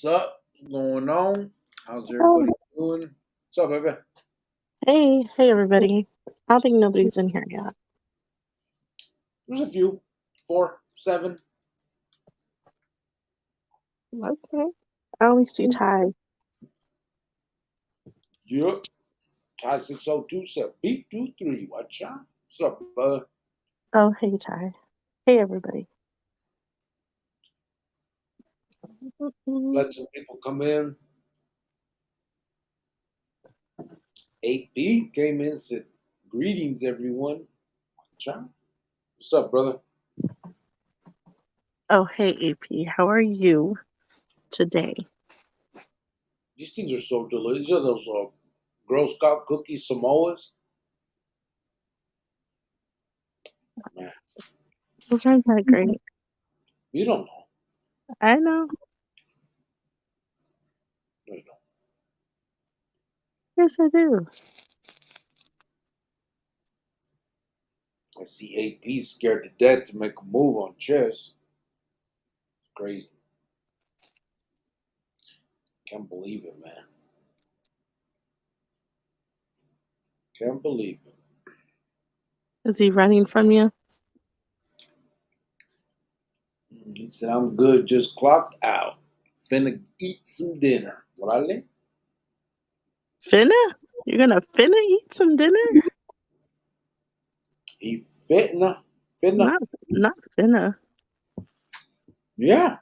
up? What's going on? How's Oh, everybody doing? What's up, baby? hey, everybody. I don't think nobody's in here yet. There's a few. 4, 7. Okay. I only see Ty. Yep. Ty 602 said beat 23. Watch out. What's up, bud? Oh, hey, Ty. Hey, everybody. Let some people come in. 8B came in and said, greetings, everyone. Watch out. What's up, brother? Oh, hey, AP. How are you today? These things are so delicious. Those Girl Scout cookies Samoas. Man, Those aren't that great. you don't know. I know. No, you don't. Yes, I do. I see AP scared to death to make a move on chess. It's crazy. Can't believe it, man. Can't believe it. Is he running from you? He said, I'm good, just clocked out. Finna eat some dinner. Orale? Finna? You're gonna finna eat some dinner? He fitna. Finna. Not finna. Yeah.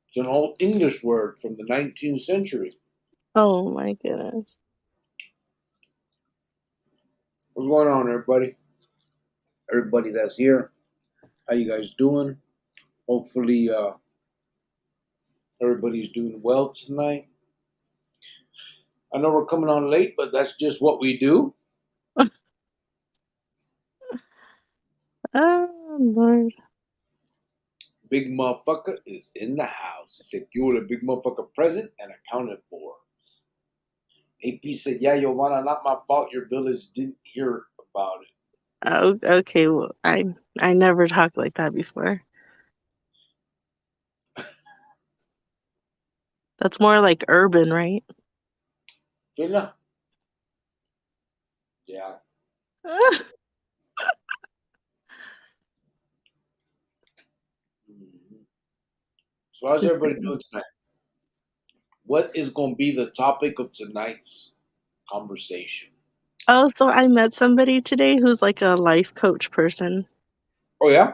It's an old English word from the 19th century. Oh, my goodness. What's going on, everybody? Everybody that's here. How you guys doing? Hopefully, everybody's doing well tonight. I know we're coming on late, but that's just what we do. Oh, Lord. Big motherfucker is in the house. He said, you were a big motherfucker present and accounted for. AP said, yeah, Giovanna, not my fault your village didn't hear about it. Oh, okay. Well, I never talked like that before. That's more like urban, right? Finna? Yeah. Mhm. So how's everybody doing tonight? What is going to be the topic of tonight's conversation? Oh, so I met somebody today who's like a life coach person. Oh, yeah?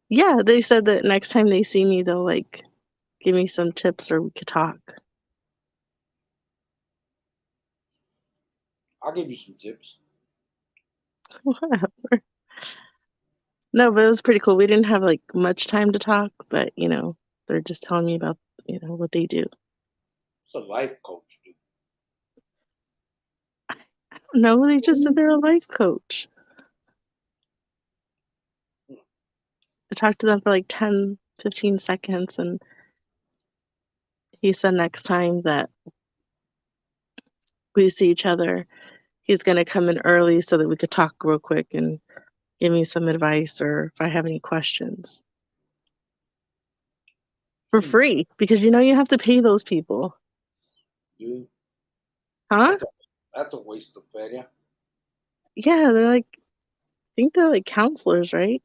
Yeah, they said that next time they see me, they'll like give me some tips or we could talk. I'll give you some tips. Whatever. No, but it was pretty cool. We didn't have like much time to talk, but they're just telling me about, what they do. What's a life coach do? I don't know. They just said they're a life coach. I talked to them for like 10, 15 seconds, and he said next time that we see each other, he's going to come in early so that we could talk real quick and give me some advice or if I have any questions. For free, because you have to pay those people. Dude, Huh? that's a waste of fed, yeah. Yeah, I think they're like counselors, right?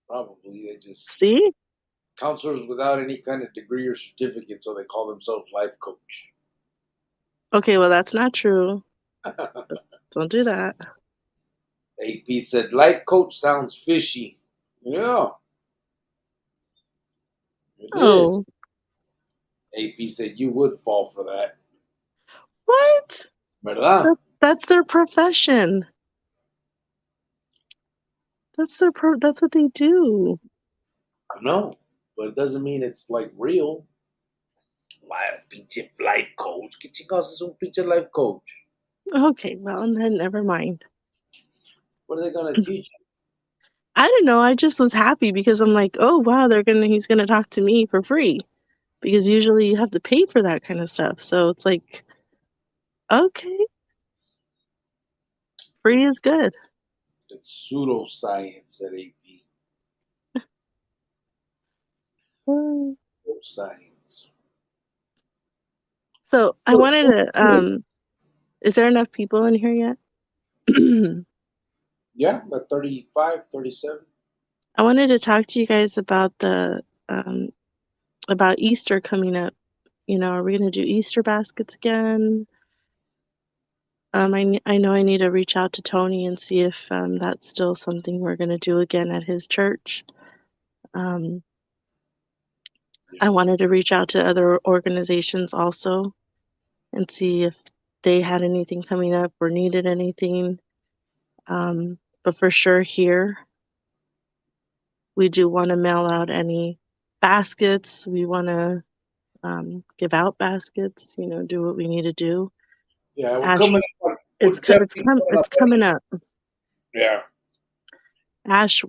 Probably they just See? counselors without any kind of degree or certificate, so they call themselves life coach. Okay, well, that's not true. Don't do that. AP said life coach sounds fishy. Yeah, it Oh, is. AP said you would fall for that. what? ¿Verdad? That's their profession. That's what they do. I know, but it doesn't mean it's like real. Pinche life coach. ¿Qué chingados es un pinche life coach? Okay, well, then never mind. What are they gonna teach you? I don't know. I just was happy because I'm like, oh wow, he's gonna talk to me for free. Because usually you have to pay for that kind of stuff. So it's like, okay, free is good. It's pseudoscience at AP. Mm. Science. So I So, wanted to, is there enough people in here yet? yeah, about 35, 37. I wanted to talk to you guys um, about Easter coming up. You know, are we gonna do Easter baskets again? I know I need to reach out to Tony and see if that's still something we're gonna do again at his church. Um, Yeah. I wanted to reach out to other organizations also and see if they had anything coming up or needed anything. But for sure here, we do want to mail out any baskets. We want to give out baskets, you know, do what we need to do. Yeah, we're Ash, coming up. We're definitely coming it's up on coming Easter. up. Yeah.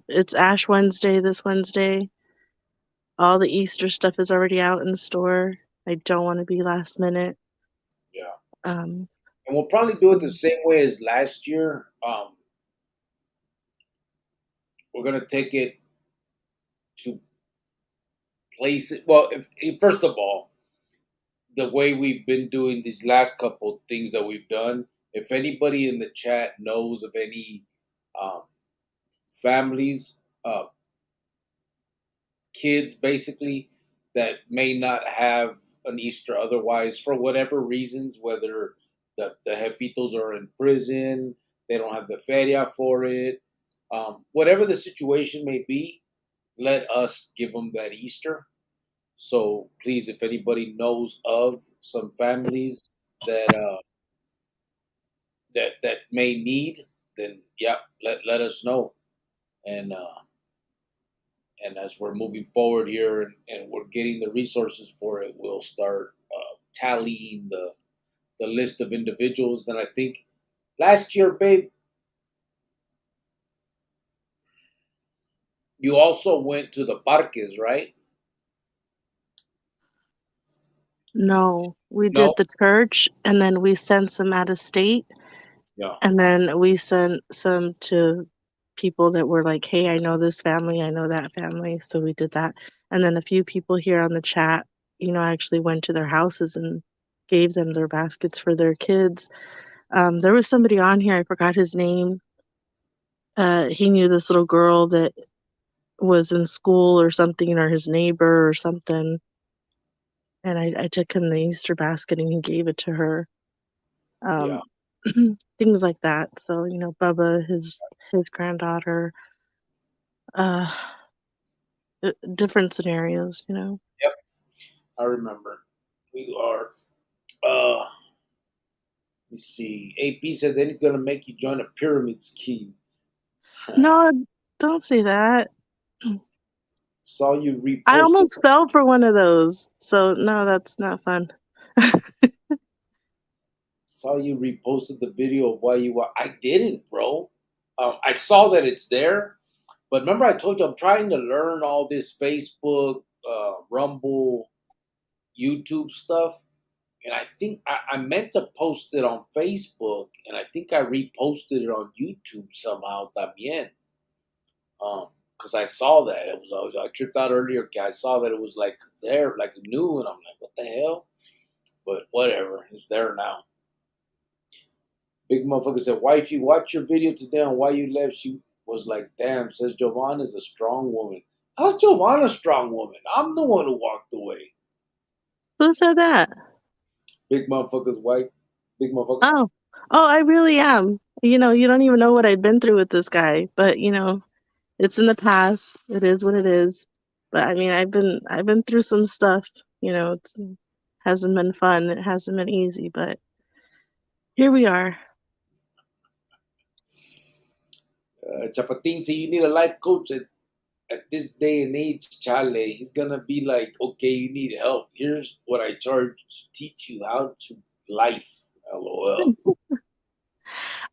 It's Ash Wednesday this Wednesday. All the Easter stuff is already out in the store. I don't want to be last minute. Yeah. Um, And we'll probably do it the same way as last year. We're gonna take it to place it. Well, first of all, the way we've been doing these last couple things that we've done, if anybody in the chat knows of any um, families, kids basically, that may not have an Easter otherwise for whatever reasons, whether the jefitos are in prison, they don't have the feria for it, whatever the situation may be, let us give them that Easter. So please, if anybody knows of some families that that may need, then yeah, let us know. And as we're moving forward here and we're getting the resources for it, we'll start tallying the list of individuals. Then I think last year, babe, you also went to the parques, right? no, we No. did the church and then we sent some out of state. Yeah. And then we sent some to people that were like, "Hey, I know this family, I know that family." So we did that. And then a few people here on the chat, you know, I actually went to their houses and gave them their baskets for their kids. There was somebody on here, I forgot his name. He knew this little girl that was in school or something, or his neighbor or something. And I took him the Easter basket and he gave it to her. Yeah. Um, things like that. So, you know, Bubba, his granddaughter, uh, different scenarios, you know. Yep. I remember. We are. Let me see. AP said then he's gonna make you join a pyramid scheme. No, don't say that. Saw you I reposted. almost fell for one of those. So no, that's not fun. Saw you reposted the video of why you were. I didn't, bro. I saw that it's there, but remember I told you I'm trying to learn all this Facebook, Rumble, YouTube stuff, and I think I meant to post it on Facebook, and I think I reposted it on YouTube somehow también. Because I saw that I tripped out earlier. I saw that it was like there, like new, and I'm like, what the hell? But whatever, it's there now. Big motherfucker said, "Wifey, watch your video today on why you left." She was like, "Damn," says Giovanna's a strong woman. How's Giovanna a strong woman? I'm the one who walked away. Who said that? Big motherfucker's wife. Big motherfucker. Oh, oh, I really am. You know, you don't even know what I've been through with this guy, but you know, it's in the past. It is what it is. But I mean, I've been through some stuff. You know, it hasn't been fun. It hasn't been easy, but here we are. Chapatin say you need a life coach at this day and age, Chale. He's gonna be like, okay, you need help. Here's what I charge to teach you how to life. LOL.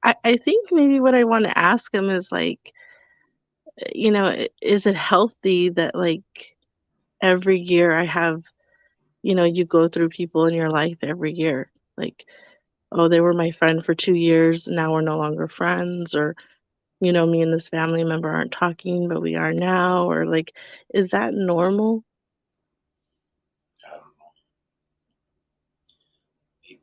I think maybe what I want to ask him is like, you know, is it healthy that like every year I have, you know, you go through people in your life every year. Like, oh, they were my friend for 2 years, now we're no longer friends, or, you know, me and this family member aren't talking, but we are now, or like, is that normal? I don't know.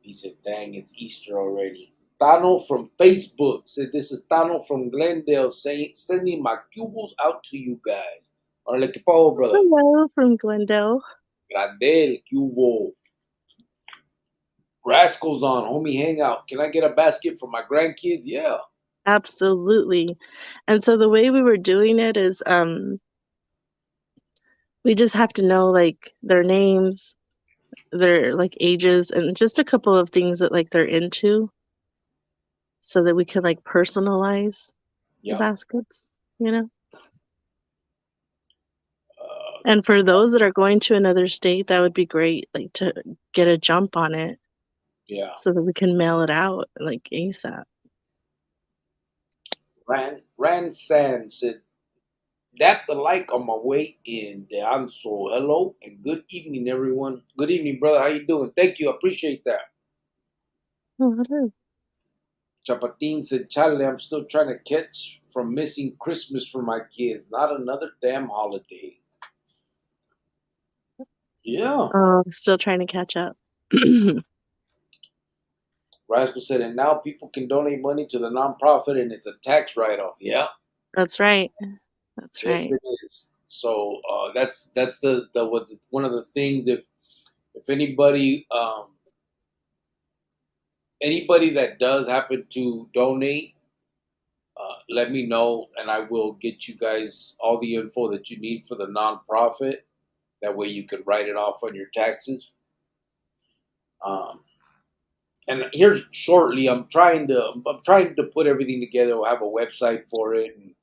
He said, dang, it's Easter already. Tano from Facebook said, this is Tano from Glendale saying, sending my cubos out to you guys. Órale, ¿qué pago, brother? Hello from Glendale. Grandel, cubo. Rascals on, homie hangout. Can I get a basket for my grandkids? Yeah. Absolutely. And so the way we were doing it is we just have to know like their names, their like ages, and just a couple of things that like they're into so that we can like personalize the Yeah. baskets, you know? Uh, And for those that are going to another state, that would be great, like to get a jump on it yeah. so that we can mail it out like ASAP. Rand San said, dap the like on my way in. De Anso. Hello and good evening, everyone. Good evening, brother. How you doing? Thank you. I appreciate that. Oh, hello. Chapatin said, Charlie, I'm still trying to catch from missing Christmas for my kids. Not another damn holiday. Yeah. Oh, still trying to catch up. Rascal said, and now people can donate money to the nonprofit and it's a tax write off. Yeah. That's right. That's Yes, right. it is. So that's the one of the things. If anybody that does happen to donate, let me know and I will get you guys all the info that you need for the nonprofit. That way you can write it off on your taxes. Um, and here's shortly, I'm trying to put everything together. We'll have a website for it, and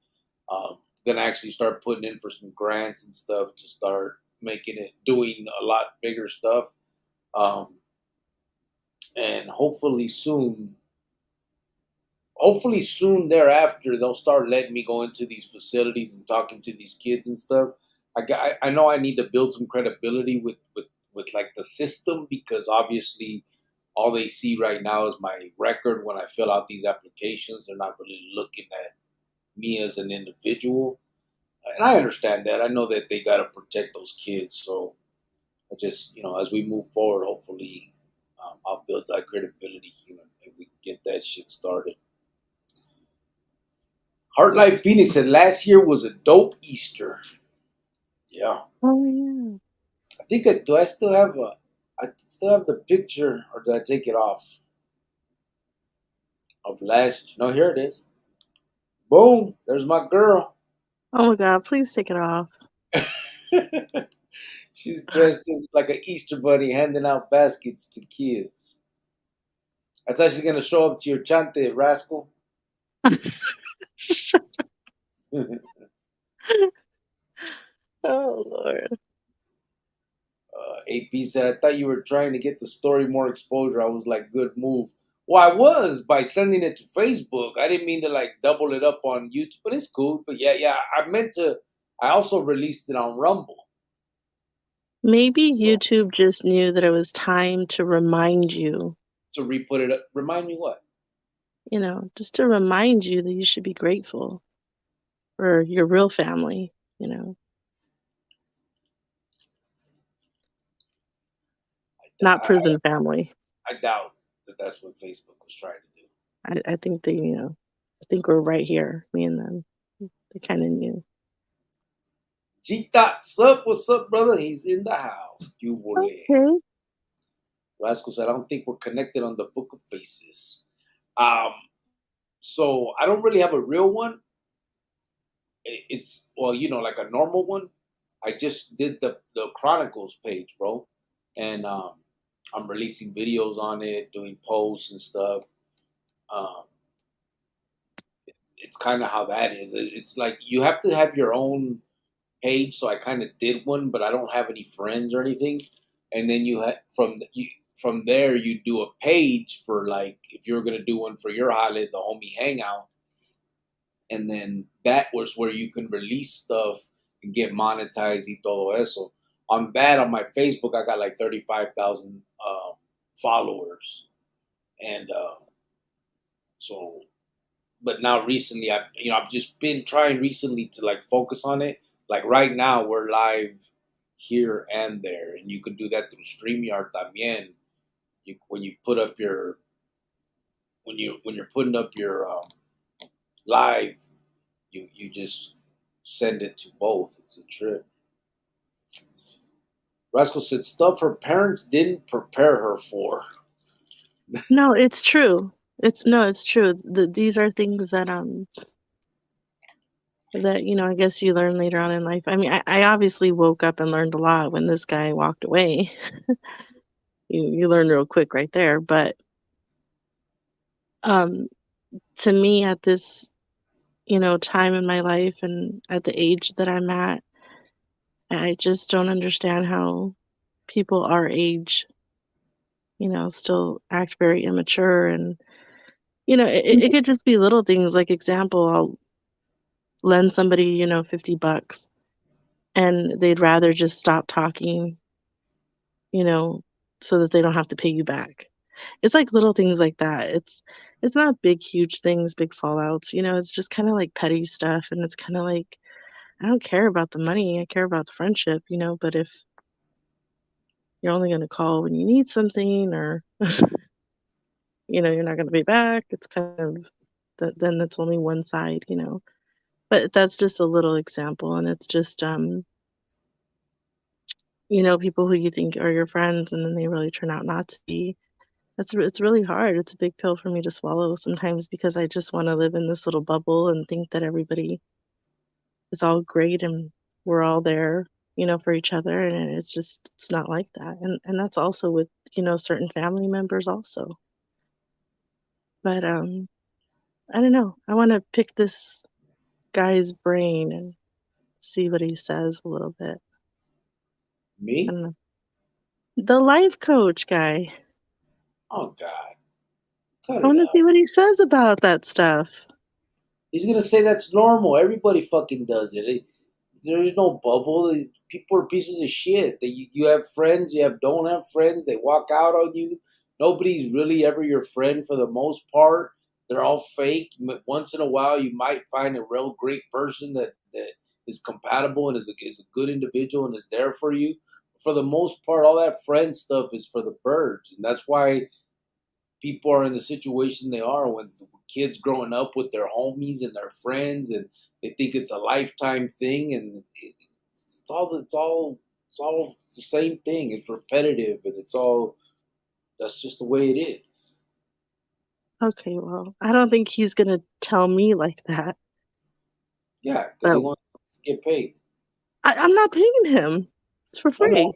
gonna actually start putting in for some grants and stuff to start making it doing a lot bigger stuff. Um, and hopefully soon thereafter they'll start letting me go into these facilities and talking to these kids and stuff. I know I need to build some credibility with like the system, because obviously all they see right now is my record when I fill out these applications. They're not really looking at me as an individual, and I understand that. I know that they got to protect those kids. So I just, as we move forward, hopefully I'll build that credibility, and we can get that shit started. Heartlight Phoenix said last year was a dope Easter. Yeah, Oh, yeah. I think do I still have the picture, or did I take it off of last? No, here it is. Boom, there's my girl. Oh my God, please take it off. She's dressed as like an Easter bunny, handing out baskets to kids. That's how she's gonna show up to your chante, rascal. Oh, Lord. AP said, I thought you were trying to get the story more exposure. I was like, good move. Well, I was by sending it to Facebook. I didn't mean to like double it up on YouTube, but it's cool. But yeah, I also released it on Rumble. Maybe So YouTube just knew that it was time to remind you, to re-put it up, remind me what? just to remind you that you should be grateful for your real family, you know, not I, prison family. I doubt that that's what Facebook was trying to do. I think I think we're right here, me and them. They kind of knew. G-Tots up, what's up, brother? He's in the house. Cubole. Okay. Rascal said, I don't think we're connected on the Book of Faces. Um, so I don't really have a real one. It's well, like a normal one. I just did the Chronicles page, bro, and I'm releasing videos on it, doing posts and stuff. Um, it's kind of how that is. It's like you have to have your own page. So I kind of did one, but I don't have any friends or anything. And then from there you do a page for, like, if you're gonna do one for your holiday, the homie hangout, and then that was where you can release stuff and get monetized y todo eso. On that, on my Facebook, I got like 35,000 followers, and so. But now recently, I've just been trying recently to like focus on it. Like right now, we're live here and there, and you can do that through StreamYard también. when you put up your when you're putting up your live, you just send it to both. It's a trip. Rascal said stuff her parents didn't prepare her for. No, it's true. It's true. These are things that, I guess you learn later on in life. I mean, I obviously woke up and learned a lot when this guy walked away. You learn real quick right there. But um, to me, at this, time in my life and at the age that I'm at, I just don't understand how people our age, still act very immature. And, it could just be little things. Like, example, I'll lend somebody, $50 and they'd rather just stop talking, you know, so that they don't have to pay you back. It's like little things like that. It's not big, huge things, big fallouts, it's just kind of like petty stuff. And it's kind of like, I don't care about the money. I care about the friendship, but if you're only going to call when you need something or, you're not going to pay back, it's kind of then that's only one side. But that's just a little example. And it's just, people who you think are your friends and then they really turn out not to be. It's really hard. It's a big pill for me to swallow sometimes because I just wanna live in this little bubble and think that everybody is all great and we're all there, for each other, and it's not like that, and that's also with, certain family members also. But, I don't know. I wanna pick this guy's brain and see what he says a little bit. I Me? don't know. The life coach guy. Oh God, cut I it wanna out. see what he says about that stuff. He's gonna say that's normal. Everybody fucking does it. There's no bubble. People are pieces of shit. You have friends. You don't have friends. They walk out on you. Nobody's really ever your friend for the most part. They're all fake. Once in a while, you might find a real great person that is compatible and is a good individual and is there for you. For the most part, all that friend stuff is for the birds, and that's why people are in the situation they are when kids growing up with their homies and their friends and they think it's a lifetime thing and it's all the same thing. It's repetitive and it's all that's just the way it is. Okay, well, I don't think he's gonna tell me like that, Yeah, because he but wants to get paid. I'm not paying him. It's for I know. free.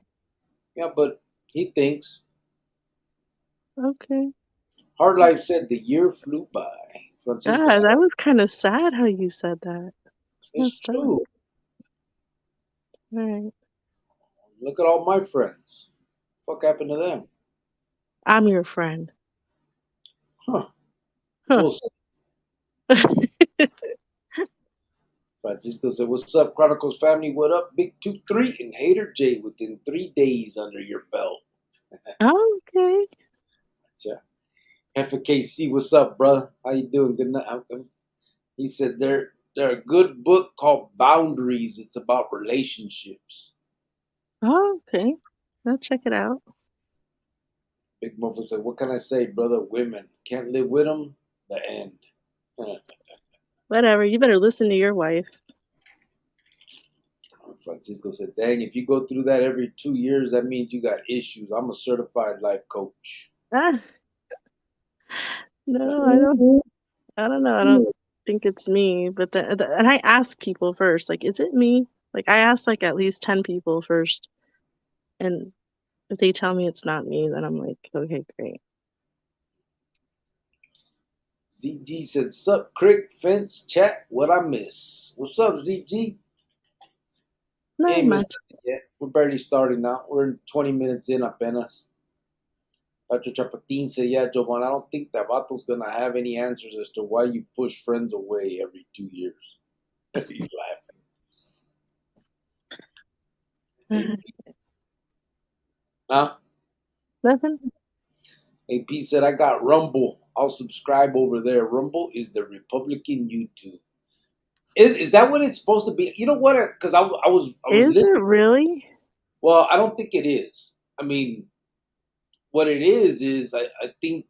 Yeah, but he thinks. Okay. Hard Life said the year flew by. Francisco Yeah, said that was kind of sad how you said that. It's it's messed up. true. All right. Look at all my friends. Fuck happened to them? I'm your friend. Huh. Huh. We'll see. Francisco said, "What's up, Chronicles family? What up, Big 2-3 and Hater J within 3 days under your belt?" Okay. Yeah. FKC, what's up, brother? How you doing? Good night. He said they're a good book called Boundaries. It's about relationships. Oh, okay. I'll check it out. Big Muffin said, "What can I say, brother? Women can't live with them. The end." Whatever. You better listen to your wife. Francisco said, "Dang, if you go through that every 2 years, that means you got issues. I'm a certified life coach." Ah, no, I don't. I don't know. I don't think it's me. But and I ask people first. Like, is it me? Like, I ask like at least 10 people first, and if they tell me it's not me, then I'm like, okay, great. ZG said, "Sup, Crick, Fence, Chat, what I miss?" What's up, ZG? Not Ain't missed much. nothing yet. We're barely starting out. We're 20 minutes in apenas. Dr. Chapatin said, "Yeah, Jovan, I don't think that Vato's going to have any answers as to why you push friends away every 2 years." He's laughing. Huh? Nothing. AP said, "I got Rumble. I'll subscribe over there." Rumble is the Republican YouTube. Is that what it's supposed to be? You know what? Because I was Is it listening. really? Well, I don't think it is. I mean, what it is I think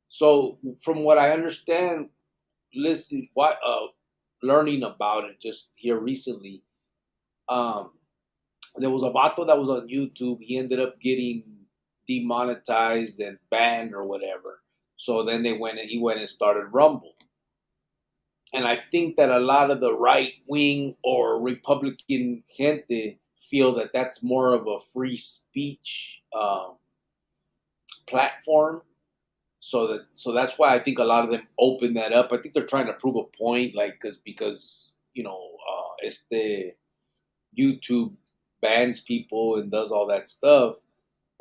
so. From what I understand, listen, what learning about it just here recently. Um, there was a vato that was on YouTube. He ended up getting demonetized and banned or whatever. So then he went and started Rumble. And I think that a lot of the right wing or Republican gente feel that that's more of a free speech platform. So that's why I think a lot of them open that up. I think they're trying to prove a point, like because it's the YouTube bans people and does all that stuff,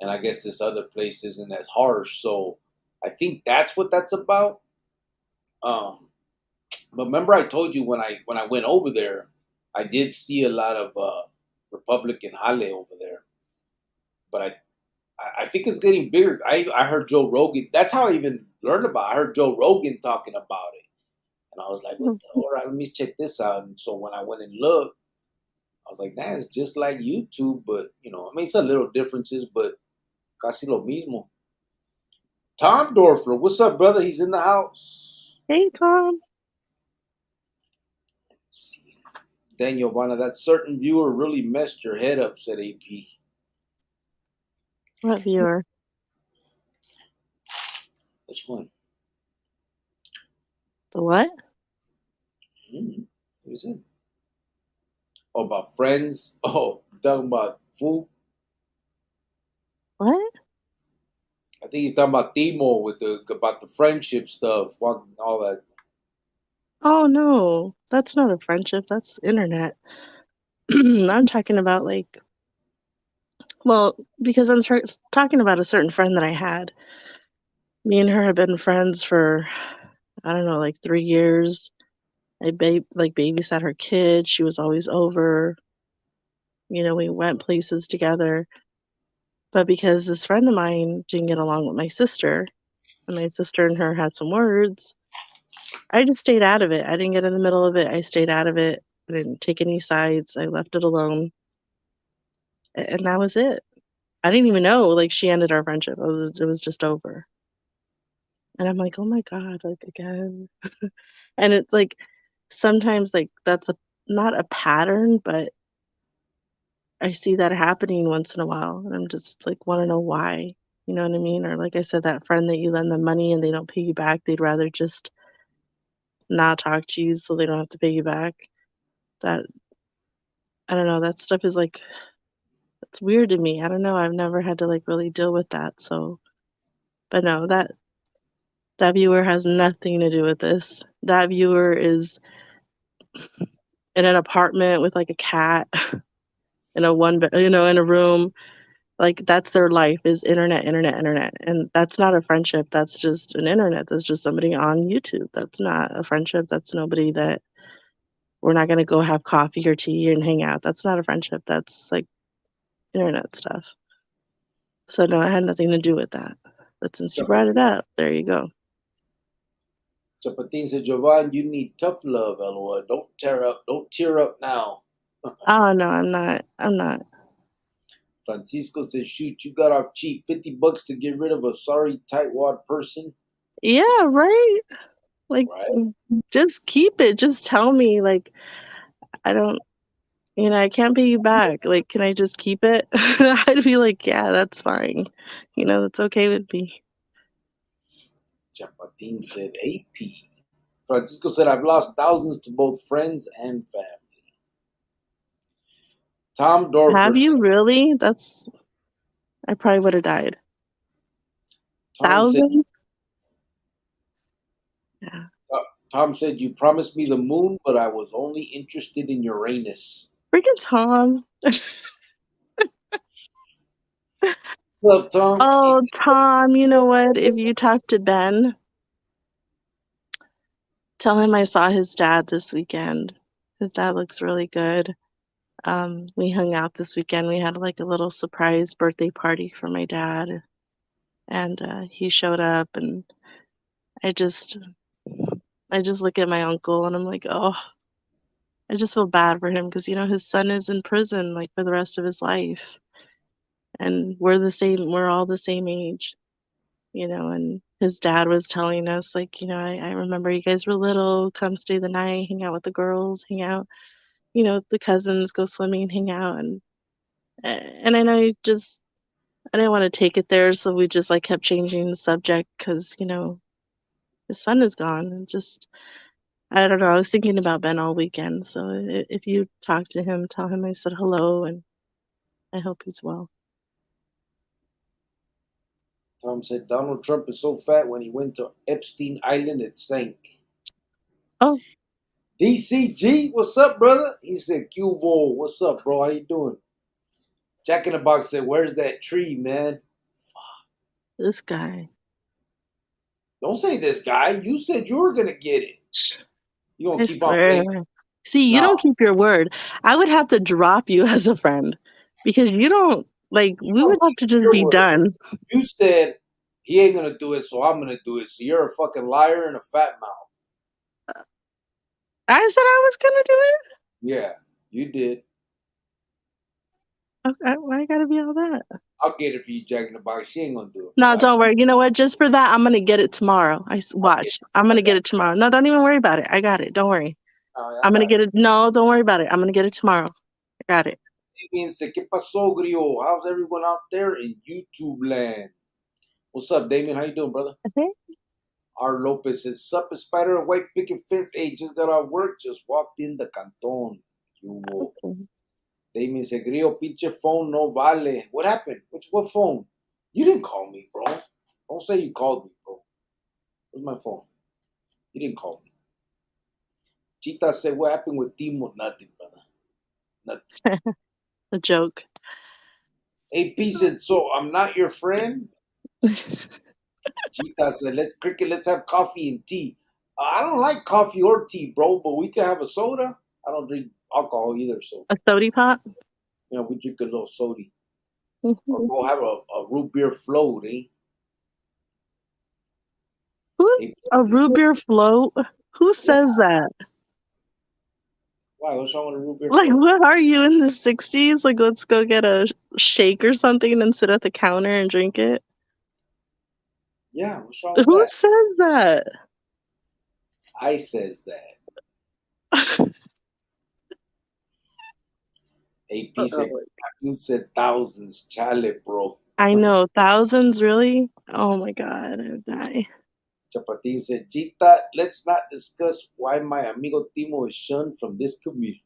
and I guess this other place isn't as harsh. So I think that's what that's about. Um, but remember, I told you when I went over there, I did see a lot of Republican jale over there. But I think it's getting bigger. I heard Joe Rogan. That's how I even learned about it. I heard Joe Rogan talking about it, and I was like, "What? All right, let me check this out." And so when I went and looked, I was like, "Nah, it's just like YouTube, but I mean, it's a little differences, but casi lo mismo." Tom Dorfer, what's up, brother? He's in the house. Hey, Tom. Daniel Vanna, that certain viewer really messed your head up, said AP. What viewer? Which one? The what? What is it? Oh, about friends? Oh, talking about food? What? I think he's talking about Timo with about the friendship stuff, all that. Oh, no. That's not a friendship. That's internet. I'm talking about well, because I'm talking about a certain friend that I had. Me and her have been friends for, I don't know, like 3 years. I babysat her kid. She was always over. We went places together. But because this friend of mine didn't get along with my sister, and my sister and her had some words, I just stayed out of it. I didn't get in the middle of it. I stayed out of it. I didn't take any sides. I left it alone. And that was it. I didn't even know, she ended our friendship. It was just over. And I'm like, "Oh my God, again." And it's sometimes that's not a pattern, but I see that happening once in a while, and I'm just want to know why. You know what I mean? Or like I said, that friend that you lend them money and they don't pay you back, they'd rather just not talk to you so they don't have to pay you back. That I don't know, that stuff is it's weird to me. I don't know. I've never had to really deal with that. So, but no, that viewer has nothing to do with this. That viewer is in an apartment with a cat in in a room. That's their life is internet, internet, internet. And that's not a friendship. That's just an internet. That's just somebody on YouTube. That's not a friendship. That's nobody that we're not gonna go have coffee or tea and hang out. That's not a friendship. That's internet stuff. So no, it had nothing to do with that. But since you brought it Chapatin, up, there you go. Chapatin said, Jovan, you need tough love, LOL. Don't tear up now. Oh no, I'm not. I'm not. Francisco said, shoot, you got off cheap. $50 to get rid of a sorry tightwad person. Yeah, right? Like Right? just keep it. Just tell me. I don't I can't pay you back. Can I just keep it? I'd be like, yeah, that's fine. That's okay with me. Chapatin said, AP. Francisco said, I've lost thousands to both friends and family. Tom Dorfer Have said, you really? I probably would have died. Tom said, Thousands? Yeah. Tom said, you promised me the moon, but I was only interested in Uranus. Freaking Tom. What's up, Tom? Oh, Tom, you know what? If you talk to Ben, tell him I saw his dad this weekend. His dad looks really good. We hung out this weekend. We had a little surprise birthday party for my dad, and he showed up, and I just I just look at my uncle and I'm like, oh, I just feel bad for him because his son is in prison for the rest of his life. and we're all the same age, and his dad was telling us, like, I remember you guys were little, come stay the night, hang out with the girls, hang out, the cousins, go swimming, hang out, and I know I didn't want to take it there, so we just like kept changing the subject because, his son is gone, and just I don't know. I was thinking about Ben all weekend, so if you talk to him, tell him I said hello, and I hope he's well. Tom said Donald Trump is so fat when he went to Epstein Island, it sank. Oh, DCG, what's up, brother? He said, Q-Vol, what's up, bro? How you doing? Jack in the Box said, where's that tree, man? this guy. Don't say this guy. You said you were going to get it. You going I to keep on swear. blaming? See, you No, don't keep your word. I would have to drop you as a friend because you don't, like, you we would don't have keep to just your be word. done. You said he ain't going to do it, so I'm going to do it. So you're a fucking liar and a fat mouth. I said I was gonna do it. Yeah, you did. Okay, why I gotta be all that? I'll get it for you, Jack in the Box. She ain't going to do it. No, Relax. don't worry. You know what? Just for that, I'm gonna get it tomorrow. I'll get Watch. it. I'm I gonna got get it tomorrow. No, don't even worry about it. I got it. Don't worry. I I'm gonna got get it. No, don't worry about it. I'm gonna get it tomorrow. I got it. it. ¿Qué pasó, Grio? How's everyone out there in YouTube land? What's up, Damien? How you doing, brother? Okay. R. Lopez says, sup, spider and white picket fence. Hey, just got off work. Just walked in the canton. Damien said, Grio, pinche phone no vale. What happened? What phone? You didn't call me, bro. Don't say you called me, bro. Where's my phone? You didn't call me. Chita said, what happened with Timo? Nothing, brother. Nothing. A joke. AP said, so I'm not your friend? Chita said, let's have coffee and tea. I don't like coffee or tea, bro, but we can have a soda. I don't drink alcohol either, so A sody pop. we drink a little soda. Or go have a root beer float, eh? Who? AP A said, root beer float? Who yeah. says that? Why? What's wrong with a root beer Like, float? what are you in the 60s? Like, let's go get a shake or something and sit at the counter and drink it. Yeah, what's wrong with Who that? says that? I says that. AP said, you said thousands. Chale, bro. I know, thousands, really? Oh my God, I would die. Chapatin said, Chita, let's not discuss why my amigo Timo is shunned from this community.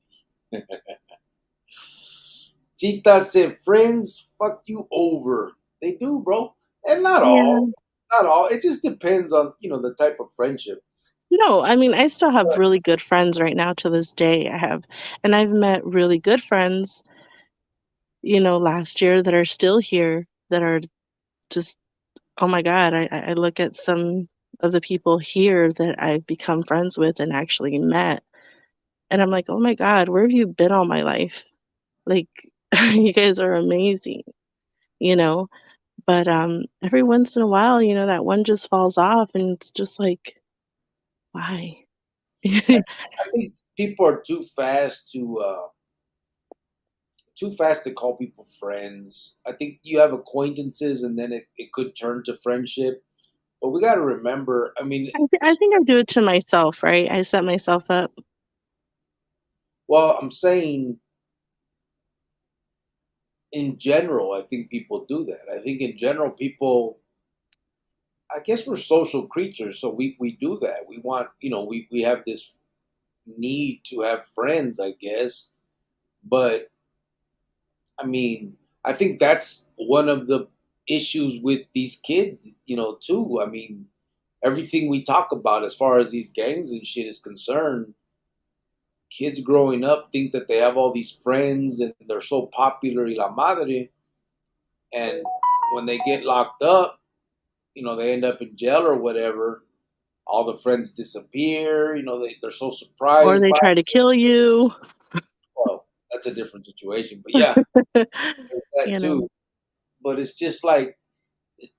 Chita said, friends fuck you over. They do, bro. And not Yeah. all. Not all. It just depends on, the type of friendship. No, I mean, I still have really good friends right now to this day. And I've met really good friends, last year that are still here that are just, oh my God, I look at some of the people here that I've become friends with and actually met. And I'm like, oh my God, where have you been all my life? Like, you guys are amazing, you know? But every once in a while, that one just falls off and it's just like, why? I think people are too fast to call people friends. I think you have acquaintances and then it could turn to friendship. But we got to remember, I think I do it to myself, right? I set myself up. well, I'm saying in general, I think people do that. I think in general, I guess we're social creatures, so we do that. We want, we have this need to have friends, I guess. But I think that's one of the issues with these kids, too. Everything we talk about as far as these gangs and shit is concerned, kids growing up think that they have all these friends and they're so popular y la madre. And when they get locked up, they end up in jail or whatever. All the friends disappear. They're so Or surprised they by try to kill you. it. Well, that's a different situation. But yeah, there's that you too. know. But it's just like,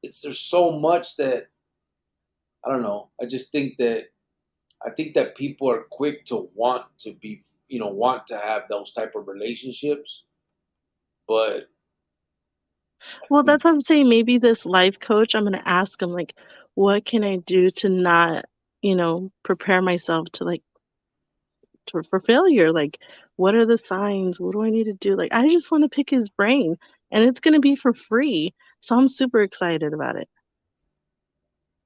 there's so much that, I don't know. I think that people are quick to want to have those type of relationships, but I Well, think that's what I'm saying. Maybe this life coach, I'm gonna ask him like, what can I do to not, prepare myself to like for failure? Like, what are the signs? What do I need to do? Like, I just want to pick his brain, and it's gonna be for free. So I'm super excited about it.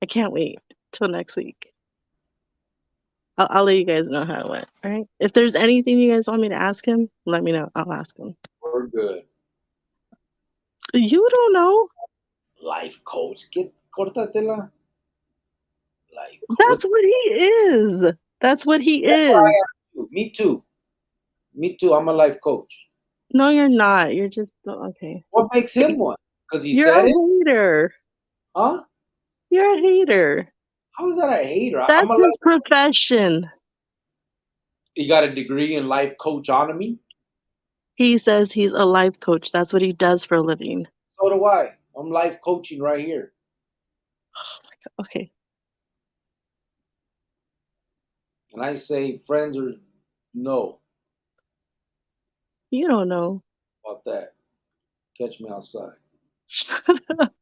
I can't wait till next week. I'll let you guys know how it went. All right. If there's anything you guys want me to ask him, let me know. I'll ask him. we're good. You don't know. Life coach. Get cortatela. Life coach. That's what he is. That's what he That's what I is. am too. Me too. Me too. I'm a life coach. No, you're not. You're just okay. What makes him one? Because he You're said a it? hater. Huh? You're a hater. How is that a hater? I'm a That's his life. profession. He got a degree in life coachonomy. He says he's a life coach. That's what he does for a living. So do I. I'm life coaching right here. Okay. And I say friends or no You don't know. about that. Catch me outside. Shut up.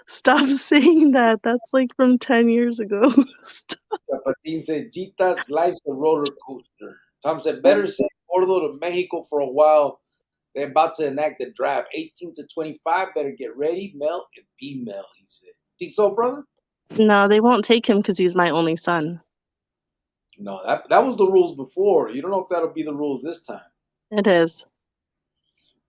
Stop saying that. That's like from 10 years ago. Chapatin said, Gita's life's a roller coaster. Tom said, Stop. better send Gordo to Mexico for a while. They're about to enact the draft. 18 to 25, better get ready, male and female, he said. Think so, brother? No, they won't take him because he's my only son. No, that was the rules before. You don't know if that'll be the rules this time. It is.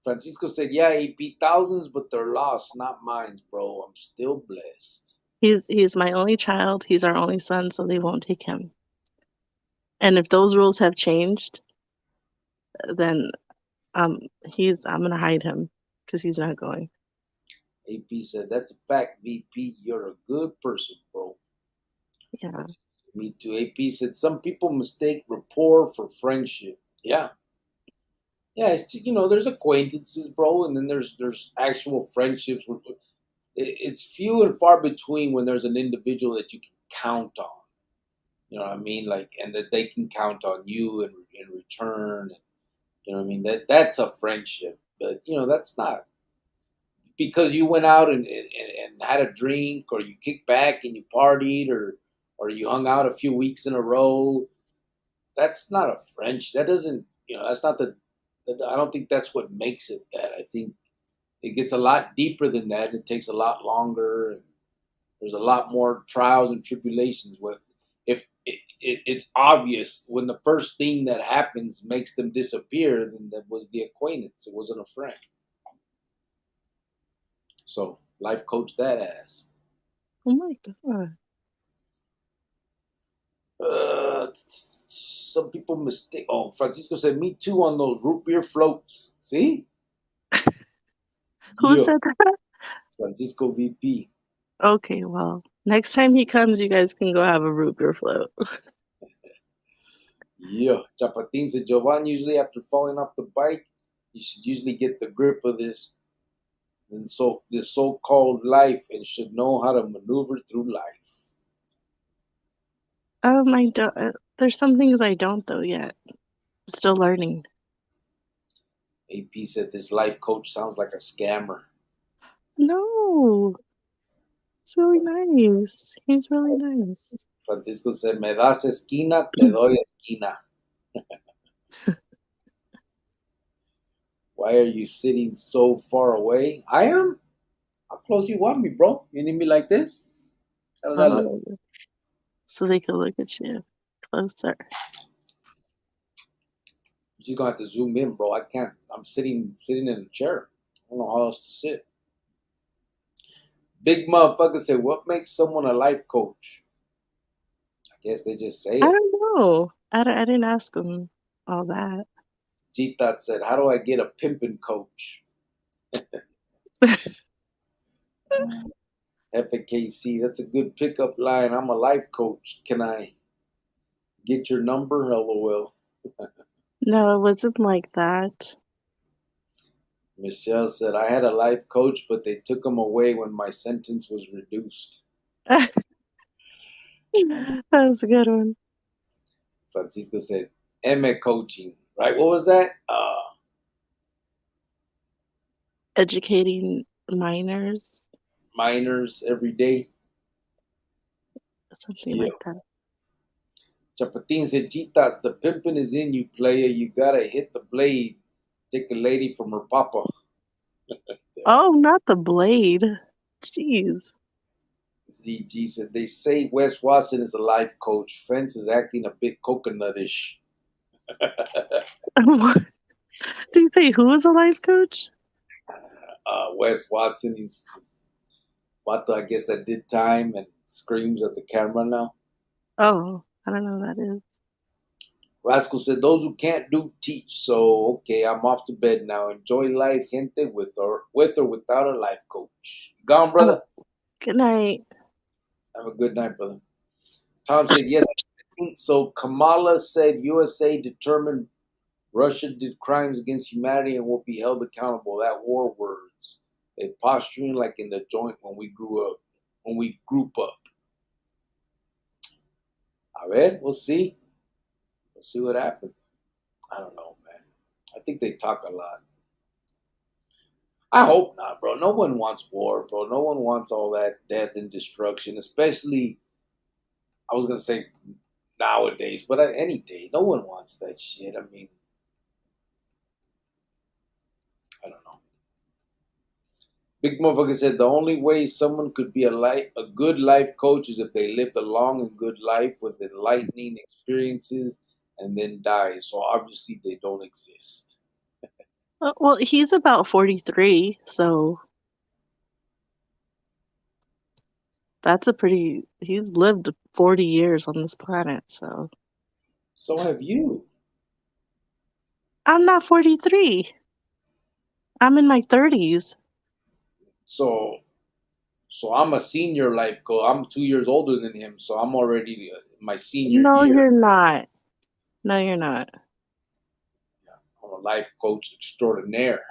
Francisco said, yeah, he beat thousands, but they're lost, not mine, bro. I'm still blessed. He's my only child. He's our only son, so they won't take him. And if those rules have changed, then I'm gonna hide him because he's not going. AP said, that's a fact, VP. You're a good person, bro. Yeah. Me too. AP said, some people mistake rapport for friendship. Yeah. Yeah, there's acquaintances, bro, and then there's actual friendships. It's few and far between when there's an individual that you can count on. You know what I mean? Like, and that they can count on you in return. And, you know what I mean? That's a friendship. But that's not because you went out and had a drink, or you kicked back and you partied, or you hung out a few weeks in a row. That's not a friendship. That doesn't. That's not the. I don't think that's what makes it that. I think it gets a lot deeper than that. It takes a lot longer. And there's a lot more trials and tribulations. If it's obvious when the first thing that happens makes them disappear, then that was the acquaintance. It wasn't a friend. So life coach that ass. Oh my god. Some people mistake. Oh, Francisco said, "Me too" on those root beer floats. See? Who Yeah, said that? Francisco VP. Okay, well, next time he comes, you guys can go have a root beer float. Yeah, Chapatin said, Jovan, usually after falling off the bike, you should usually get the grip of this so-called life and should know how to maneuver through life. I don't. There's some things I don't though yet. I'm still learning. AP said this life coach sounds like a scammer. No, it's really nice. He's really nice. Francisco said, me das esquina, te doy esquina. Why are you sitting so far away? I am? How close you want me, bro? You need me like this? How does that look? Oh, so they can look at you closer. She's gonna have to zoom in, bro. I can't. I'm sitting in a chair. I don't know how else to sit. Big motherfucker said, what makes someone a life coach? I guess they just say I it. don't know. I didn't ask him all that. G-Thought said, how do I get a pimpin' coach? FKC, that's a good pickup line. I'm a life coach. Can I get your number? LOL. No, it wasn't like that. Michelle said, I had a life coach, but they took him away when my sentence was reduced. That was a good one. Francisco said, M coaching. Right? What was that? educating minors, minors every day. something Yeah. like that. Chapatin said, Chitas, the pimpin' is in you, player. You gotta hit the blade. Take a lady from her papa. Oh, not the blade. Jeez. ZG said, they say Wes Watson is a life coach. Fence is acting a bit coconutish. Did you say who was a life coach? Wes Watson, he's Vato, I guess, that did time and screams at the camera now. Oh, I don't know who that is. Rascal said, those who can't do teach. So, okay, I'm off to bed now. Enjoy life, gente, with or without a life coach. Gone, Oh, brother? good night. Have a good night, brother. Tom said, yes. So Kamala said USA determined Russia did crimes against humanity and will be held accountable. That war words. They posturing like in the joint when we grew up, when we group up. A ver, we'll see. We'll see what happens. I don't know, man. I think they talk a lot. I hope not, bro. No one wants war, bro. No one wants all that death and destruction, especially, I was going to say nowadays, but any day. No one wants that shit. I mean, I don't know. Big motherfucker said the only way someone could be a good life coach is if they lived a long and good life with enlightening experiences and then die. So obviously they don't exist. Well, he's about 43, so that's he's lived 40 years on this planet, so. So have you. I'm not 43. I'm in my 30s. So I'm a senior life coach. I'm 2 years older than him, so I'm already in my senior No, year. you're not. No, you're not. Yeah, I'm a life coach extraordinaire.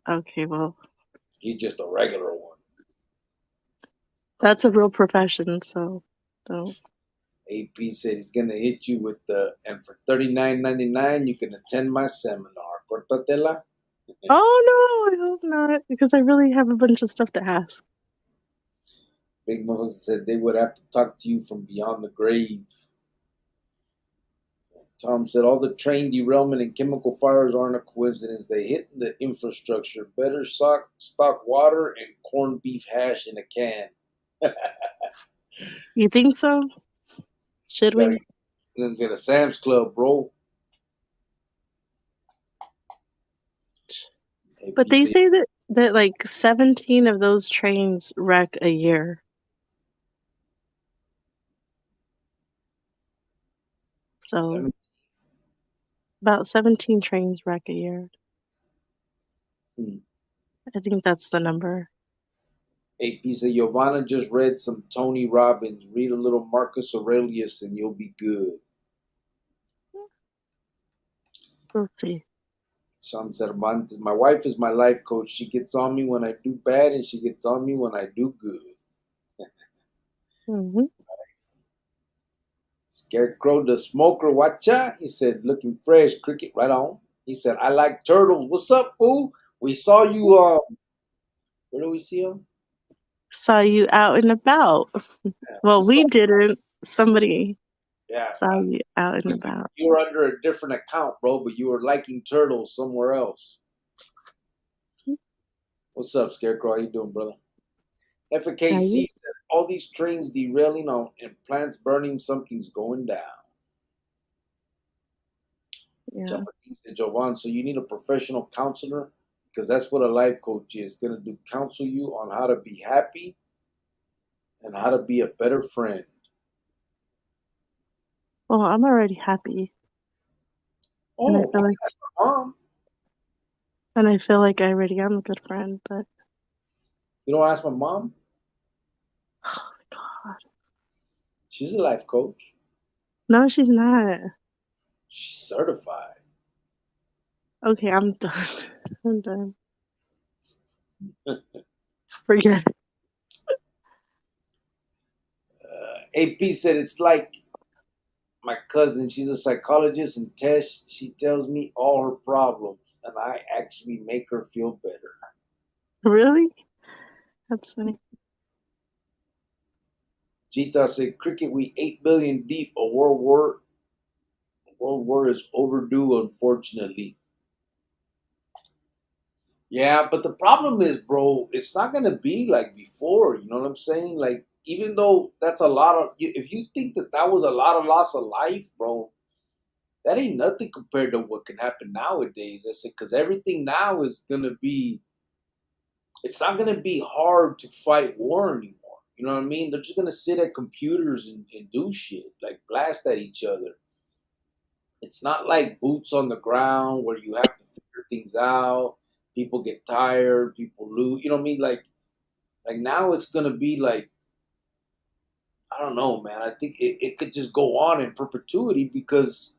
Okay, well, He's just a regular one. that's a real profession, so don't. AP said he's gonna hit you with and for $39.99 you can attend my seminar. Cortatela. Oh no, I hope not, because I really have a bunch of stuff to ask. Big motherfucker said they would have to talk to you from beyond the grave. Tom said all the train derailment and chemical fires aren't a coincidence. They hit the infrastructure. Better stock water and corned beef hash in a can. You think so? Should Gotta we? get a Sam's Club, bro. But AP they said say that like 17 of those trains wreck a year. So 7. about 17 trains wreck a year. Hmm. I think that's the number. AP said Giovanna just read some Tony Robbins. Read a little Marcus Aurelius and you'll be good. We'll see. Sean Cervantes, my wife is my life coach. She gets on me when I do bad and she gets on me when I do good. Mm-hmm. Scarecrow the smoker, watcha? He said, looking fresh, cricket, right on. He said, I like turtles. What's up, fool? We saw you, where do we see him? Saw you out and about. Yeah, Well, we saw, we didn't. Somebody yeah. saw you out and You, about. you were under a different account, bro, but you were liking turtles somewhere else. What's up, Scarecrow? How you doing, brother? Are FKC you? said, all these trains derailing on and plants burning, something's going down. Yeah. Chapatin said, Jovan, so you need a professional counselor because that's what a life coach is going to do, counsel you on how to be happy and how to be a better friend. Well, I'm already happy, and I Oh, feel you like can ask my mom. I already am a good friend. But You don't ask my mom? oh my God, She's a life coach. no, she's not. She's certified. Okay, I'm done. I'm done. Forget it. AP said it's like my cousin. She's a psychologist and she tells me all her problems, and I actually make her feel better. Really? That's funny. Jita said, "Cricket, we 8 billion deep. A world war is overdue, unfortunately." Yeah, but the problem is, bro, it's not gonna be like before. You know what I'm saying? Like, even though that's a lot of, if you think that that was a lot of loss of life, bro, that ain't nothing compared to what can happen nowadays. I said, because everything now is gonna be, it's not gonna be hard to fight war anymore. You know what I mean? They're just gonna sit at computers and do shit, like blast at each other. It's not like boots on the ground where you have to figure things out. People get tired, people lose. You know what I mean? Like now it's gonna be like, I don't know, man. I think it could just go on in perpetuity because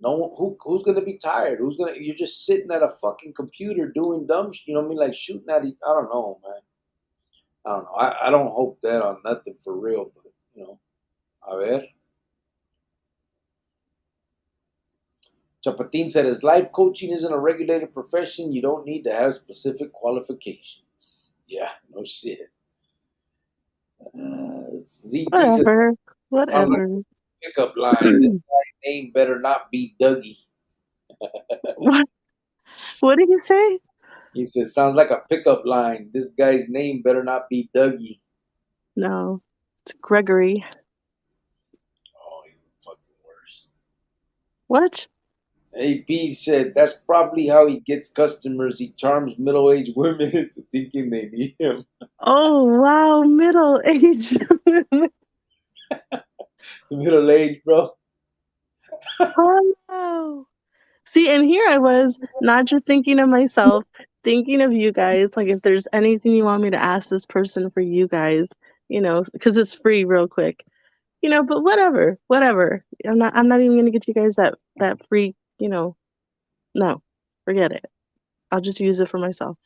no one who's gonna be tired. Who's gonna? You're just sitting at a fucking computer doing dumb. You know what I mean? Like shooting at. I don't know, man. I don't know. I don't hope that on nothing for real, but you know, a ver. Chapatin said, as life coaching isn't a regulated profession, you don't need to have specific qualifications. Yeah, no shit. ZT said, Whatever. sounds like Whatever. a pickup line. This guy's name better not be Dougie. What? What did you say? He said, sounds like a pickup line. This guy's name better not be Dougie. No, it's Gregory. Oh, you fucking worse. What? AP said, that's probably how he gets customers. He charms middle aged women into thinking they need him. Oh, wow, middle age. Middle aged, bro. Oh. See, and here I was, not just thinking of myself, thinking of you guys. Like, if there's anything you want me to ask this person for you guys, because it's free real quick. But whatever. I'm not even gonna get you guys that free, no, forget it. I'll just use it for myself.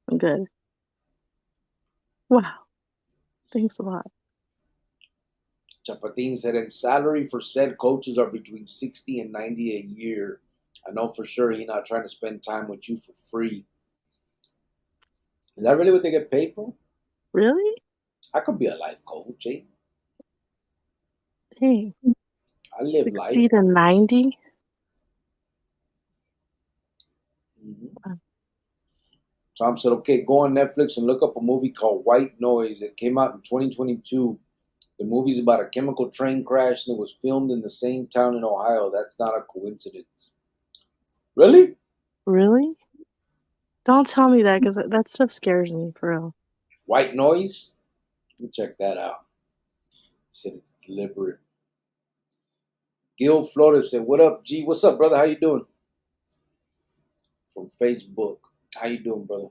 I'm good. Wow. Thanks a lot. Chapatin said, and salary for said coaches are between 60 and 90 a year. I know for sure he's not trying to spend time with you for free. Is that really what they get paid for? Really? I could be a life coach, eh? Hey, I live life. 60 to 90? Mm-hmm. Tom said, okay, go on Netflix and look up a movie called White Noise. It came out in 2022. The movie's about a chemical train crash and it was filmed in the same town in Ohio. That's not a coincidence. Really? Really? Don't tell me that, because that stuff scares me, for real. White Noise? Let me check that out. He said it's deliberate. Gil Flores said, what up, G? What's up, brother? How you doing? From Facebook. How you doing, brother?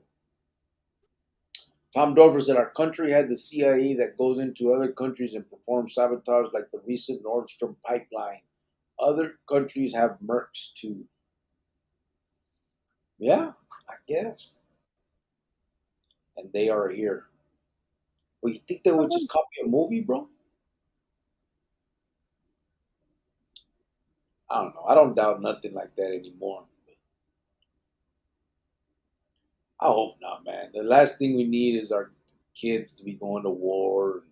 Tom Dorfer said, our country had the CIA that goes into other countries and performs sabotage like the recent Nord Stream pipeline. Other countries have mercs too. Yeah, I guess. And they are here. Well, you think they would just copy a movie, bro? I don't know. I don't doubt nothing like that anymore. I hope not, man. The last thing we need is our kids to be going to war and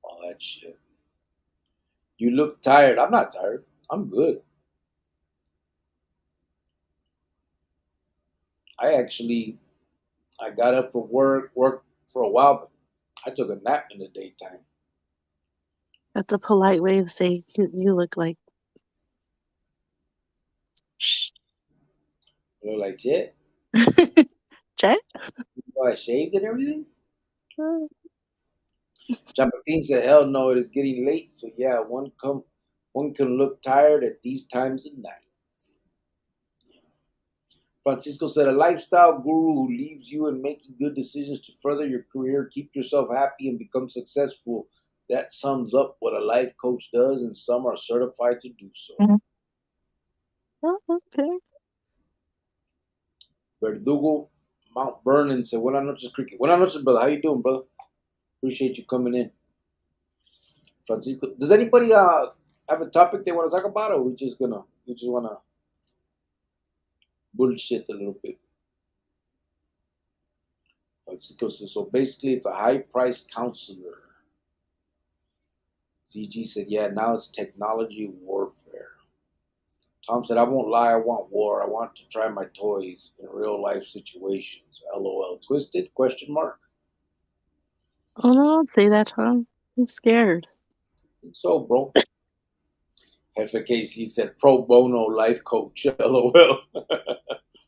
all that shit. You look tired. I'm not tired. I'm good. I got up from work for a while, but I took a nap in the daytime. That's a polite way to say you look like shh. I look like shit. Chet? I shaved and everything. Chapatin said, "Hell no, it is getting late. So yeah, one can look tired at these times of night." Francisco said, "A lifestyle guru who leaves you in making good decisions to further your career, keep yourself happy, and become successful. That sums up what a life coach does, and some are certified to do so." Oh, okay. Verdugo Mount Vernon said, "Buenas noches, Cricket. Buenas noches, brother. How you doing, brother? Appreciate you coming in." Francisco, does anybody have a topic they want to talk about, or we just wanna bullshit a little bit? So basically, it's a high-priced counselor. CG said, yeah, now it's technology warfare. Tom said, I won't lie, I want war. I want to try my toys in real-life situations. LOL. Twisted? Question mark? Oh no, don't say that, Tom. I'm scared. I think so, bro. Hefe Casey said, pro bono life coach. LOL.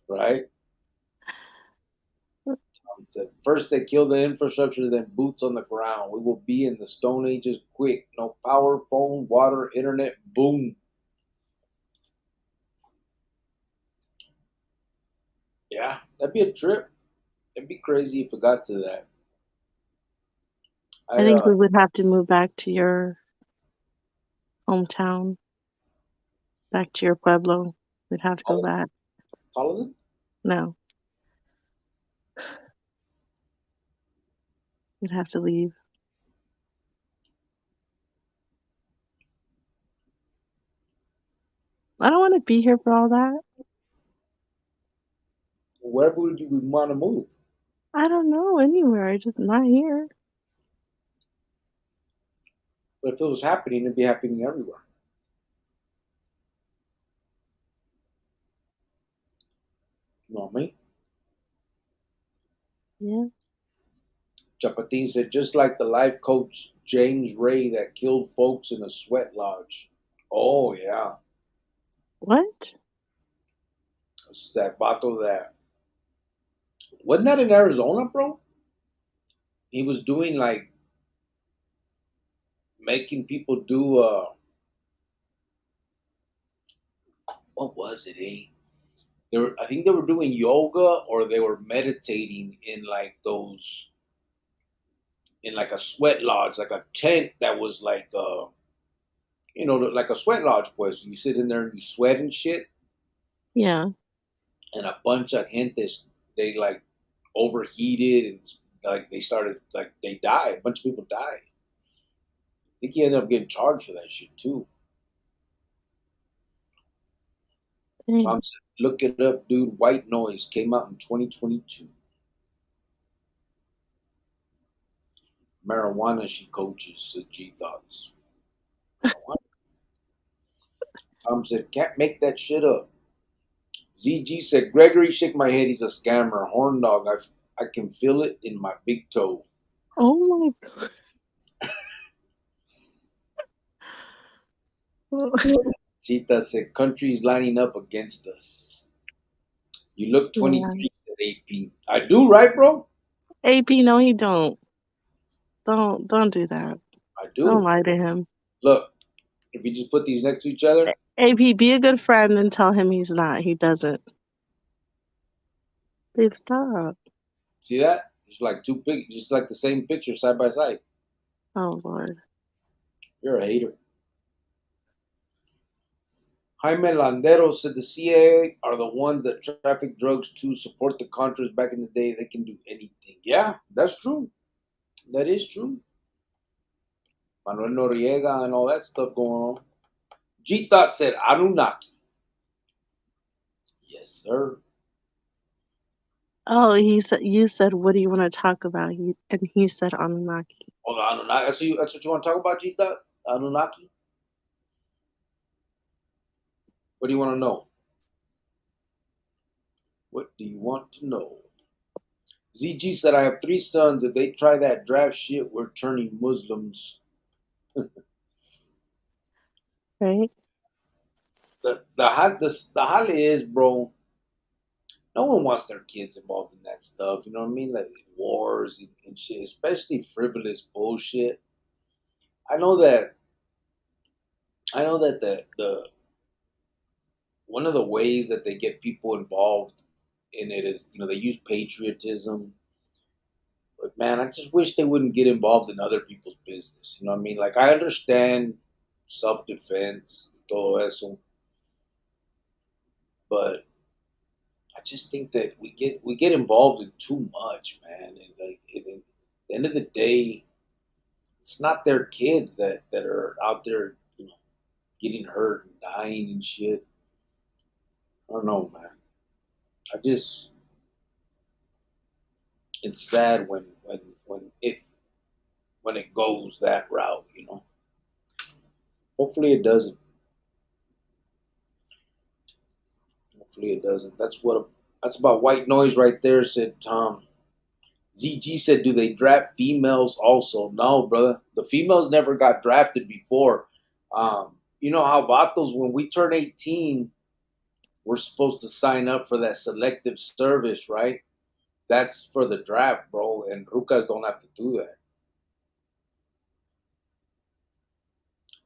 Right? Tom said, first they kill the infrastructure, then boots on the ground. We will be in the Stone Ages quick. No power, phone, water, internet, boom. Yeah, that'd be a trip. It'd be crazy if it got to that. I think we would have to move back to your hometown, back to your pueblo. We'd have to go back. Follow No, we'd have to leave. I don't want to be here for all that. Where would you want to move? I don't know, anywhere. I just not here. But if it was happening, it'd be happening everywhere. You know what I mean? Yeah. Chapatin said, just like the life coach James Ray that killed folks in a sweat lodge. Oh, yeah. What? It's that vato that. Wasn't that in Arizona, bro? He was doing like making people do, what was it, eh? I think they were doing yoga or they were meditating in like those, in like a sweat lodge, like a tent that was like, like a sweat lodge, pues. You sit in there and you sweat and shit. Yeah. And a bunch of gentes, they like overheated and like they started, like they died. A bunch of people died. I think he ended up getting charged for that shit too. Dang. Tom said, look it up, dude. White Noise came out in 2022. Marijuana she coaches, said G Thoughts. Marijuana. Tom said, can't make that shit up. ZG said, Gregory, shake my head. He's a scammer. Horn dog. I can feel it in my big toe. Oh my God. Chita said, countries lining up against us. You look Yeah. 23, said AP. I do, right, bro? AP, no, he don't. Don't do that. I Don't do. lie to him. Look, if you just put these next to each other, AP, be a good friend and tell him he's not. He doesn't. Babe, stop. see that? Just like the same picture side by side. Oh Lord. You're a hater. Jaime Landero said the CIA are the ones that traffic drugs to support the Contras back in the day. They can do anything. Yeah, that's true. That is true. Manuel Noriega and all that stuff going on. G Thought said Anunnaki. Yes, sir. Oh, he said. You said, "What do you want to talk about?" And he said Anunnaki. Oh, the Anunnaki. That's what you want to talk about, G Thought? Anunnaki? What do you want to know? What do you want to know? ZG said, I have 3 sons. If they try that draft shit, we're turning Muslims. Right? The holly is, bro, no one wants their kids involved in that stuff. You know what I mean? Like wars and shit, especially frivolous bullshit. I know that. I know that the one of the ways that they get people involved in it is, they use patriotism. But man, I just wish they wouldn't get involved in other people's business. You know what I mean? Like I understand self defense, todo eso, but I just think that we get involved in too much, man. And like at the end of the day, it's not their kids that are out there, getting hurt and dying and shit. I don't know, man. I just it's sad when it goes that route, you know. Hopefully it doesn't. Hopefully it doesn't. That's about white noise right there, said Tom. ZG said, do they draft females also? No, brother. The females never got drafted before. You know how Vatos, when we turn 18, we're supposed to sign up for that selective service, right? That's for the draft, bro. And Rucas don't have to do that.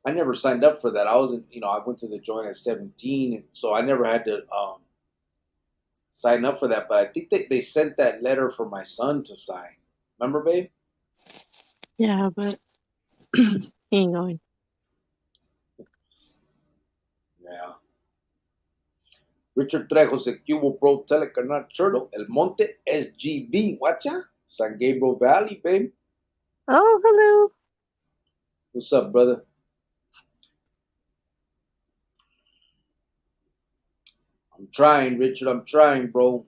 I never signed up for that. I went to the joint at 17, and so I never had to sign up for that. But I think they sent that letter for my son to sign. Remember, babe? Yeah, but he ain't going. Yeah. Richard Trejo said, Cubo Pro Telecanal Turtle, El Monte SGB. Watcha? San Gabriel Valley, babe. Oh, hello. What's up, brother? I'm trying, Richard. I'm trying, bro.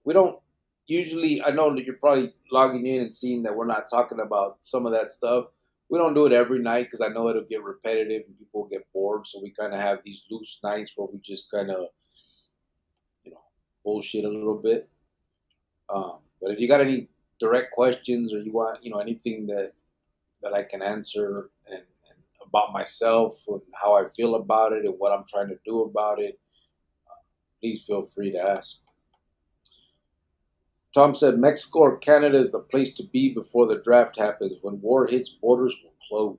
We don't usually, I know that you're probably logging in and seeing that we're not talking about some of that stuff. We don't do it every night because I know it'll get repetitive and people will get bored. So we kind of have these loose nights where we just kind of, you know, bullshit a little bit. But if you got any direct questions or you want, anything that I can answer and about myself and how I feel about it and what I'm trying to do about it, please feel free to ask. Tom said Mexico or Canada is the place to be before the draft happens. When war hits, borders will close.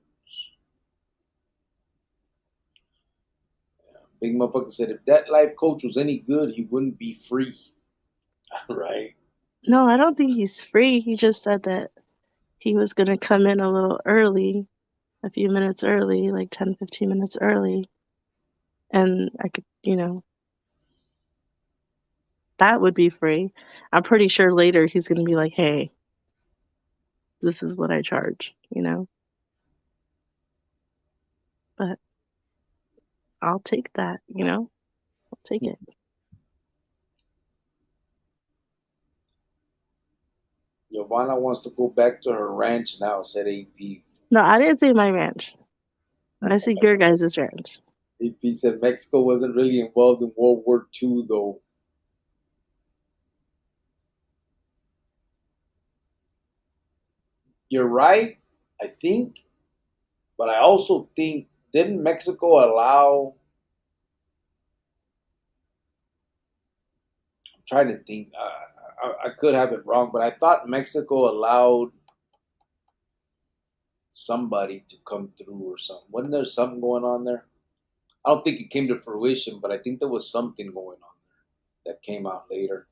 Yeah. Big motherfucker said if that life coach was any good, he wouldn't be free. Right? No, I don't think he's free. He just said that he was going to come in a little early, a few minutes early, like 10, 15 minutes early. And I could, that would be free. I'm pretty sure later he's going to be like, hey, this is what I charge. But I'll take that. I'll take it. Giovanna wants to go back to her ranch now, said AP. No, I didn't say my ranch. I said your guys' ranch. AP said Mexico wasn't really involved in World War II, though. You're right, I think. But I also think, didn't Mexico allow. I'm trying to think. I could have it wrong, but I thought Mexico allowed somebody to come through or something. Wasn't there something going on there? I don't think it came to fruition, but I think there was something going on there that came out later.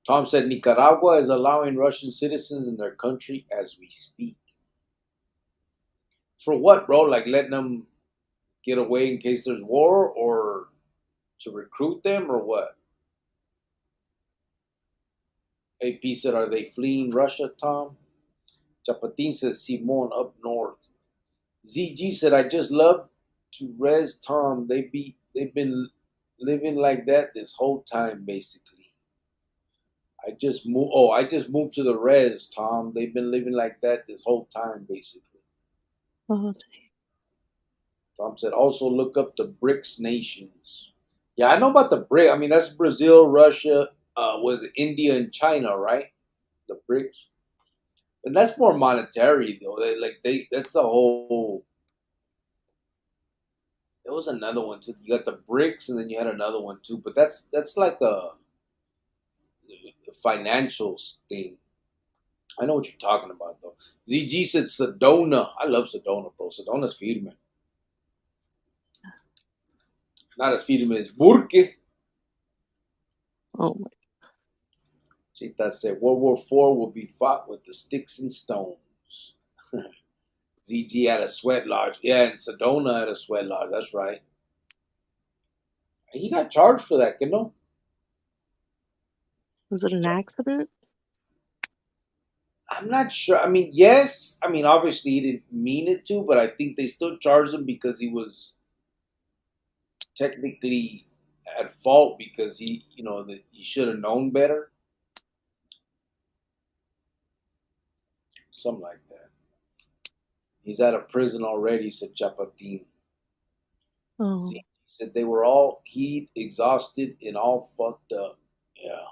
Tom said Nicaragua is allowing Russian citizens in their country as we speak. For what, bro? Like letting them get away in case there's war or to recruit them or what? AP said, are they fleeing Russia, Tom? Chapatin says, Simon up north. ZG said, I just love to res Tom. They've been living like that this whole time, basically. I just moved to the res, Tom. They've been living like that this whole time, basically. Oh, Tom said, also look up the BRICS nations. Yeah, I know about the BRICS. I mean, that's Brazil, Russia, with India and China, right? The BRICS. And that's more monetary though. That's the whole. There was another one too. You got the BRICS, and then you had another one too. But that's like a financials thing. I know what you're talking about though. ZG said Sedona. I love Sedona, bro. Sedona's firme. Not as firme as Burke. oh my. Chita said World War IV will be fought with the sticks and stones. ZG at a sweat lodge. Yeah, and Sedona at a sweat lodge. That's right. He got charged for that, you know? Was it an accident? I'm not sure. I mean, yes. I mean, obviously he didn't mean it to, but I think they still charged him because he was technically at fault because he should have known better. something like that. He's out of prison already, said Chapatin. Oh, See, he said they were all heat, exhausted, and all fucked up. Yeah.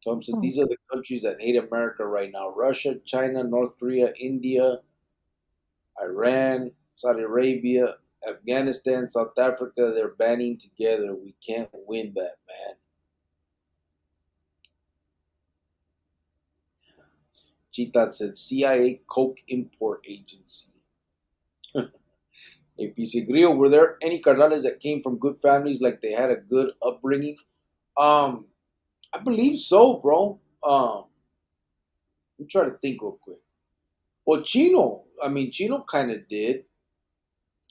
Tom said oh. these are the countries that hate America right now: Russia, China, North Korea, India, Iran, Saudi Arabia, Afghanistan, South Africa. They're banding together. We can't win that, man. Cheetah said CIA Coke Import Agency. APC Grillo, were there any carnales that came from good families, like they had a good upbringing? Um, I believe so, bro. I'm trying to think real quick. Well, Chino, I mean, Chino kind of did.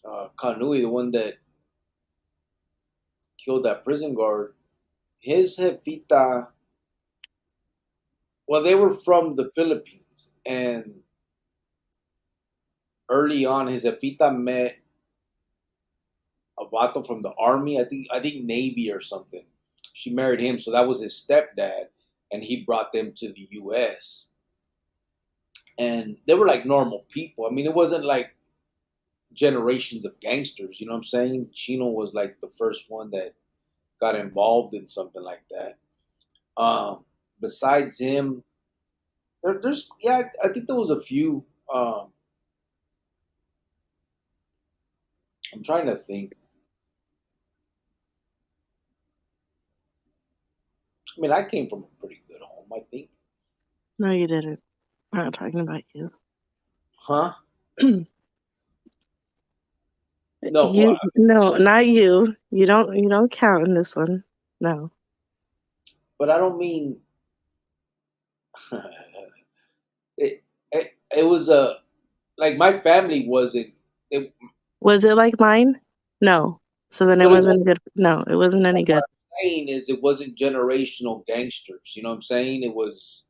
Kanui, the one that killed that prison guard, his jefita, well, they were from the Philippines, and early on, his jefita met a vato from the army. I think Navy or something. She married him, so that was his stepdad, and he brought them to the U.S. And they were like normal people. I mean, it wasn't like generations of gangsters. You know what I'm saying? Chino was like the first one that got involved in something like that. Besides him, there's yeah, I think there was a few. I'm trying to think. I mean, I came from a pretty good home, I think. No, you didn't. I'm not talking about you. Huh? No, You no, not you. You don't count in this one. No. but I don't mean it was a like my family wasn't it, Was it like mine? No. So then it but it was wasn't good. No, it wasn't any what good. I'm saying is it wasn't generational gangsters. You know what I'm saying? It was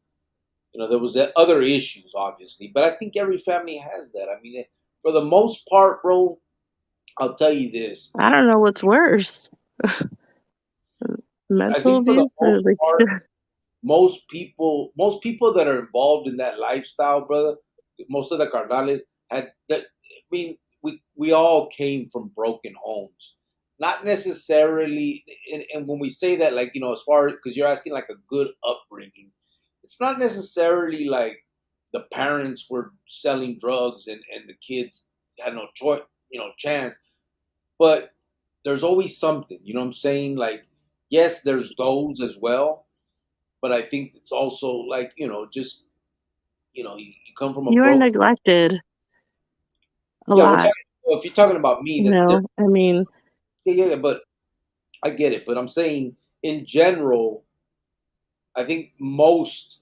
there was other issues obviously, but I think every family has that. I mean, for the most part, bro, I'll tell you this. I don't know what's worse. I Mental think for the abuse or most like part, most people that are involved in that lifestyle, brother, most of the carnales had that. I mean, we all came from broken homes, not necessarily. And when we say that, like as far as because you're asking like a good upbringing, it's not necessarily like the parents were selling drugs and the kids had no choice, chance. But there's always something, you know what I'm saying? Like, yes, there's those as well, but I think it's also like just you come from a you were broke. neglected a Yeah, lot. if you're talking about me, that's different. I mean, Yeah, but I get it. But I'm saying in general, I think most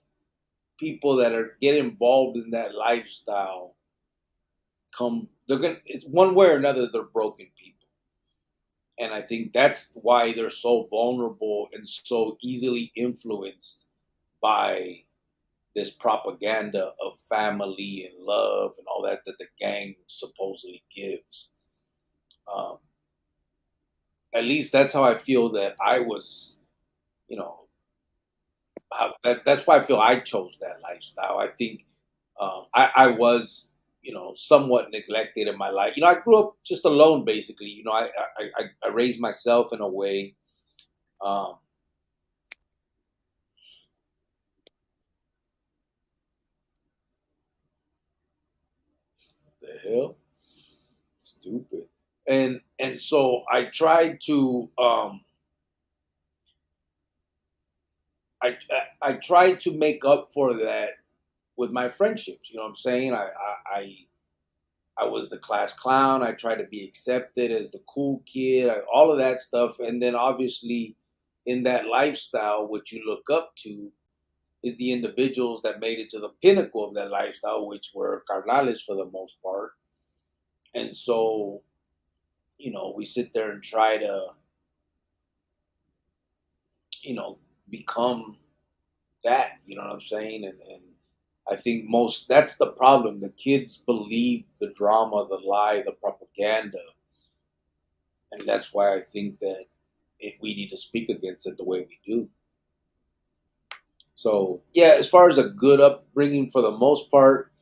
people that get involved in that lifestyle they're gonna it's one way or another they're broken people, and I think that's why they're so vulnerable and so easily influenced by this propaganda of family and love and all that the gang supposedly gives. Um, at least that's how I feel that I was, you know, that's why I feel I chose that lifestyle. I think I was, somewhat neglected in my life. I grew up just alone, basically. I raised myself in a way. Um, the hell, stupid. And so I tried to I tried to make up for that with my friendships. You know what I'm saying? I was the class clown. I tried to be accepted as the cool kid. All of that stuff, and then obviously in that lifestyle, what you look up to is the individuals that made it to the pinnacle of that lifestyle, which were carnales for the most part. And so, we sit there and try to, you know, become that. You know what I'm saying? And I think that's the problem. The kids believe the drama, the lie, the propaganda, and that's why I think that we need to speak against it the way we do. So yeah, as far as a good upbringing, for the most part,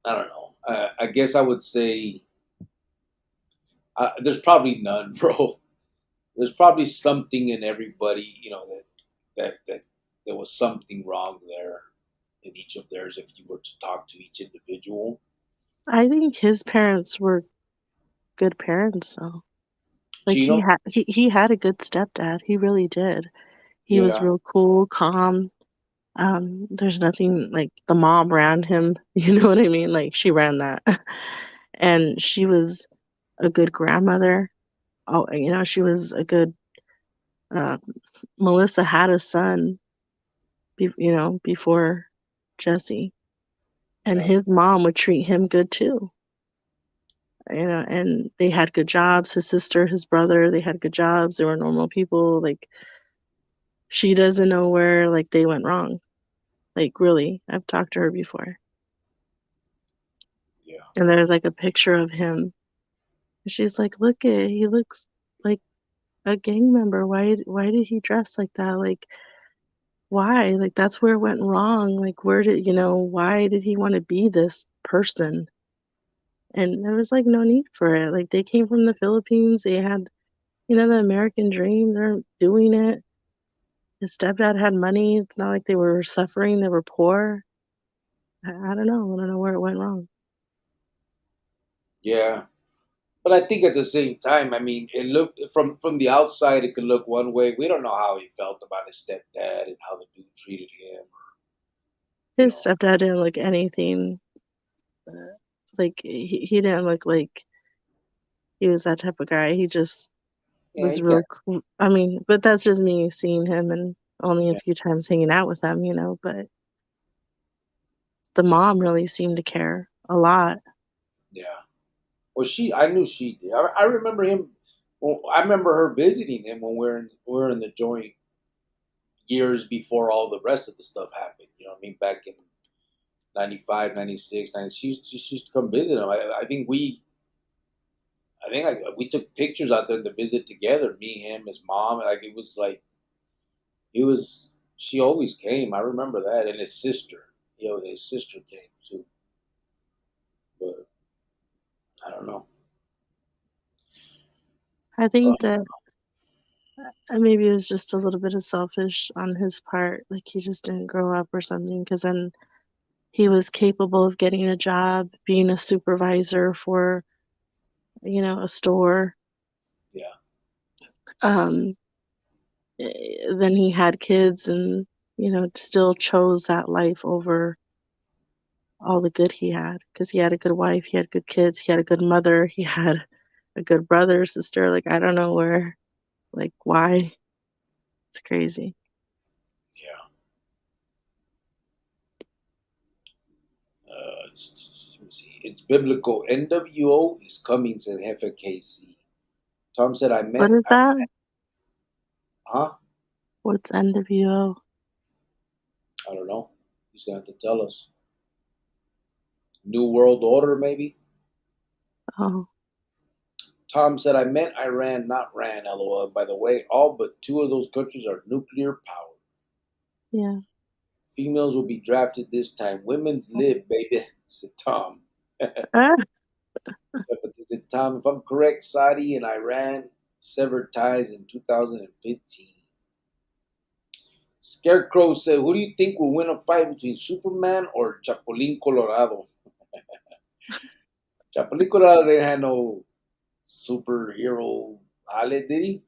I don't know. I guess I would say there's probably none, bro. There's probably something in everybody, that there was something wrong there in each of theirs. If you were to talk to each individual, I think his parents were good parents though. Like Chino, he had a good stepdad. He really did. He was yeah, real cool, calm. There's nothing like the mom ran him, you know what I mean? Like she ran that. And she was a good grandmother. Oh, she was a good uh, Melissa had a son, before Jesse, and yeah, his mom would treat him good too. And they had good jobs. His sister, his brother, they had good jobs. They were normal people. Like she doesn't know where like they went wrong. Like really, I've talked to her before, yeah, and there's like a picture of him. And she's like, "Look at he looks like a gang member. Why did he dress like that? Like why? Like that's where it went wrong. Like why did he want to be this person?" And there was like no need for it. Like they came from the Philippines. They had, the American dream. They're doing it. His stepdad had money. It's not like they were suffering. They were poor. I don't know. I don't know where it went wrong. yeah. But I think at the same time, I mean, it looked from the outside, it could look one way. We don't know how he felt about his stepdad and how the dude treated him. You His know, stepdad didn't look anything like he didn't look like he was that type of guy. He just yeah, was he can't. real cool. I mean, but that's just me seeing him and only a Yeah, few times hanging out with him. But the mom really seemed to care a lot. yeah. Well, I knew she did. I remember him. Well, I remember her visiting him when we were in the joint years before all the rest of the stuff happened. You know what I mean? Back in 95, 96, 90. She used to come visit him. We took pictures out there to visit together. Me, him, his mom. Like it was like he was. She always came. I remember that, and his sister. His sister came too. But I don't know. I Uh, think that maybe it was just a little bit of selfish on his part. Like he just didn't grow up or something. Because then he was capable of getting a job, being a supervisor for, a store. yeah, Um, then he had kids and, still chose that life over all the good he had because he had a good wife, he had good kids, he had a good mother, he had a good brother, sister. Like, I don't know why. It's crazy. yeah. Let me see. It's biblical. NWO is coming, said Jefe KC. Tom said, What is that? huh? What's NWO? I don't know. He's going to have to tell us. New World Order, maybe? Oh, Tom said, I meant Iran, not Ran, lol. By the way, all but two of those countries are nuclear powered. yeah. Females will be drafted this time. Women's lib, baby, said Tom. Ah, Said Tom, if I'm correct, Saudi and Iran severed ties in 2015. Scarecrow said, who do you think will win a fight between Superman or Chapulín Colorado? Chapulín Colorado didn't have no superhero highlight, did he?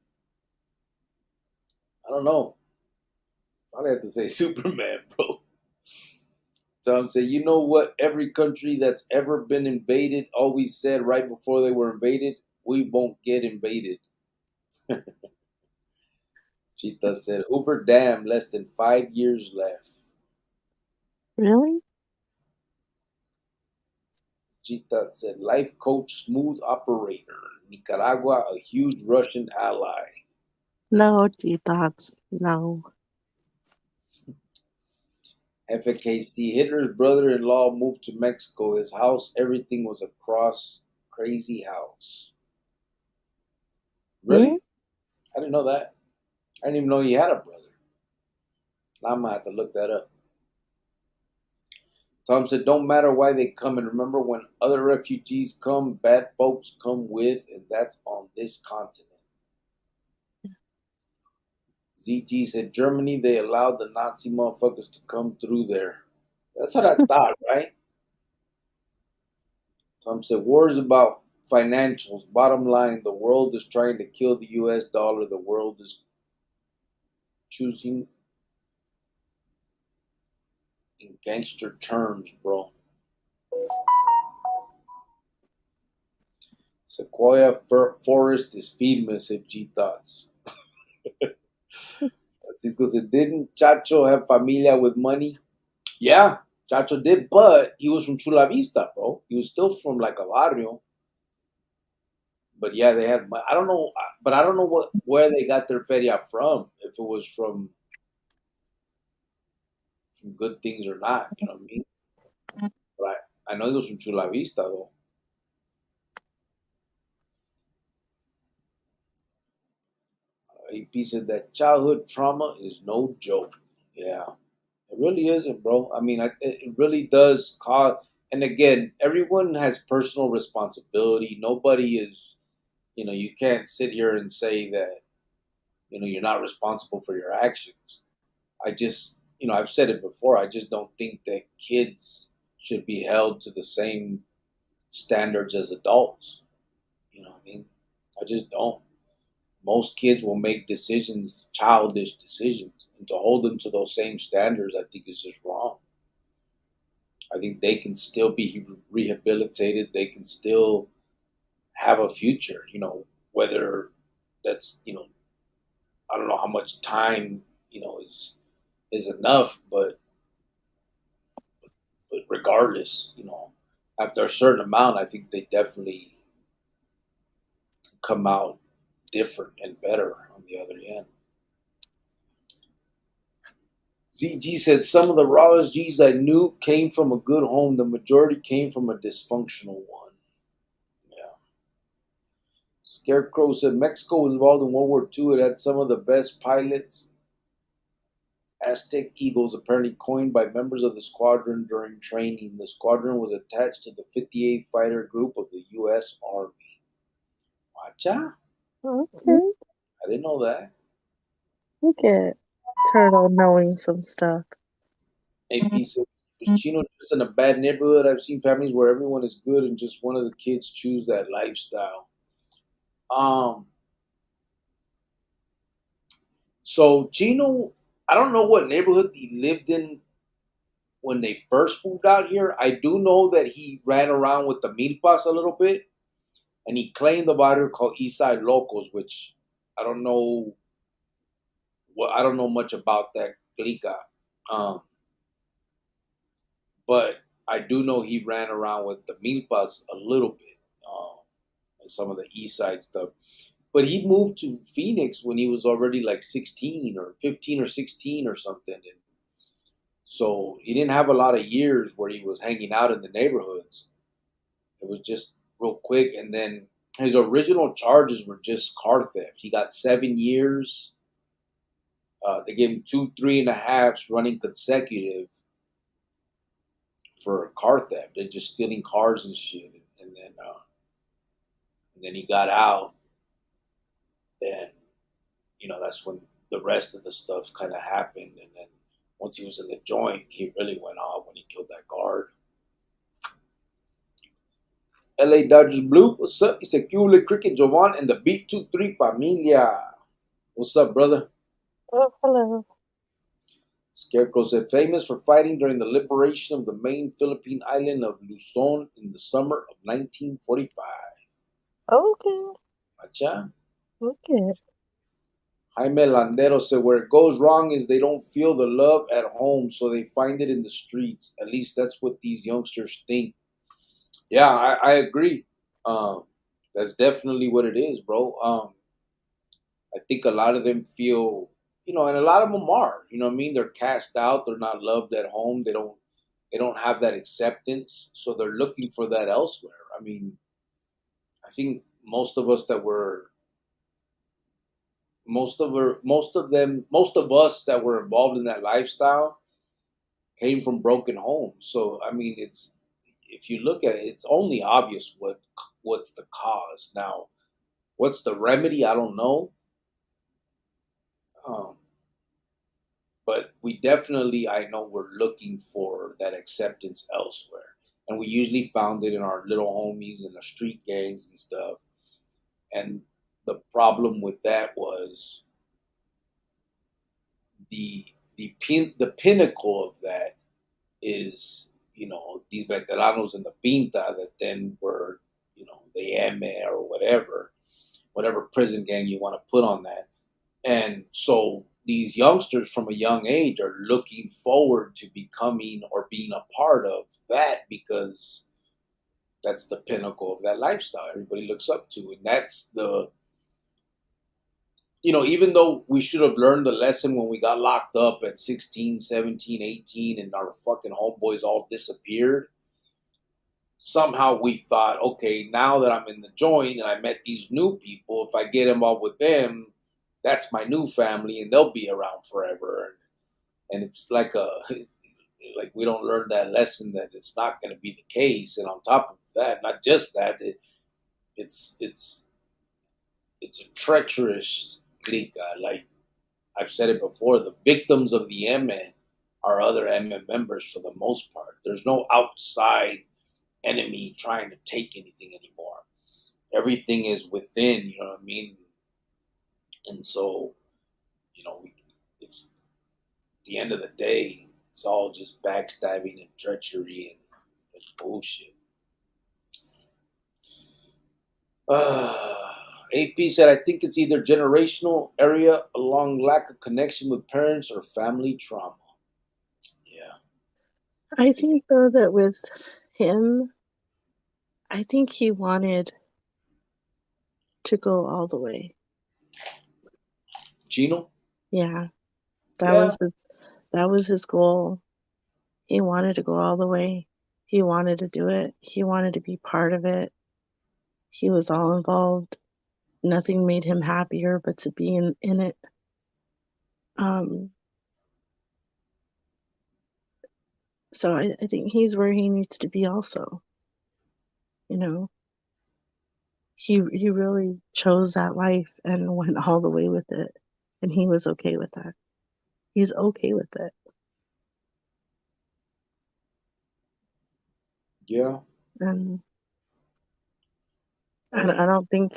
I don't know. Probably have to say Superman, bro. Tom said, you know what every country that's ever been invaded always said right before they were invaded? We won't get invaded. Cheetah said, Hoover Dam, less than 5 years left. really? Cheetah said, life coach, smooth operator. Nicaragua, a huge Russian ally. No, G thoughts. No. FKC, Hitler's brother-in-law moved to Mexico. His house, everything was across crazy house. Hmm? Really? I didn't know that. I didn't even know he had a brother. Now I'm going to have to look that up. Tom said, don't matter why they come. And remember, when other refugees come, bad folks come with, and that's on this continent. ZG said, Germany, they allowed the Nazi motherfuckers to come through there. That's what I thought, right? Tom said, war is about financials. Bottom line, the world is trying to kill the US dollar. The world is choosing in gangster terms, bro. Sequoia Forest is famous, if G thoughts. Francisco said, didn't Chacho have familia with money? Yeah, Chacho did, but he was from Chula Vista, bro. He was still from like a barrio. But yeah, they had. I don't know, but I don't know where they got their feria from. If it was from good things or not, you know what I mean? But I know he was from Chula Vista though. AP said that childhood trauma is no joke. Yeah, it really isn't, bro. I mean, it really does cause. And again, everyone has personal responsibility. Nobody is, you can't sit here and say that, you're not responsible for your actions. I just, I've said it before. I just don't think that kids should be held to the same standards as adults. You know what I mean? I just don't. Most kids will make decisions, childish decisions, and to hold them to those same standards, I think is just wrong. I think they can still be rehabilitated. They can still have a future, whether that's, I don't know how much time, is enough, but regardless, after a certain amount, I think they definitely come out different and better on the other end. ZG said some of the rawest G's I knew came from a good home. The majority came from a dysfunctional one. Yeah. Scarecrow said Mexico was involved in World War II. It had some of the best pilots. Aztec Eagles, apparently coined by members of the squadron during training. The squadron was attached to the 58th Fighter Group of the U.S. Army. Watcha? Okay. I didn't know that. Look at Turtle knowing some stuff. AP said, was Chino just in a bad neighborhood? I've seen families where everyone is good and just one of the kids choose that lifestyle. So Chino, I don't know what neighborhood he lived in when they first moved out here. I do know that he ran around with the milpas a little bit, and he claimed a barrio called Eastside Locos, which I don't know. I don't know much about that clica, um, but I do know he ran around with the milpas a little bit, and some of the East Side stuff. But he moved to Phoenix when he was already like 16 or 15 or 16 or something. And so he didn't have a lot of years where he was hanging out in the neighborhoods. It was just real quick. And then his original charges were just car theft. He got 7 years. They gave him 2, 3.5 running consecutive for car theft. They're just stealing cars and shit. And then he got out. And that's when the rest of the stuff kind of happened. And then once he was in the joint, he really went off when he killed that guard. LA Dodgers Blue, what's up? It's a Cuba Cricket Jovan and the Beat 2-3 Familia. What's up, brother? Oh, hello. Scarecrow said, famous for fighting during the liberation of the main Philippine island of Luzon in the summer of 1945. Okay. Acha? Okay. Jaime Landero said, where it goes wrong is they don't feel the love at home, so they find it in the streets. At least that's what these youngsters think. Yeah, I agree. That's definitely what it is, bro. I think a lot of them feel, and a lot of them are, what I mean? They're cast out. They're not loved at home. They don't have that acceptance. So they're looking for that elsewhere. I mean, I think most of us that were most of us that were involved in that lifestyle came from broken homes. So I mean, it's if you look at it, it's only obvious what's the cause. Now, what's the remedy? I don't know. Um, but we definitely, I know, we're looking for that acceptance elsewhere, and we usually found it in our little homies and the street gangs and stuff. And the problem with that was the pinnacle of that is, these veteranos in the pinta that then were, the M or whatever prison gang you want to put on that. And so these youngsters from a young age are looking forward to becoming or being a part of that, because that's the pinnacle of that lifestyle everybody looks up to. And that's even though we should have learned the lesson when we got locked up at 16, 17, 18, and our fucking homeboys all disappeared, somehow we thought, okay, now that I'm in the joint and I met these new people, if I get involved with them, that's my new family and they'll be around forever. And it's like we don't learn that lesson that it's not going to be the case. And on top of that, not just that, it's it's it's a treacherous clica. Like I've said it before, the victims of the MN are other MN members for the most part. There's no outside enemy trying to take anything anymore. Everything is within, you know what I mean? And so, it's at the end of the day, it's all just backstabbing and treachery and it's bullshit. AP said, I think it's either generational area along lack of connection with parents or family trauma. Yeah. I think though that with him, I think he wanted to go all the way. Gino? Yeah, that Yeah. was his goal. He wanted to go all the way. He wanted to do it. He wanted to be part of it. He was all involved. Nothing made him happier but to be in it. Um, so I think he's where he needs to be also. You know, he really chose that life and went all the way with it, and he was okay with that. He's okay with it. Yeah. And And I don't think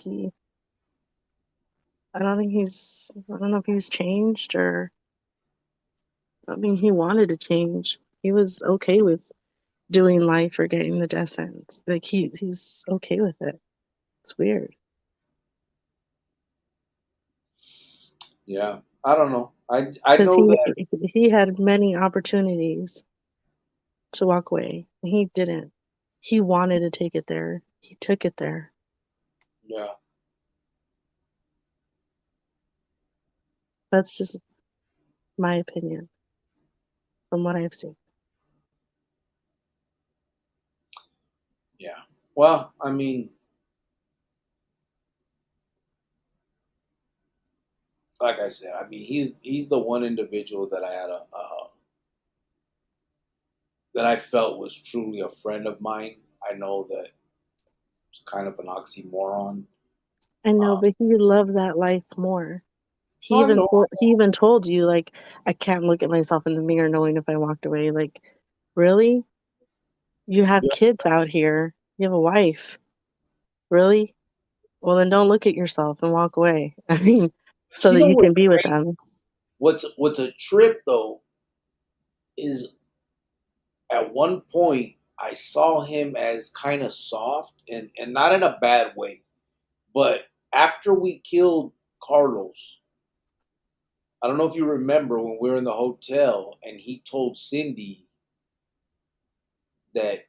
I don't think I don't know if he's changed or, I mean, he wanted to change. He was okay with doing life or getting the death sentence. Like he's okay with it. It's weird. yeah, I don't know. I Because know that. he had many opportunities to walk away. And he didn't. He wanted to take it there. He took it there. Yeah. That's just my opinion from what I've seen. Yeah. Well, I mean, like I said, I mean, he's the one individual that I had that I felt was truly a friend of mine. I know that it's kind of an oxymoron. I know, Um, but he loved that life more. no, I know. He even told you, like, I can't look at myself in the mirror knowing if I walked away. Like, really? You have Yeah. kids out here. You have a wife. Really? Well, then don't look at yourself and walk away. I mean, so You that know you can what's be with crazy? them. What's a trip though is at one point I saw him as kind of soft and not in a bad way, but after we killed Carlos, I don't know if you remember when we were in the hotel and he told Cindy that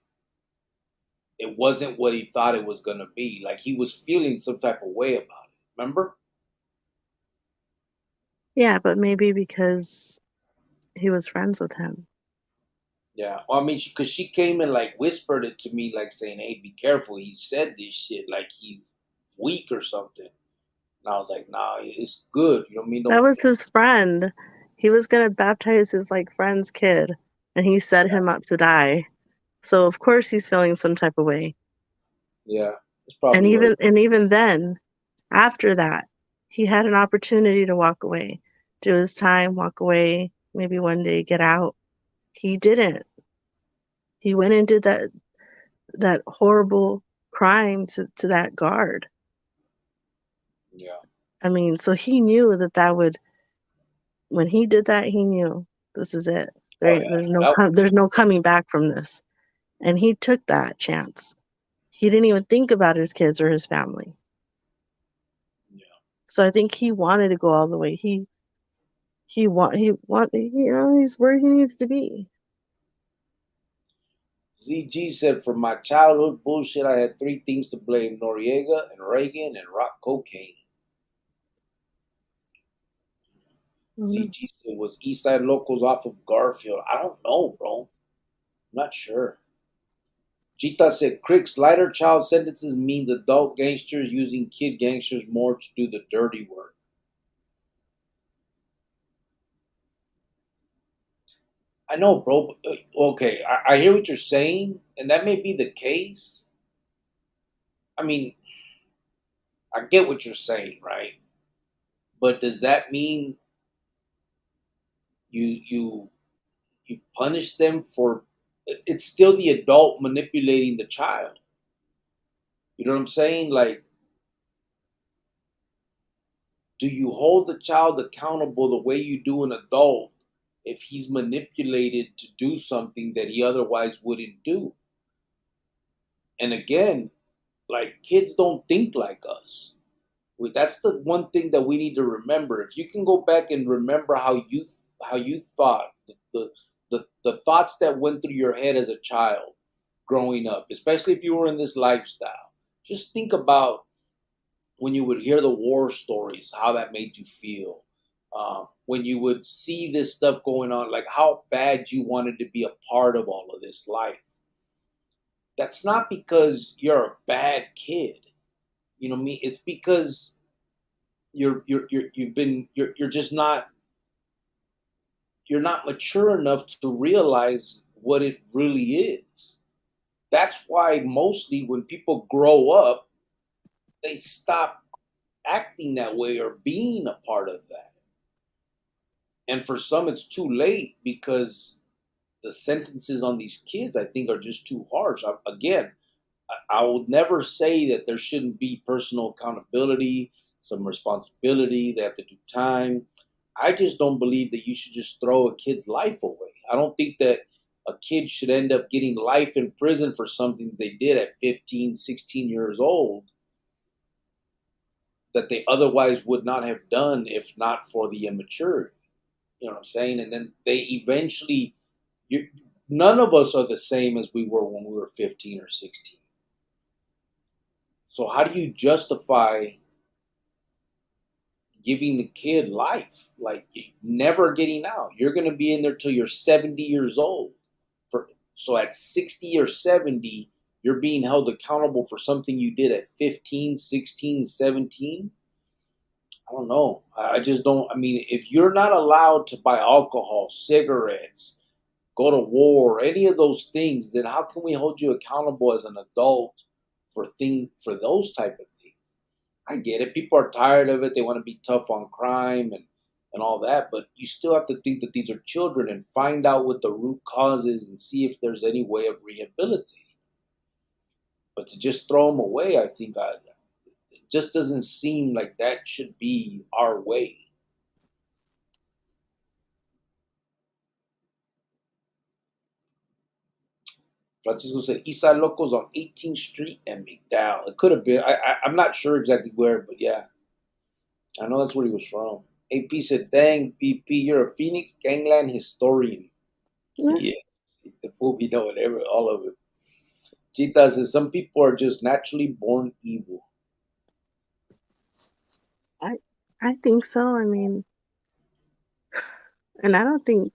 it wasn't what he thought it was going to be. Like he was feeling some type of way about it. Remember? Yeah, but maybe because he was friends with him. Yeah. Well, I mean, because she came and like whispered it to me, like saying, "Hey, be careful. He said this shit like he's weak or something." And And I was like, nah, it's good. You know what I mean? That Don't. was his friend. He was gonna baptize his, like, friend's kid, and he set him up to die. So, of course, he's feeling some type of way. Yeah, it's And probably what it. even then, after that, he had an opportunity to walk away, do his time, walk away, maybe one day get out. He didn't. He went and did that horrible crime to that guard. Yeah. I mean, so he knew that would when he did that, he knew this is it. Oh yeah. There's no coming back from this. And he took that chance. He didn't even think about his kids or his family. Yeah. So I think he wanted to go all the way. He's where he needs to be. ZG said, "For my childhood bullshit, I had three things to blame: Noriega and Reagan and rock cocaine." Mhm. ZG said, "Was Eastside Locals off of Garfield?" I don't know, bro. I'm not sure. Jita said, "Crick's lighter child sentences means adult gangsters using kid gangsters more to do the dirty work." I know, bro. Okay, I hear what you're saying, and that may be the case. I mean, I get what you're saying, right? But does that mean you you you punish them for? It's still the adult manipulating the child. You know what I'm saying? Like, do you hold the child accountable the way you do an adult if he's manipulated to do something that he otherwise wouldn't do? And again, like, kids don't think like us. That's the one thing that we need to remember. If you can go back and remember how you thought, the thoughts that went through your head as a child growing up, especially if you were in this lifestyle, just think about when you would hear the war stories, how that made you feel. When you would see this stuff going on, like how bad you wanted to be a part of all of this life. That's not because you're a bad kid. You know what I mean? It's because you're just not you're not mature enough to realize what it really is. That's why mostly when people grow up, they stop acting that way or being a part of that. And for some, it's too late because the sentences on these kids, I think, are just too harsh. Again, I would never say that there shouldn't be personal accountability, some responsibility. They have to do time. I just don't believe that you should just throw a kid's life away. I don't think that a kid should end up getting life in prison for something they did at 15, 16 years old that they otherwise would not have done if not for the immaturity. You know what I'm saying? And then they eventually, you, none of us are the same as we were when we were 15 or 16. So how do you justify giving the kid life, like never getting out? You're going to be in there till you're 70 years old. So at 60 or 70, you're being held accountable for something you did at 15, 16, 17. I don't know. I just don't. I mean, if you're not allowed to buy alcohol, cigarettes, go to war, any of those things, then how can we hold you accountable as an adult for those type of things? I get it. People are tired of it. They want to be tough on crime and all that, but you still have to think that these are children and find out what the root cause is and see if there's any way of rehabilitating. But to just throw them away, I think it just doesn't seem like that should be our way. Francisco said Eastside Locals on 18th Street and McDowell. It could have been. I'm not sure exactly where, but yeah, I know that's where he was from. AP said, "Dang, BP, you're a Phoenix gangland historian." Yeah, Yeah, the fool be knowing all of it. Chita says, "Some people are just naturally born evil." I I think so. I mean, and I don't think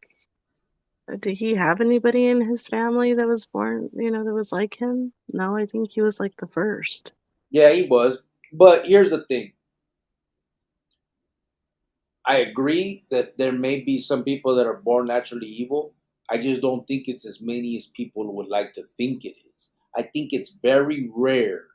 did he have anybody in his family that was born, that was like him? No, I think he was like the first. Yeah, he was. But here's the thing. I agree that there may be some people that are born naturally evil. I just don't think it's as many as people would like to think it is. I think it's very rare.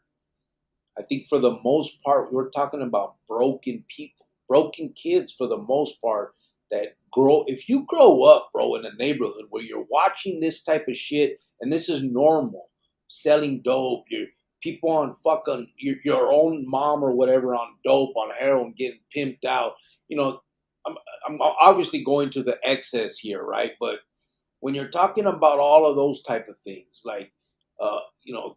I think for the most part, we're talking about broken people, broken kids for the most part that grow. If you grow up, bro, in a neighborhood where you're watching this type of shit and this is normal, selling dope, you're people on fucking your own mom or whatever on dope, on heroin, getting pimped out. You know, I'm, I'm obviously going to the excess here, right? But when you're talking about all of those type of things, like, you know,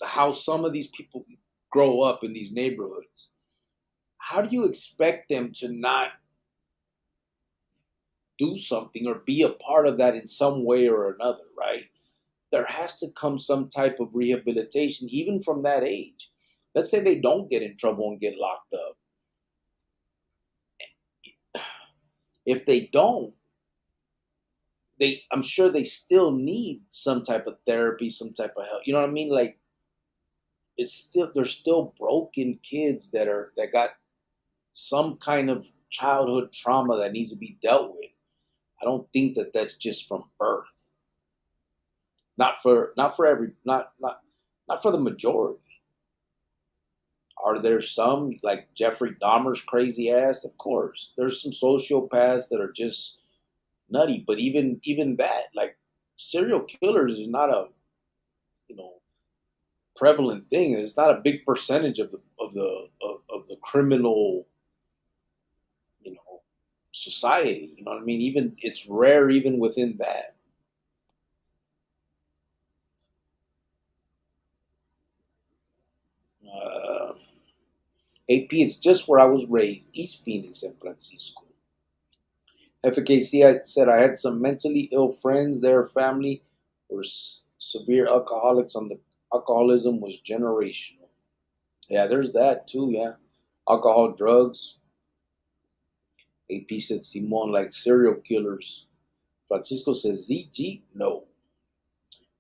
how some of these people grow up in these neighborhoods, how do you expect them to not do something or be a part of that in some way or another, right? There has to come some type of rehabilitation, even from that age. Let's say they don't get in trouble and get locked up. If they don't, I'm sure they still need some type of therapy, some type of help. You know what I mean? Like, it's still, they're still broken kids that got some kind of childhood trauma that needs to be dealt with. I don't think that that's just from birth. Not for the majority. Are there some like Jeffrey Dahmer's crazy ass? Of course, there's some sociopaths that are just nutty. But even that, like, serial killers is not a, you know, prevalent thing. It's not a big percentage of the criminal, you know, society. You know what I mean? Even it's rare even within that. Uh, AP, it's just where I was raised, East Phoenix, San Francisco. FKC, I said I had some mentally ill friends. Their family were severe alcoholics. On the alcoholism was generational. Yeah, there's that too. Yeah, alcohol, drugs. AP said Simon like serial killers. Francisco says ZG. No.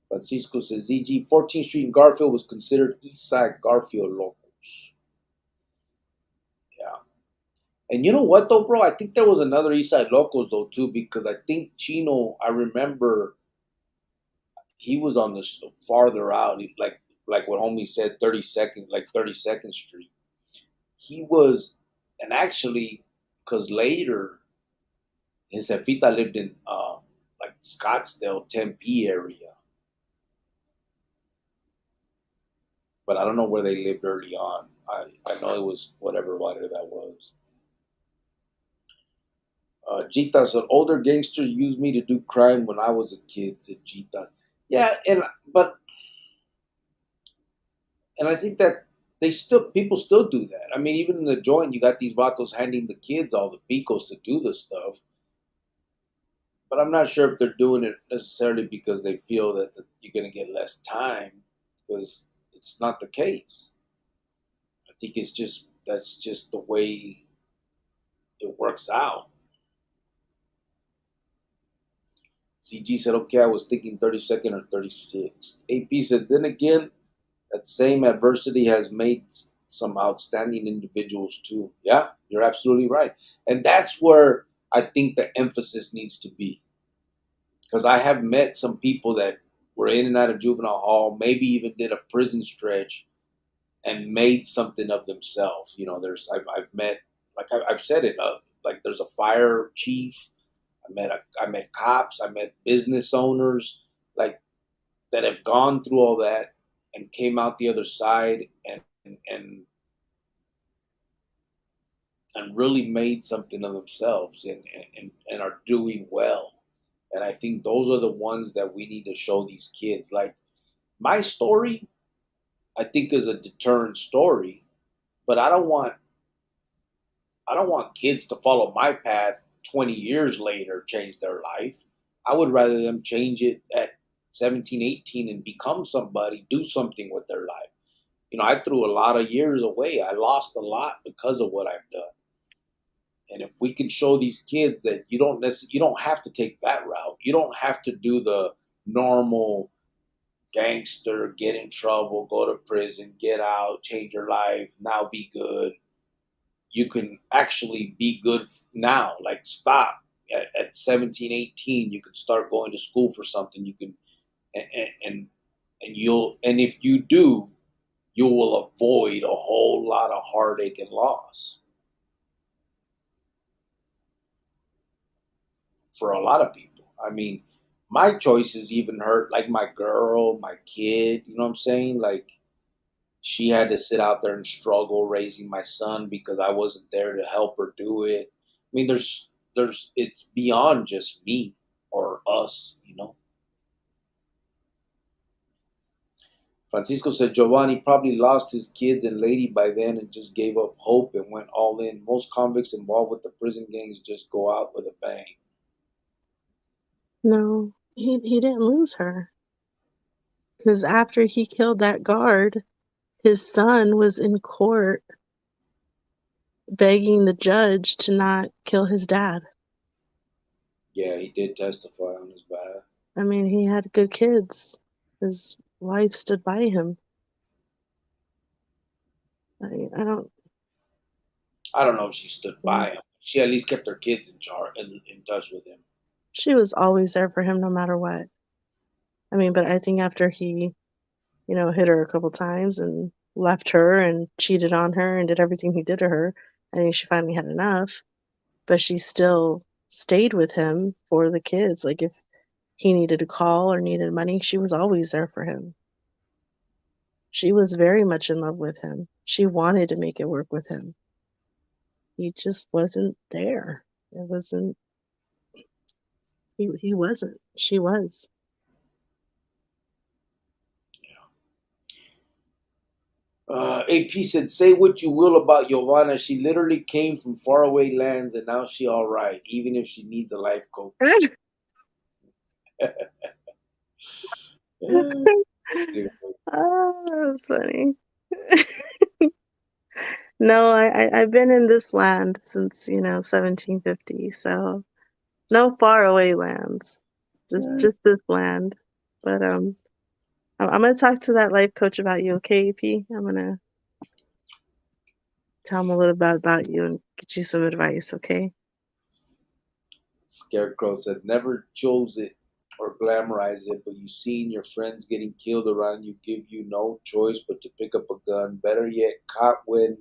Francisco says ZG. 14th Street in Garfield was considered East Side Garfield locals. Yeah. And you know what though, bro? I think there was another East Side Locals though too, because I think Chino. I remember he was on the farther out, like what homie said, 32nd, like 32nd Street. He was, and actually, because later his jefita lived in like Scottsdale, Tempe area, but I don't know where they lived early on. I know it was whatever that was. Jita said, older gangsters used me to do crime when I was a kid, said Jita. Yeah, and I think that people still do that. I mean, even in the joint, you got these vatos handing the kids all the picos to do the stuff. But I'm not sure if they're doing it necessarily because they feel that you're going to get less time, because it's not the case. I think that's just the way it works out. CG said, okay, I was thinking 32nd or 36th. AP said, then again, that same adversity has made some outstanding individuals too. Yeah, you're absolutely right. And that's where I think the emphasis needs to be. Because I have met some people that were in and out of juvenile hall, maybe even did a prison stretch and made something of themselves. You know, I've met, like I've said it, like there's a fire chief. I met cops. I met business owners, like, that have gone through all that and came out the other side and and really made something of themselves and are doing well. And I think those are the ones that we need to show these kids. Like, my story, I think, is a deterrent story, but I don't want kids to follow my path 20 years later, change their life. I would rather them change it at 17, 18 and become somebody, do something with their life. You know, I threw a lot of years away. I lost a lot because of what I've done. And if we can show these kids that you don't have to take that route. You don't have to do the normal gangster, get in trouble, go to prison, get out, change your life, now be good. you can actually be good now. Like stop at 17, 18, you can start going to school for something. You can and you'll and if you do, you will avoid a whole lot of heartache and loss for a lot of people. I mean, my choices even hurt like my girl, my kid, you know what I'm saying? Like she had to sit out there and struggle raising my son because I wasn't there to help her do it. I mean, there's it's beyond just me or us, you know. Francisco said Giovanni probably lost his kids and lady by then and just gave up hope and went all in. Most convicts involved with the prison gangs just go out with a bang. No, he didn't lose her. Because after he killed that guard, his son was in court begging the judge to not kill his dad. Yeah, he did testify on his behalf. I mean, he had good kids. His wife stood by him. I don't. I don't know if she stood by him. She at least kept her kids in charge and in touch with him. She was always there for him no matter what. I mean, but I think after he, hit her a couple times and left her and cheated on her and did everything he did to her, I think she finally had enough. But she still stayed with him for the kids. Like if he needed a call or needed money, she was always there for him. She was very much in love with him. She wanted to make it work with him. He just wasn't there. It wasn't he wasn't. She was. AP said, say what you will about Giovanna. She literally came from faraway lands and now she all right, even if she needs a life coach. Oh, that's funny. No, I've been in this land since, 1750, so no faraway lands. Just this land. But I'm gonna talk to that life coach about you, okay, AP? I'm gonna tell him a little bit about you and get you some advice, okay? Scarecrow said, never chose it or glamorize it, but you seen your friends getting killed around you give you no choice but to pick up a gun. Better yet, caught when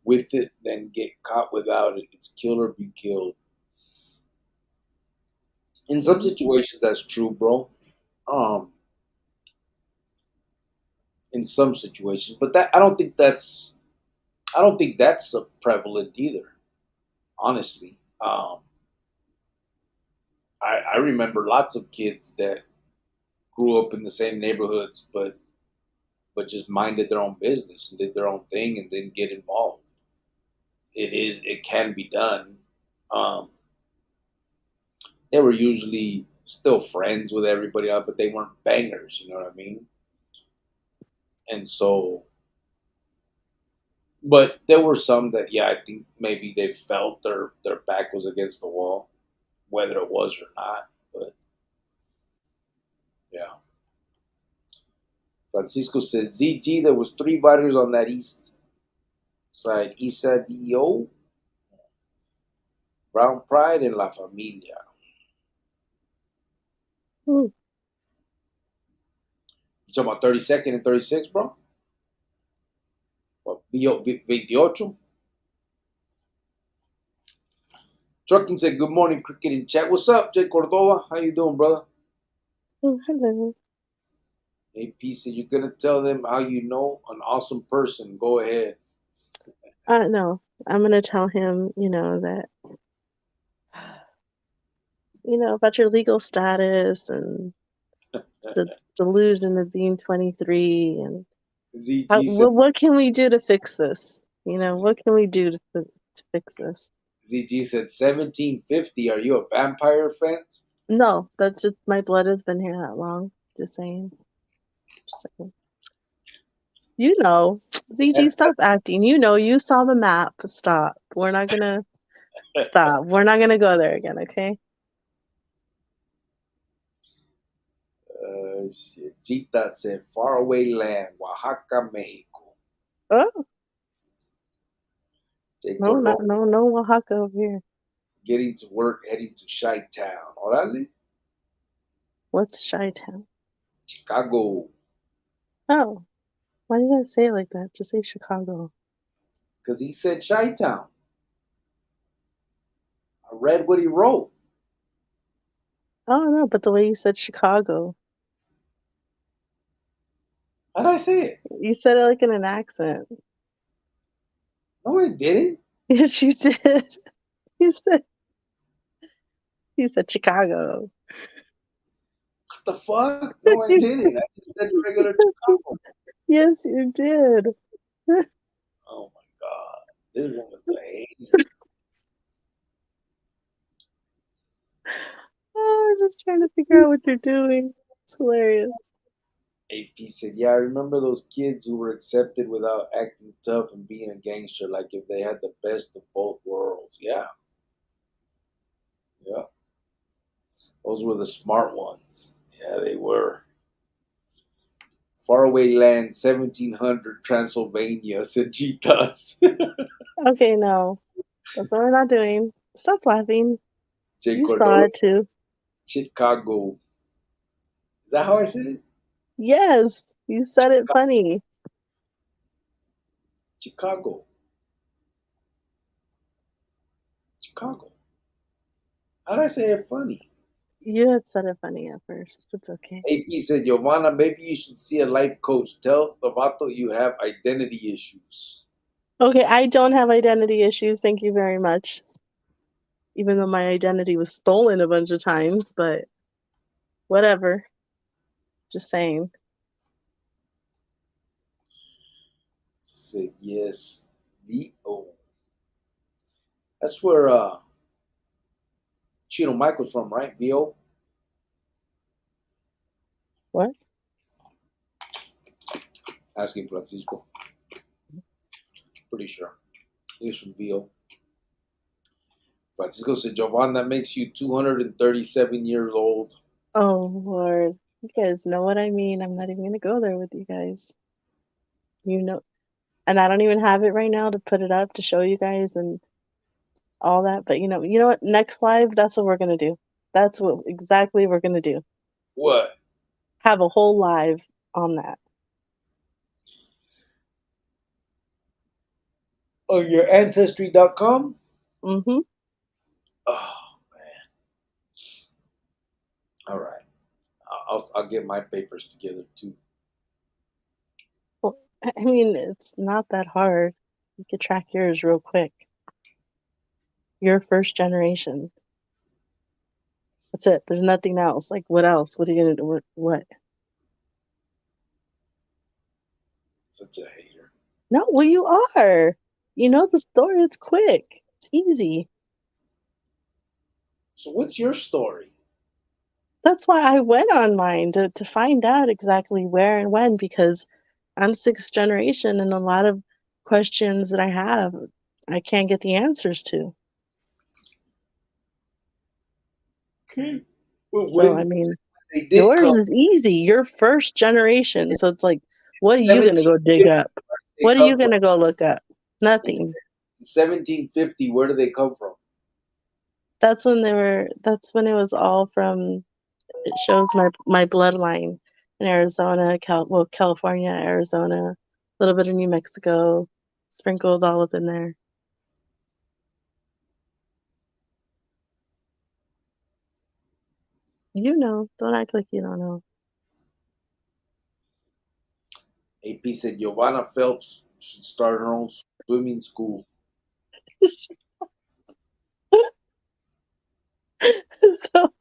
with it than get caught without it. It's kill or be killed. In some situations, that's true, bro. Um, in some situations, but that I don't think that's prevalent either. Honestly, I remember lots of kids that grew up in the same neighborhoods, but just minded their own business and did their own thing and didn't get involved. It can be done. Um, they were usually still friends with everybody else, but they weren't bangers. You know what I mean? And so, but there were some that, yeah, I think maybe they felt their back was against the wall, whether it was or not. But yeah, Francisco says, ZG, there was three barrios on that east side BO, Brown Pride, and La Familia. Mm. You talking about 32nd and 36, bro? What, 28? Trucking said, good morning, cricket in chat. What's up, Jay Cordova? How you doing, brother? Oh, hello. AP said, you're going to tell them how you know an awesome person. Go ahead. No, I'm gonna tell him, that, about your legal status and the delusion of being 23 and ZG said, what can we do to fix this? What can we do to fix this? ZG said 1750. Are you a vampire fence? No, that's just my blood has been here that long. Just saying. Just saying. ZG, stop acting. You saw the map. Stop. We're not gonna stop. We're not gonna go there again, okay? Shit. Chita said, faraway land, Oaxaca, Mexico. Oh, No, Corro, no Oaxaca over here. getting to work, heading to Chi-Town. Orale, What's Chi-Town? Chicago. Oh, why do you guys say it like that? Just say Chicago. Because he said Chi-Town. I read what he wrote. Oh no, but the way you said Chicago, How'd I say it? you said it like in an accent. No, I didn't. Yes, you did. You said you said Chicago. What the fuck? No, I didn't. I just said regular Chicago. Yes, you did. Oh my god. This woman's a hater. Oh, I'm just trying to figure out what you're doing. It's hilarious. AP said, yeah, I remember those kids who were accepted without acting tough and being a gangster, like if they had the best of both worlds. Yeah, yeah. Those were the smart ones. Yeah, they were. Faraway land, 1700 Transylvania, said G Tuts. Okay, no, that's what we're not doing. Stop laughing. J. You saw Cordova, it too. Chicago. Is that how I said it? Yes, you said it funny. Chicago. Chicago. How did I say it funny? You had said it funny at first. It's okay. AP said, Giovanna, maybe you should see a life coach. Tell the vato you have identity issues. Okay, I don't have identity issues. Thank you very much. Even though my identity was stolen a bunch of times, but whatever. Just saying. Said, yes. VO. That's where Chino Michael's from, right? VO? What? Asking Francisco. Pretty sure. He's from VO. Francisco said, Jovan, that makes you 237 years old. Oh, Lord. You guys know what I mean. I'm not even gonna go there with you guys. You know, and I don't even have it right now to put it up to show you guys and all that. But you know what? Next live, that's what we're gonna do. That's what exactly we're gonna do. What? Have a whole live on that. On your ancestry.com? Mm-hmm. Oh, man. All right. I'll get my papers together too. Well, I mean, it's not that hard. You could track yours real quick. You're first generation. That's it. There's nothing else. Like, what else? What are you gonna do? What? Such a hater. No, well, you are. You know the story. It's quick. It's easy. So what's your story? That's why I went online to find out exactly where and when, because I'm sixth generation and a lot of questions that I have, I can't get the answers to. Okay. Well, So, I when mean, they did yours come, is easy. You're first generation. So it's like, what are you gonna go dig 1750, up? they What are you come from. gonna go look up? In Nothing. 1750, where do they come from? That's when it was all from. It shows my bloodline in Arizona, California, Arizona, a little bit of New Mexico, sprinkled all up in there. You know, don't act like you don't know. AP said Giovanna Phelps should start her own swimming school. So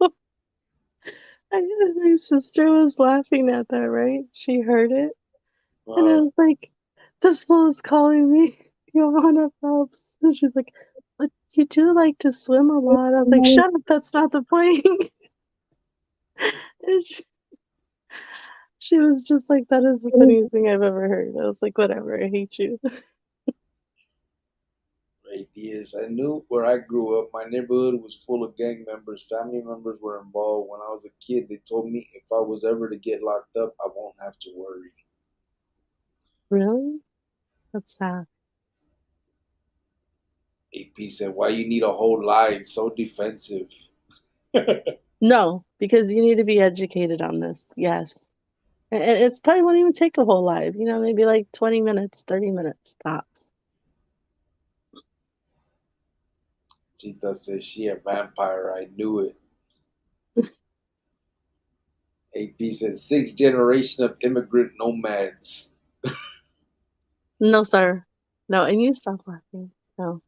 my sister was laughing at that, right? She heard it, and I Uh, was like, "This fool is calling me Johanna Phelps." And she's like, "But you do like to swim a lot." I was like, "Shut up! That's not the point." And she was just like, "That is the funniest thing I've ever heard." I was like, "Whatever, I hate you." ideas. I knew where I grew up. My neighborhood was full of gang members. Family members were involved. When I was a kid, they told me if I was ever to get locked up, I won't have to worry. Really? That's sad. AP said, "Why you need a whole life? So defensive." No, because you need to be educated on this. Yes. And it's probably won't even take a whole live, maybe like 20 minutes, 30 minutes tops. Chita says she a vampire. I knew it. AP said sixth generation of immigrant nomads. No, sir. No, and you stop laughing. No.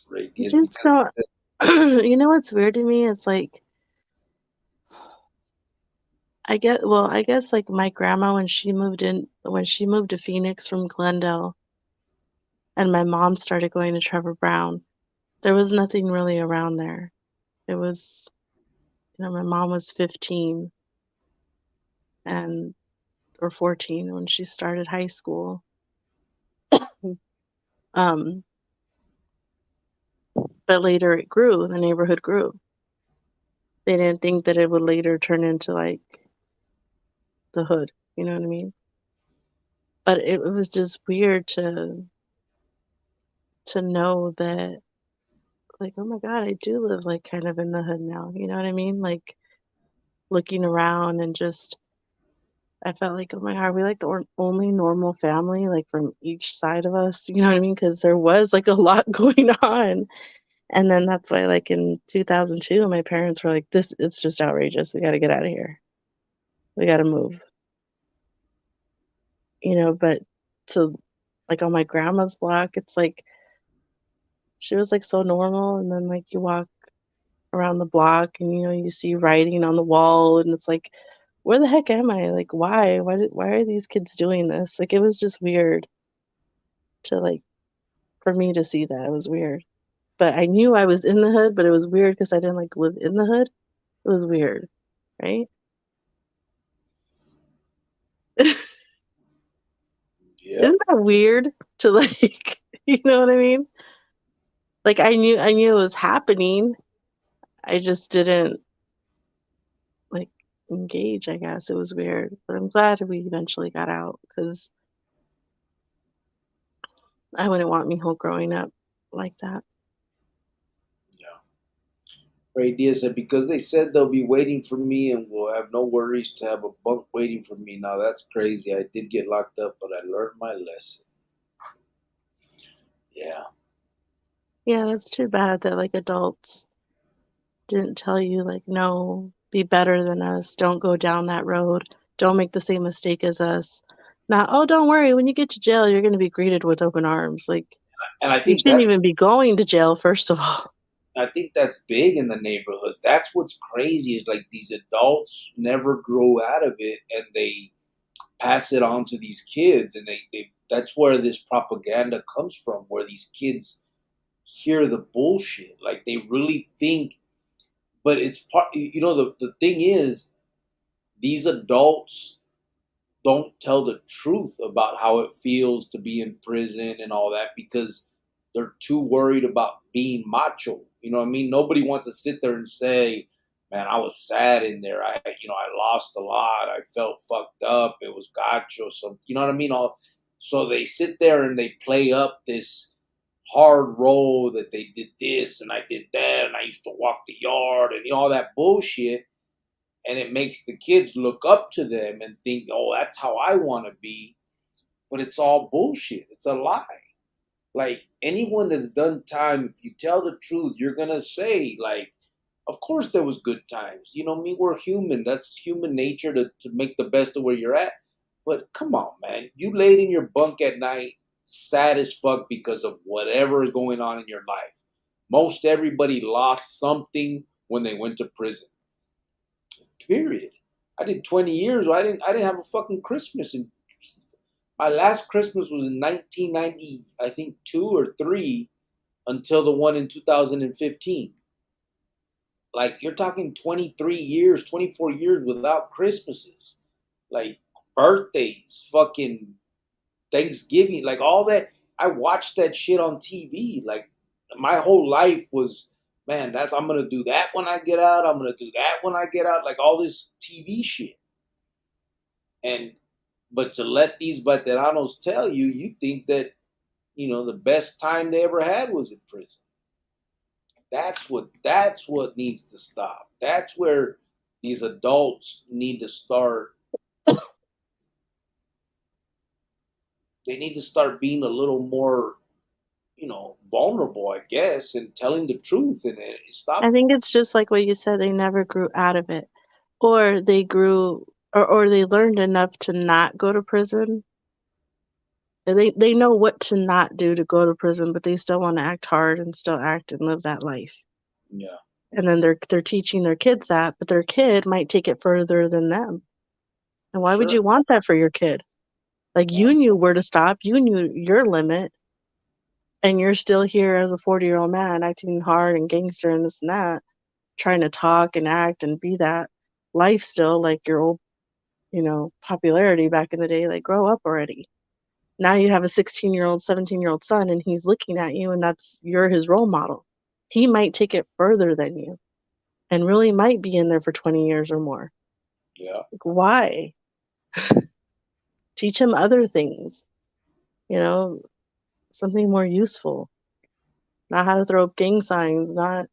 Radiance Just because don't. You know what's weird to me? It's like, I guess like my grandma when she moved to Phoenix from Glendale and my mom started going to Trevor Brown, there was nothing really around there. It was, my mom was 15 and or 14 when she started high school. Um, but later it grew, the neighborhood grew. They didn't think that it would later turn into like the hood, you know what I mean? But it was just weird to know that, like, oh my God, I do live like kind of in the hood now, you know what I mean? Like looking around and just I felt like, oh my God, are we like the only normal family, like from each side of us, you know what I mean? Because there was like a lot going on. And then that's why, like in 2002, my parents were like, "This it's just outrageous. We got to get out of here. We got to move." But to like on my grandma's block, it's like she was like so normal, and then like you walk around the block, and you see writing on the wall, and it's like, where the heck am I? Like, why? Why are these kids doing this? Like, it was just weird to like for me to see that. It was weird. But I knew I was in the hood, but it was weird because I didn't like live in the hood. It was weird, right? yep. Isn't that weird to like, you know what I mean? Like I knew it was happening. I just didn't like engage, I guess. It was weird. But I'm glad we eventually got out because I wouldn't want me whole growing up like that. Yeah. Radiance said because they said they'll be waiting for me and will have no worries to have a bunk waiting for me. Now that's crazy. I did get locked up, but I learned my lesson. Yeah. Yeah, that's too bad that like adults didn't tell you like, no, be better than us. Don't go down that road. Don't make the same mistake as us. Not, oh, don't worry. When you get to jail, you're going to be greeted with open arms. Like, And I you think shouldn't that's even be going to jail, first of all. I think that's big in the neighborhoods. That's what's crazy is like these adults never grow out of it and they pass it on to these kids and they that's where this propaganda comes from, where these kids hear the bullshit. Like they really think but it's part the thing is these adults don't tell the truth about how it feels to be in prison and all that because they're too worried about being macho. You know what I mean? Nobody wants to sit there and say, "Man, I was sad in there. I lost a lot. I felt fucked up. It was gacho." So you know what I mean? So they sit there and they play up this hard role that they did this and I did that and I used to walk the yard and all that bullshit and it makes the kids look up to them and think, "Oh, that's how I want to be." But it's all bullshit. It's a lie. Like anyone that's done time, if you tell the truth, you're gonna say, like, of course there was good times. You know, me, we're human. That's human nature to make the best of where you're at. But come on, man. You laid in your bunk at night, sad as fuck because of whatever is going on in your life. Most everybody lost something when they went to prison. Period. I did 20 years. I didn't have a fucking Christmas. And my last Christmas was in 1990, I think 2 or 3, until the one in 2015. Like you're talking 23 years, 24 years without Christmases, like birthdays, fucking Thanksgiving, like all that. I watched that shit on TV. Like my whole life was, man, that's I'm gonna do that when I get out. I'm gonna do that when I get out. Like all this TV shit. And but to let these veteranos tell you, you think that the best time they ever had was in prison. That's what needs to stop. That's where these adults need to start. They need to start being a little more, vulnerable, I guess, and telling the truth and I stop. think it's just like what you said, they never grew out of it. Or they grew or they learned enough to not go to prison. And they know what to not do to go to prison, but they still wanna act hard and still act and live that life. Yeah, And then they're teaching their kids that, but their kid might take it further than them. And for why would sure. you want that for your kid? Like, Yeah, you knew where to stop, you knew your limit, and you're still here as a 40-year-old man acting hard and gangster and this and that, trying to talk and act and be that life still like your old, popularity back in the day. Like, grow up already. Now you have a 16-year-old, 17-year-old son, and he's looking at you, and you're his role model. He might take it further than you and really might be in there for 20 years or more. yeah, Like, why? Teach him other things, you know, something more useful. Not how to throw up gang signs, not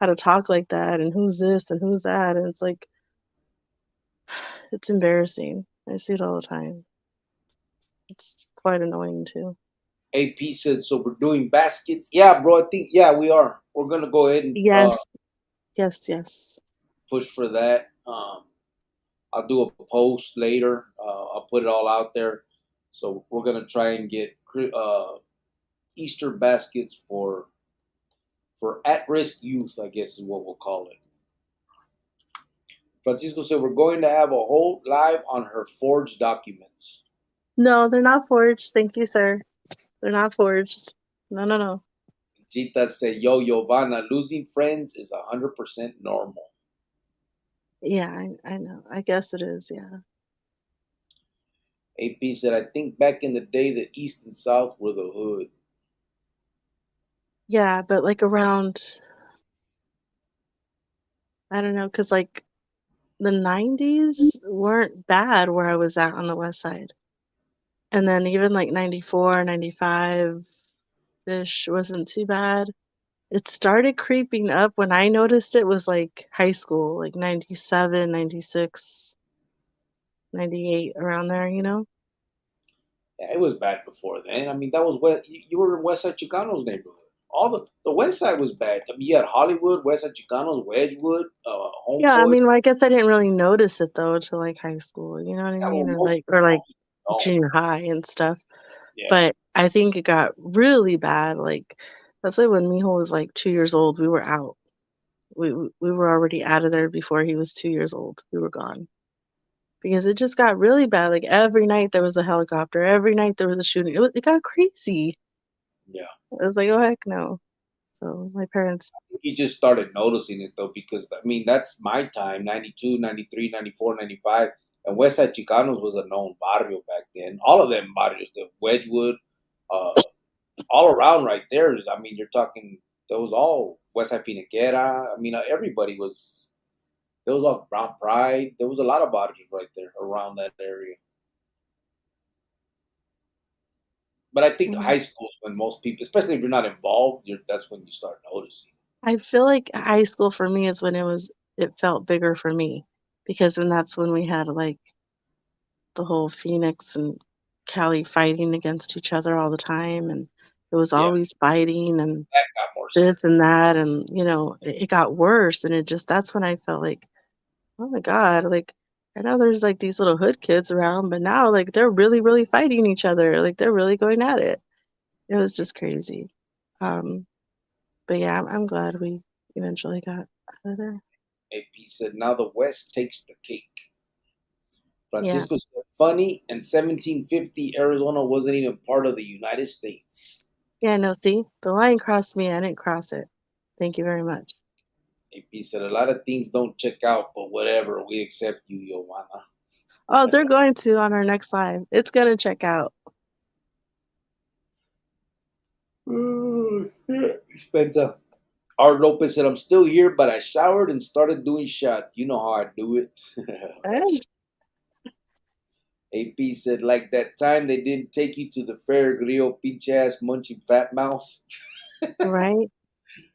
how to talk like that, and who's this and who's that. And it's like, it's embarrassing. I see it all the time. It's quite annoying too. AP said, so we're doing baskets. Yeah, bro, I think, yeah, we are. We're going to go ahead and Yes, yes, yes. push for that. I'll do a post later. I'll put it all out there. So we're going to try and get Easter baskets for at-risk youth, I guess is what we'll call it. Francisco said, we're going to have a whole live on her forged documents. No, they're not forged. Thank you, sir. They're not forged. No, no, no. Gita said, yo, Giovanna, losing friends is 100% normal. Yeah, I know. I guess it is. Yeah. AP said, I think back in the day, the East and South were the hood. Yeah, but like around, I don't know, because like the 90s weren't bad where I was at on the west side. And then even like 94, 95-ish wasn't too bad. It started creeping up when I noticed it was like high school, like 97, 96, 98, around there, you know? Yeah, it was bad before then. I mean, that was what you were in West Side Chicano's neighborhood. All the West Side was bad. I mean, you had Hollywood, West Side Chicanos, Wedgwood, Yeah, I Homeboy. mean, well, I guess I didn't really notice it though till like high school, you know what I Yeah, well, mean? most Or like don't. junior high and stuff. Yeah, But I think it got really bad. Like that's why when Mijo was like 2 years old, we were out. We were already out of there before he was 2 years old. We were gone because it just got really bad. Like every night there was a helicopter. Every night there was a shooting. It got crazy. yeah. I was like, oh heck no. So my parents, You just started noticing it though, because I mean, that's my time 92, 93, 94, 95. And West Side Chicanos was a known barrio back then. All of them barrios, the Wedgwood, uh, all around right there. I mean, you're talking those all West Side Finiquera. I mean, everybody was. There was all Brown Pride. There was a lot of barrios right there around that area. But I think mm, high school is when most people, especially if you're not involved, that's when you start noticing. I feel like high school for me is when it felt bigger for me because then that's when we had like the whole Phoenix and Cali fighting against each other all the time, and it was Yeah, always fighting and that got more this serious. and that, and it got worse, and that's when I felt like, oh my God, like I know there's like these little hood kids around, but now like they're really, really fighting each other, like they're really going at it. It was just crazy. Um, but yeah, I'm glad we eventually got out of there. AP said, now the West takes the cake. Yeah, Francisco said, funny, in 1750, Arizona wasn't even part of the United States. yeah, no, see, the line crossed me, I didn't cross it. Thank you very much. AP said, a lot of things don't check out, but whatever, we accept you, Giovanna. Oh, they're going to on our next live. It's gonna check out. Spencer. Art Lopez said, I'm still here, but I showered and started doing shot. You know how I do it. Eh, AP said, like that time they didn't take you to the fair, Grillo, peach ass, munching fat mouse. Right?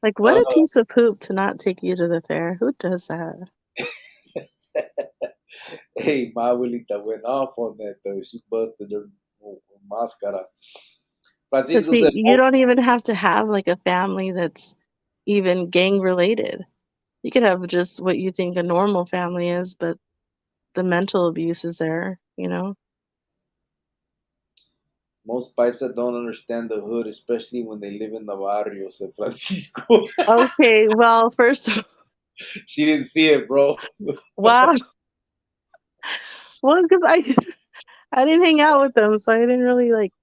Like, what Uh, a piece of poop to not take you to the fair. Who does that? hey, my abuelita went off on that though. She busted her mascara. But Francisco see, said, you don't even have to have like a family that's even gang related. You could have just what you think a normal family is, but the mental abuse is there, you know? most paisas don't understand the hood, especially when they live in the barrio, said Francisco. Okay, well, first, She didn't see it, bro. wow. Well, because I didn't hang out with them, so I didn't really like,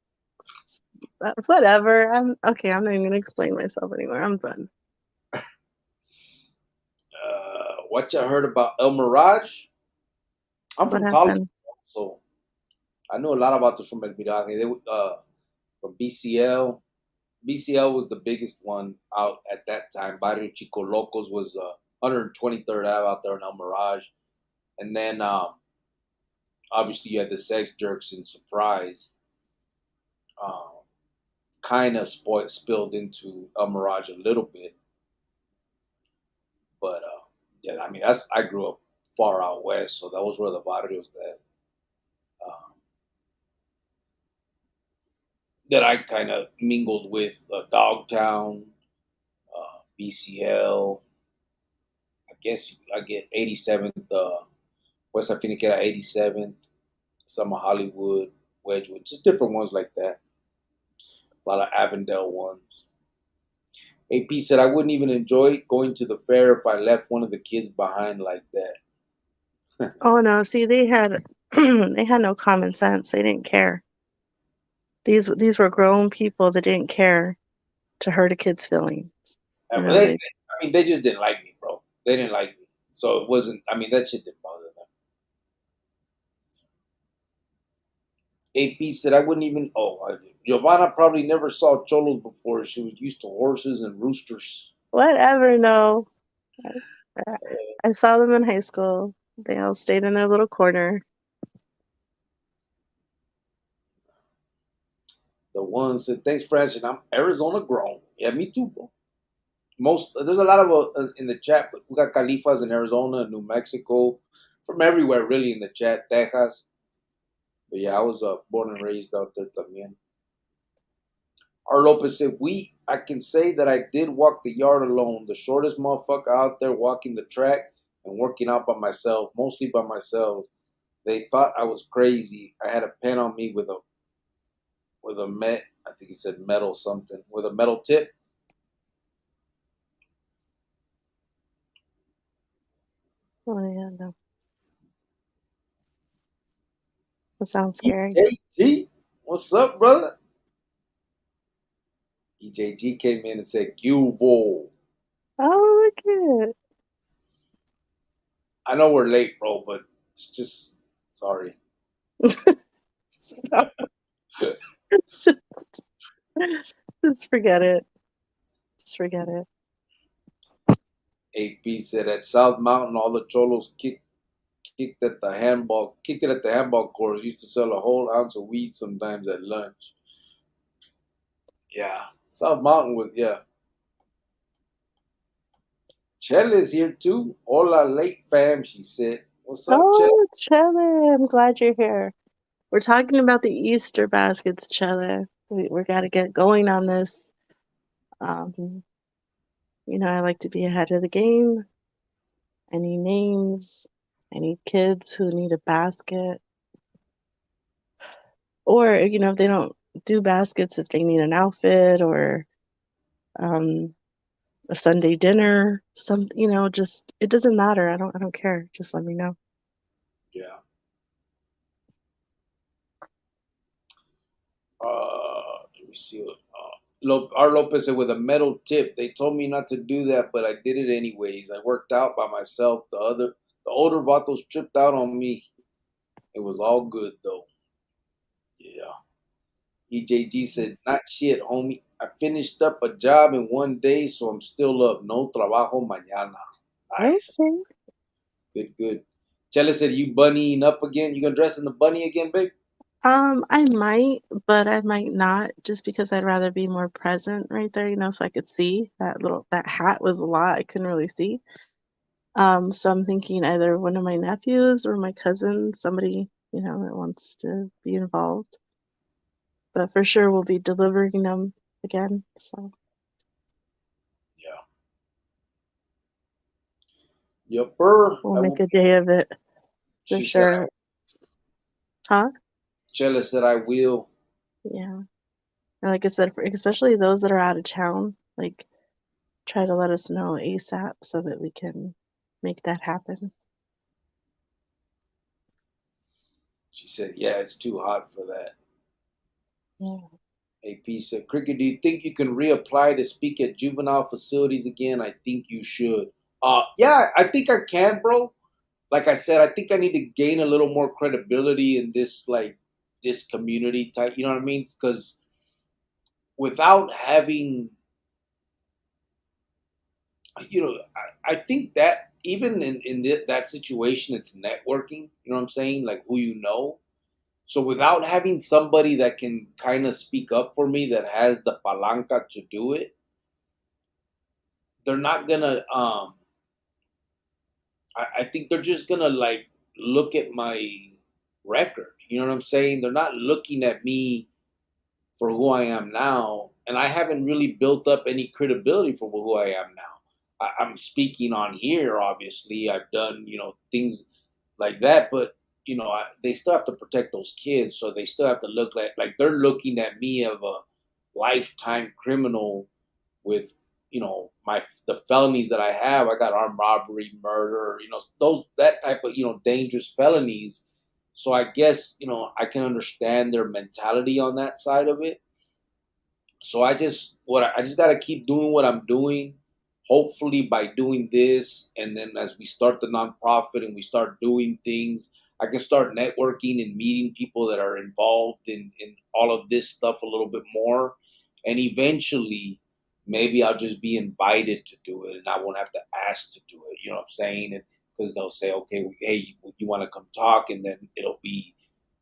whatever. I'm okay. I'm not even gonna explain myself anymore. I'm done. What you heard about El Mirage? I'm What from Toledo, happened? so I know a lot about this from El Mirage. From BCL. BCL was the biggest one out at that time. Barrio Chico Locos was 123rd Ave out there in El Mirage. And then obviously you had the Sex Jerks in Surprise. Um, kind of spilled into El Mirage a little bit. But yeah, I mean, I grew up far out west, so that was where the barrios um, that I kind of mingled with. Dogtown, BCL. I guess I get 87th, West Afiniquera 87th, some of Hollywood, Wedgwood, just different ones like that. A lot of Avondale ones. AP said, I wouldn't even enjoy going to the fair if I left one of the kids behind like that. Oh no, see, they had they had no common sense. They didn't care. These were grown people that didn't care to hurt a kid's feelings. You But know, they I mean, they just didn't like me, bro. They didn't like me. So it wasn't, I mean, that shit didn't bother them. AP said, I wouldn't even, Giovanna probably never saw cholos before. She was used to horses and roosters. whatever. No, I, I saw them in high school. They all stayed in their little corner. The one said, thanks, Francis. I'm Arizona grown. Yeah, me too, bro. There's a lot of in the chat, but we got Califas in Arizona, New Mexico, from everywhere, really, in the chat, Texas. But yeah, I was born and raised out there también. R. Lopez said, I can say that I did walk the yard alone, the shortest motherfucker out there walking the track and working out by myself, mostly by myself. They thought I was crazy. I had a pen on me with a I think he said metal something, with a metal tip. Oh yeah, no, that sounds scary. EJG, what's up, brother? EJG came in and said, Qvo. Oh, look at I know we're late, bro, but it's just, sorry. it. Stop. Just, just forget it. Just forget it. AP said at South Mountain, all the cholos kicked it at the handball course. Used to sell a whole ounce of weed sometimes at lunch. Yeah, South Mountain was yeah. Chella's here too. Hola, late fam. She said, "What's up, Chella?" Oh, Chele, I'm glad you're here. We're talking about the Easter baskets, Chele. We got to get going on this. Um, I like to be ahead of the game. Any names? Any kids who need a basket? Or, if they don't do baskets, if they need an outfit or um, a Sunday dinner, just it doesn't matter. I don't care. Just let me know. Yeah. Let me see. R. Lopez said with a metal tip. They told me not to do that, but I did it anyways. I worked out by myself. The older vatos tripped out on me. It was all good though. Yeah. EJG said, not shit, homie. I finished up a job in 1 day, so I'm still up. No trabajo mañana. Nice. Okay. Good, good. Chella said, "You bunnying up again? You gonna dress in the bunny again, babe?" I might, but I might not, just because I'd rather be more present right there, so I could see that hat was a lot. I couldn't really see. So I'm thinking either one of my nephews or my cousin, somebody, that wants to be involved. But for sure we'll be delivering them again. So Yeah. Yupper. we'll make a day of it for She said, sure. Huh? Chella said, "I will." Yeah. And like I said, especially those that are out of town, like try to let us know ASAP so that we can make that happen. She said, "Yeah, it's too hot for that." Yeah. AP said, "Cricket, do you think you can reapply to speak at juvenile facilities again? I think you should." Yeah, I think I can, bro. Like I said, I think I need to gain a little more credibility in this community type. You know what I mean? Because without having, I think that even in that situation, it's networking. You know what I'm saying? Like who you know. So without having somebody that can kind of speak up for me that has the palanca to do it, they're not gonna. I think they're just gonna like look at my record. You know what I'm saying? They're not looking at me for who I am now, and I haven't really built up any credibility for who I am now. I'm speaking on here, obviously. I've done things like that, but they still have to protect those kids, so they still have to look like they're looking at me of a lifetime criminal with my the felonies that I have. I got armed robbery, murder, those that type of dangerous felonies. So I guess I can understand their mentality on that side of it. So I just got to keep doing what I'm doing. Hopefully, by doing this, and then as we start the nonprofit and we start doing things, I can start networking and meeting people that are involved in all of this stuff a little bit more. And eventually, maybe I'll just be invited to do it, and I won't have to ask to do it. You know what I'm saying? And because they'll say, "Okay, hey, you want to come talk?" And then it'll be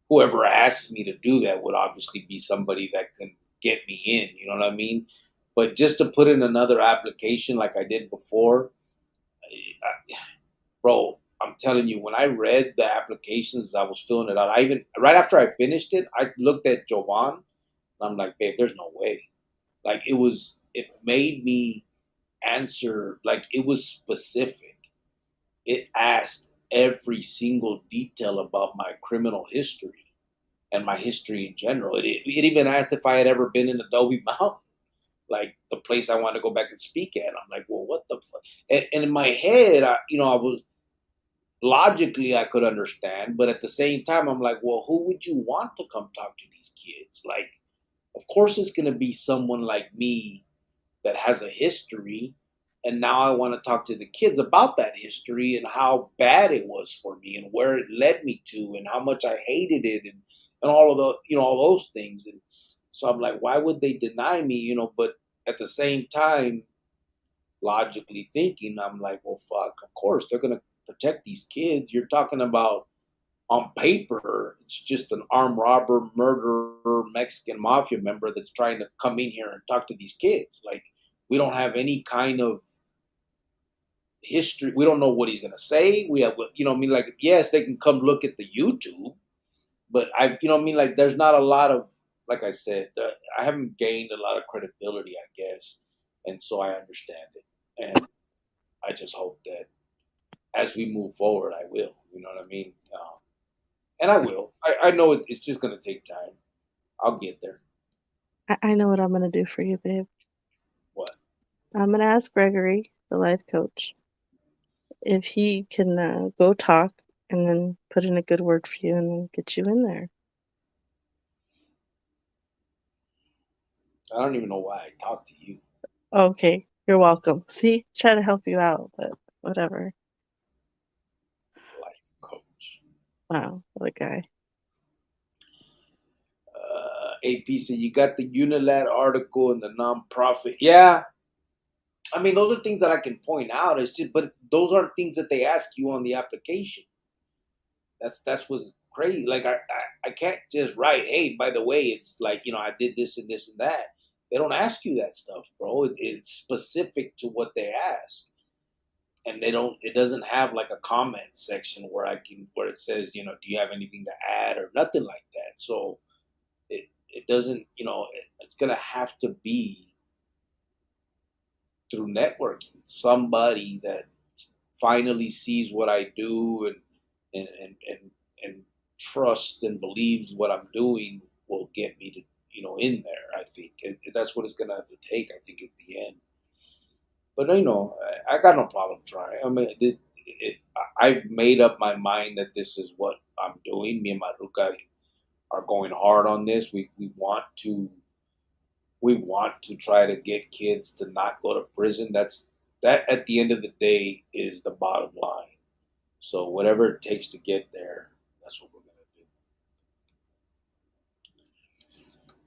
whoever asks me to do that would obviously be somebody that can get me in. You know what I mean? But just to put in another application like I did before, bro, I'm telling you, when I read the applications, I was filling it out. I even right after I finished it, I looked at Jovan, and I'm like, babe, there's no way. Like it made me answer like it was specific. It asked every single detail about my criminal history and my history in general. It even asked if I had ever been in Adobe Mountain, like the place I wanted to go back and speak at. I'm like, well, what the fuck? And in my head, I was logically I could understand, but at the same time, I'm like, well, who would you want to come talk to these kids? Like, of course, it's going to be someone like me that has a history. And now I want to talk to the kids about that history and how bad it was for me and where it led me to and how much I hated it and all of the, all those things. And so I'm like, why would they deny me? But at the same time, logically thinking, I'm like, well, fuck, of course they're going to protect these kids. You're talking about on paper, it's just an armed robber, murderer, Mexican mafia member that's trying to come in here and talk to these kids. Like, we don't have any kind of history. We don't know what he's going to say. We have, I mean, like, yes, they can come look at the YouTube, but I mean, like, there's not a lot of, like I said, I haven't gained a lot of credibility, I guess. And so I understand it. And I just hope that as we move forward, I will, you know what I mean? And I will. I know it's just going to take time. I'll get there. I know what I'm gonna do for you, babe. What? I'm gonna ask Gregory, the life coach, if he can go talk and then put in a good word for you and then get you in there. I don't even know why I talked to you. Okay, you're welcome. See, try to help you out, but whatever. Life coach. Wow, what a guy. AP said you got the Unilat article and the nonprofit. Yeah, I mean those are things that I can point out. It's just, but those aren't things that they ask you on the application. That's what's crazy. Like I can't just write, hey, by the way, it's like, I did this and this and that. They don't ask you that stuff, bro. It's specific to what they ask. And it doesn't have like a comment section where it says, do you have anything to add or nothing like that. So it doesn't, it's gonna have to be through networking. Somebody that finally sees what I do and trusts and believes what I'm doing will get me to, in there. I think that's what it's gonna have to take. I think at the end. But I got no problem trying. I mean, I've made up my mind that this is what I'm doing. Me and my Ruka are going hard on this. We want to try to get kids to not go to prison. That at the end of the day is the bottom line. So whatever it takes to get there, that's what we're gonna do.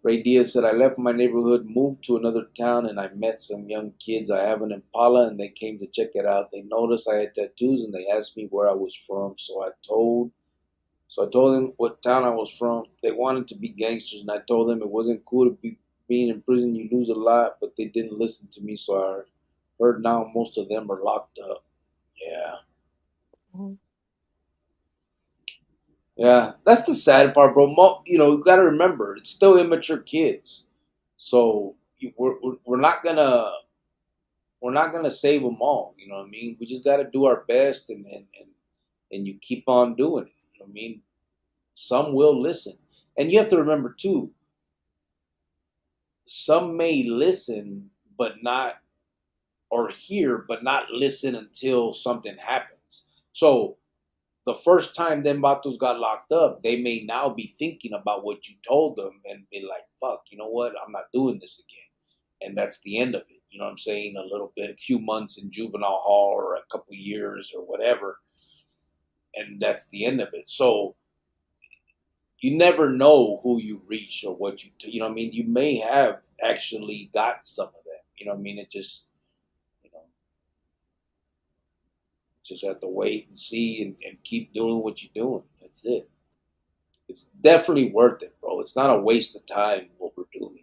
Ray Diaz said, I left my neighborhood, moved to another town, and I met some young kids. I have an Impala, and they came to check it out. They noticed I had tattoos, and they asked me where I was from. So I told them what town I was from. They wanted to be gangsters, and I told them it wasn't cool to be being in prison. You lose a lot, but they didn't listen to me. So I heard now most of them are locked up. Yeah. Yeah, that's the sad part, bro. You got to remember, it's still immature kids, so we're not gonna save them all. You know what I mean? We just got to do our best, and you keep on doing it. You know what I mean? Some will listen, and you have to remember too. Some may listen, but not or hear, but not listen until something happens. So the first time them vatos got locked up, they may now be thinking about what you told them and be like, fuck, you know what? I'm not doing this again. And that's the end of it. You know what I'm saying? A little bit, a few months in juvenile hall or a couple years or whatever. And that's the end of it. So you never know who you reach or what you know what I mean? You may have actually got some of that. You know what I mean? It you know, just have to wait and see and keep doing what you're doing. That's it. It's definitely worth it, bro. It's not a waste of time what we're doing.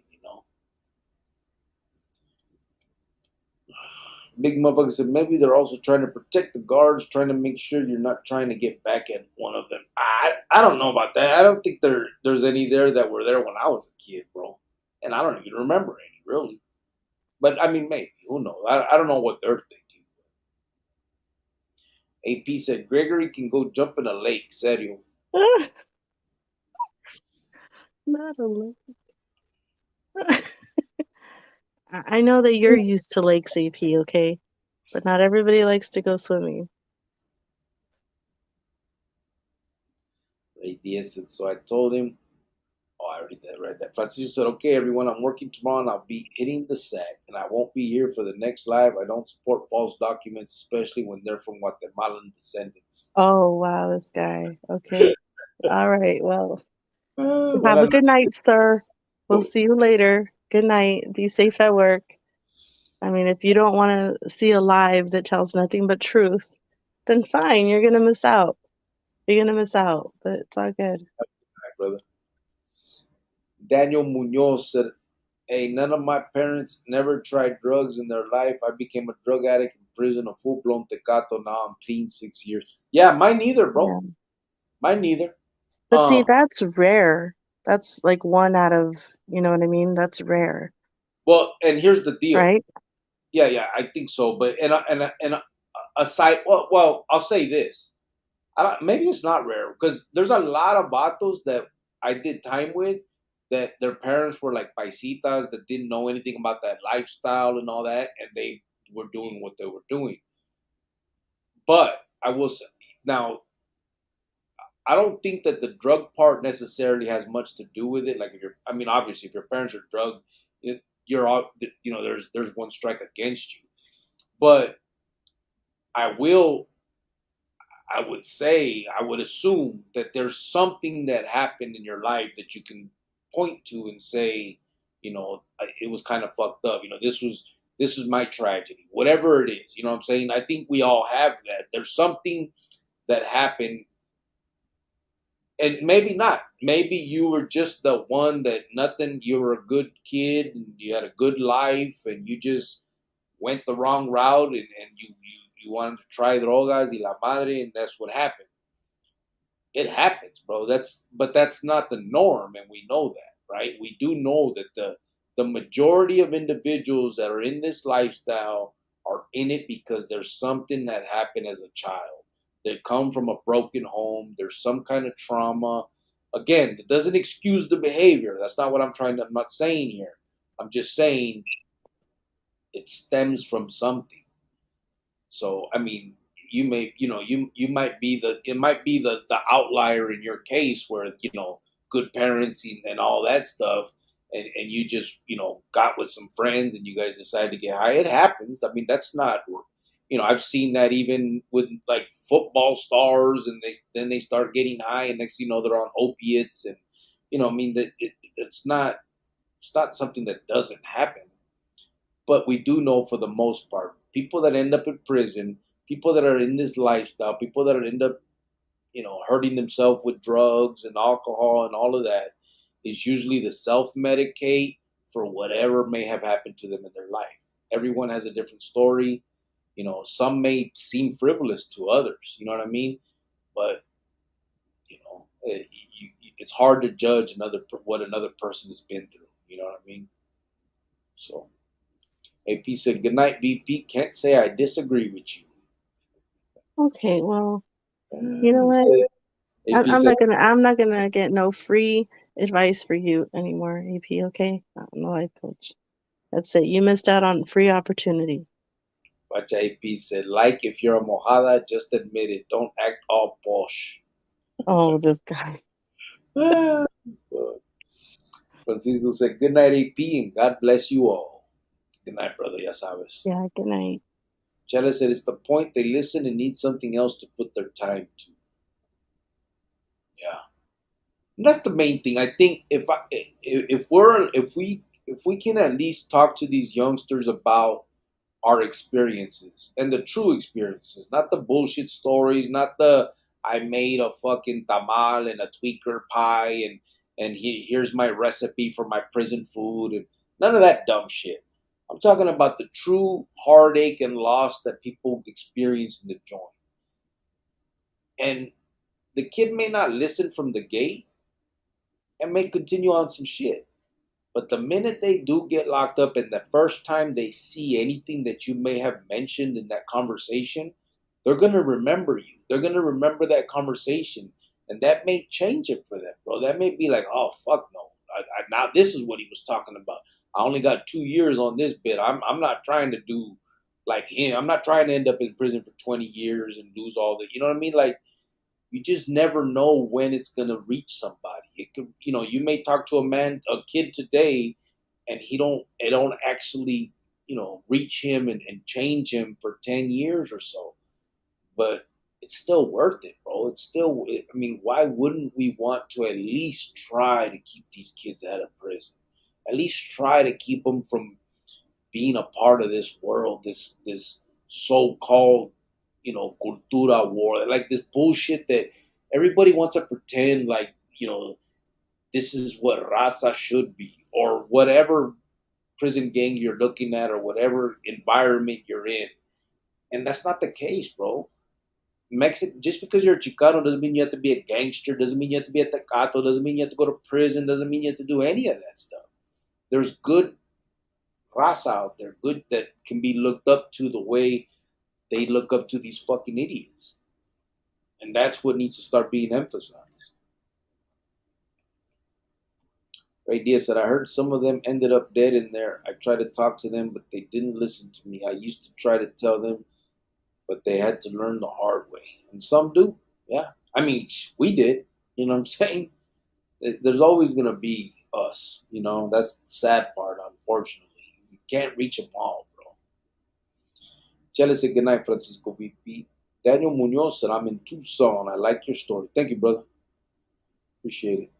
Big motherfucker said maybe they're also trying to protect the guards, trying to make sure you're not trying to get back at one of them. I don't know about that. I don't think there's any there that were there when I was a kid, bro. And I don't even remember any, really. But I mean, maybe. Who knows? I don't know what they're thinking. AP said Gregory can go jump in a lake. Serio. Not a lake. I know that you're used to lakes, AP, okay? But not everybody likes to go swimming. Ray Diaz said, so I told him, I already read that. Francisco said, okay, everyone, I'm working tomorrow and I'll be hitting the sack and I won't be here for the next live. I don't support false documents, especially when they're from Guatemalan descendants. Oh, wow, this guy. Okay. All right. Well, have Well, a good night, sir. We'll see you later. Good night. Be safe at work. I mean, if you don't want to see a live that tells nothing but truth, then fine, you're going to miss out. You're going to miss out, but it's all good. brother. Daniel Munoz said, hey, none of my parents never tried drugs in their life. I became a drug addict in prison, a full-blown tecato. Now I'm clean 6 years. Yeah, mine neither, bro. Yeah. Mine neither. But see, that's rare. That's like one out of, you know what I mean? That's rare. Well, and here's the deal. Right? Yeah, I think so. But and aside, well, I'll say this. Maybe it's not rare because there's a lot of vatos that I did time with that their parents were like paisitas that didn't know anything about that lifestyle and all that, and they were doing what they were doing. But I will say, now, I don't think that the drug part necessarily has much to do with it. Like obviously, if your parents are drug, you're all, there's one strike against you. But I would assume that there's something that happened in your life that you can point to and say, it was kind of fucked up. This is my tragedy, whatever it is. You know what I'm saying? I think we all have that. There's something that happened And maybe not. Maybe you were just the one that nothing. You were a good kid and you had a good life, and you just went the wrong route, and you wanted to try drogas y la madre, and that's what happened. It happens, bro. That's not the norm, and we know that, right? We do know that the majority of individuals that are in this lifestyle are in it because there's something that happened as a child. They come from a broken home. There's some kind of trauma. Again, it doesn't excuse the behavior. That's not what I'm not saying here. I'm just saying it stems from something. So I mean, you might be the outlier in your case where good parenting and all that stuff, and you just got with some friends and you guys decided to get high. It happens. I mean, that's not. I've seen that even with like football stars, and they start getting high, and next they're on opiates, and I mean that it's not something that doesn't happen. But we do know for the most part, people that end up in prison, people that are in this lifestyle, people that end up, hurting themselves with drugs and alcohol and all of that, is usually the self-medicate for whatever may have happened to them in their life. Everyone has a different story. Some may seem frivolous to others. You know what I mean? But it's hard to judge what another person has been through. You know what I mean? So. AP said, "Good night, BP. Can't say I disagree with you." Okay, well, you know He what? said, AP I'm said, not gonna get no free advice for you anymore, AP, okay? I'm a life coach. That's it. You missed out on free opportunity. watch AP said, like if you're a mojada, just admit it. Don't act all posh. Oh, this guy. Ah, Francisco said, good night, AP, and God bless you all. Good night, brother, ya sabes. Yeah, good night. Chela said, it's the point they listen and need something else to put their time to. Yeah. And that's the main thing. I think if we can at least talk to these youngsters about our experiences and the true experiences, not the bullshit stories, not the I made a fucking tamal and a tweaker pie and here's my recipe for my prison food and none of that dumb shit. I'm talking about the true heartache and loss that people experience in the joint. And the kid may not listen from the gate and may continue on some shit. But the minute they do get locked up and the first time they see anything that you may have mentioned in that conversation, they're going to remember you. They're going to remember that conversation. And that may change it for them, bro. That may be like, oh, fuck no. Now this is what he was talking about. I only got 2 years on this bit. I'm not trying to do like him. I'm not trying to end up in prison for 20 years and lose all the, you know what I mean? Like, you just never know when it's gonna reach somebody. It could, you may talk to a kid today, and it don't actually, reach him and change him for 10 years or so. But it's still worth it, bro. I mean, why wouldn't we want to at least try to keep these kids out of prison? At least try to keep them from being a part of this world, this so-called, cultura war, like this bullshit that everybody wants to pretend like, this is what raza should be, or whatever prison gang you're looking at, or whatever environment you're in. And that's not the case, bro. Just because you're a Chicano doesn't mean you have to be a gangster, doesn't mean you have to be a Tecato, doesn't mean you have to go to prison, doesn't mean you have to do any of that stuff. There's good raza out there, good that can be looked up to the way they look up to these fucking idiots. And that's what needs to start being emphasized. Ray Diaz said, I heard some of them ended up dead in there. I tried to talk to them, but they didn't listen to me. I used to try to tell them, but they had to learn the hard way. And some do. Yeah. I mean, we did. You know what I'm saying? There's always going to be us. That's the sad part, unfortunately. You can't reach them all, bro. Chele said, good night, Francisco VP. Daniel Munoz said, I'm in Tucson. I like your story. Thank you, brother. Appreciate it.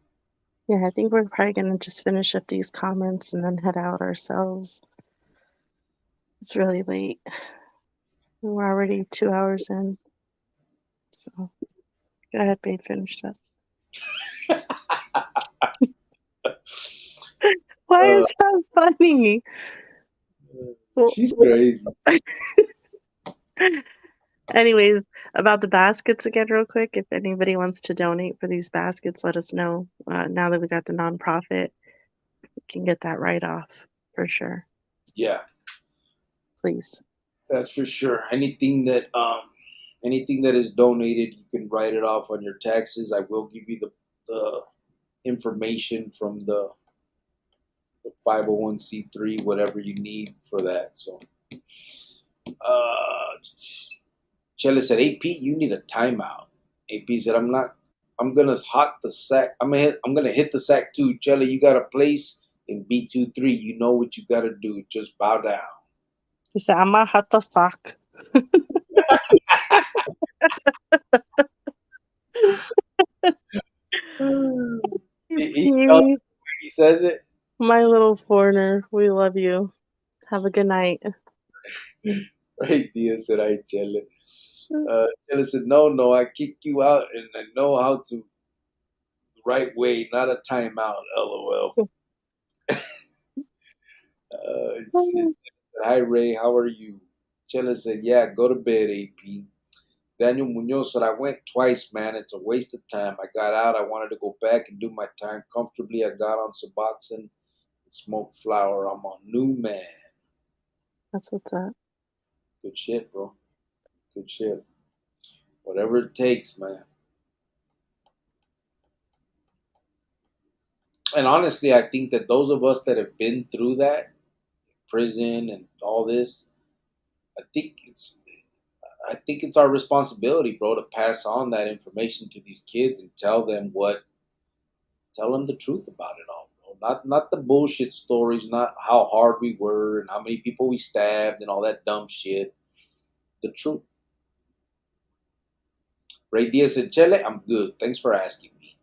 Yeah, I think we're probably gonna just finish up these comments and then head out ourselves. It's really late. We're already 2 hours in. So go ahead, babe, finish up. Why Uh, is that funny? Well, she's crazy. anyways, about the baskets again, real quick. If anybody wants to donate for these baskets, let us know. Now that we got the nonprofit, we can get that right off for sure. Yeah, Please. that's for sure. Anything that is donated, you can write it off on your taxes. I will give you the information from the 501c3, whatever you need for that. So, Chele said, AP, you need a timeout. AP said, I'm gonna hot the sack. I'm gonna hit the sack too. Chele, you got a place in B23. You know what you gotta do. Just bow down. He said, I'm gonna have to suck. He spells it He, the way he says it. my little foreigner, we love you. Have a good night. Right, Dia said, I Chele. Chele said, no, I kicked you out and I know how to the right way, not a timeout. LOL. Shit. Hi, Ray. How are you? Chele said, yeah, go to bed, AP. Daniel Munoz said, I went twice, man. It's a waste of time. I got out. I wanted to go back and do my time comfortably. I got on Suboxone and smoked flower. I'm a new man. That's what's up. Good shit, bro. Good shit. Whatever it takes, man. And honestly, I think that those of us that have been through that, prison and all this, I think it's I think it's our responsibility, bro, to pass on that information to these kids and tell them the truth about it all, bro. Not the bullshit stories, not how hard we were and how many people we stabbed and all that dumb shit. The truth. Ray Diaz said, Chele, I'm good. Thanks for asking me.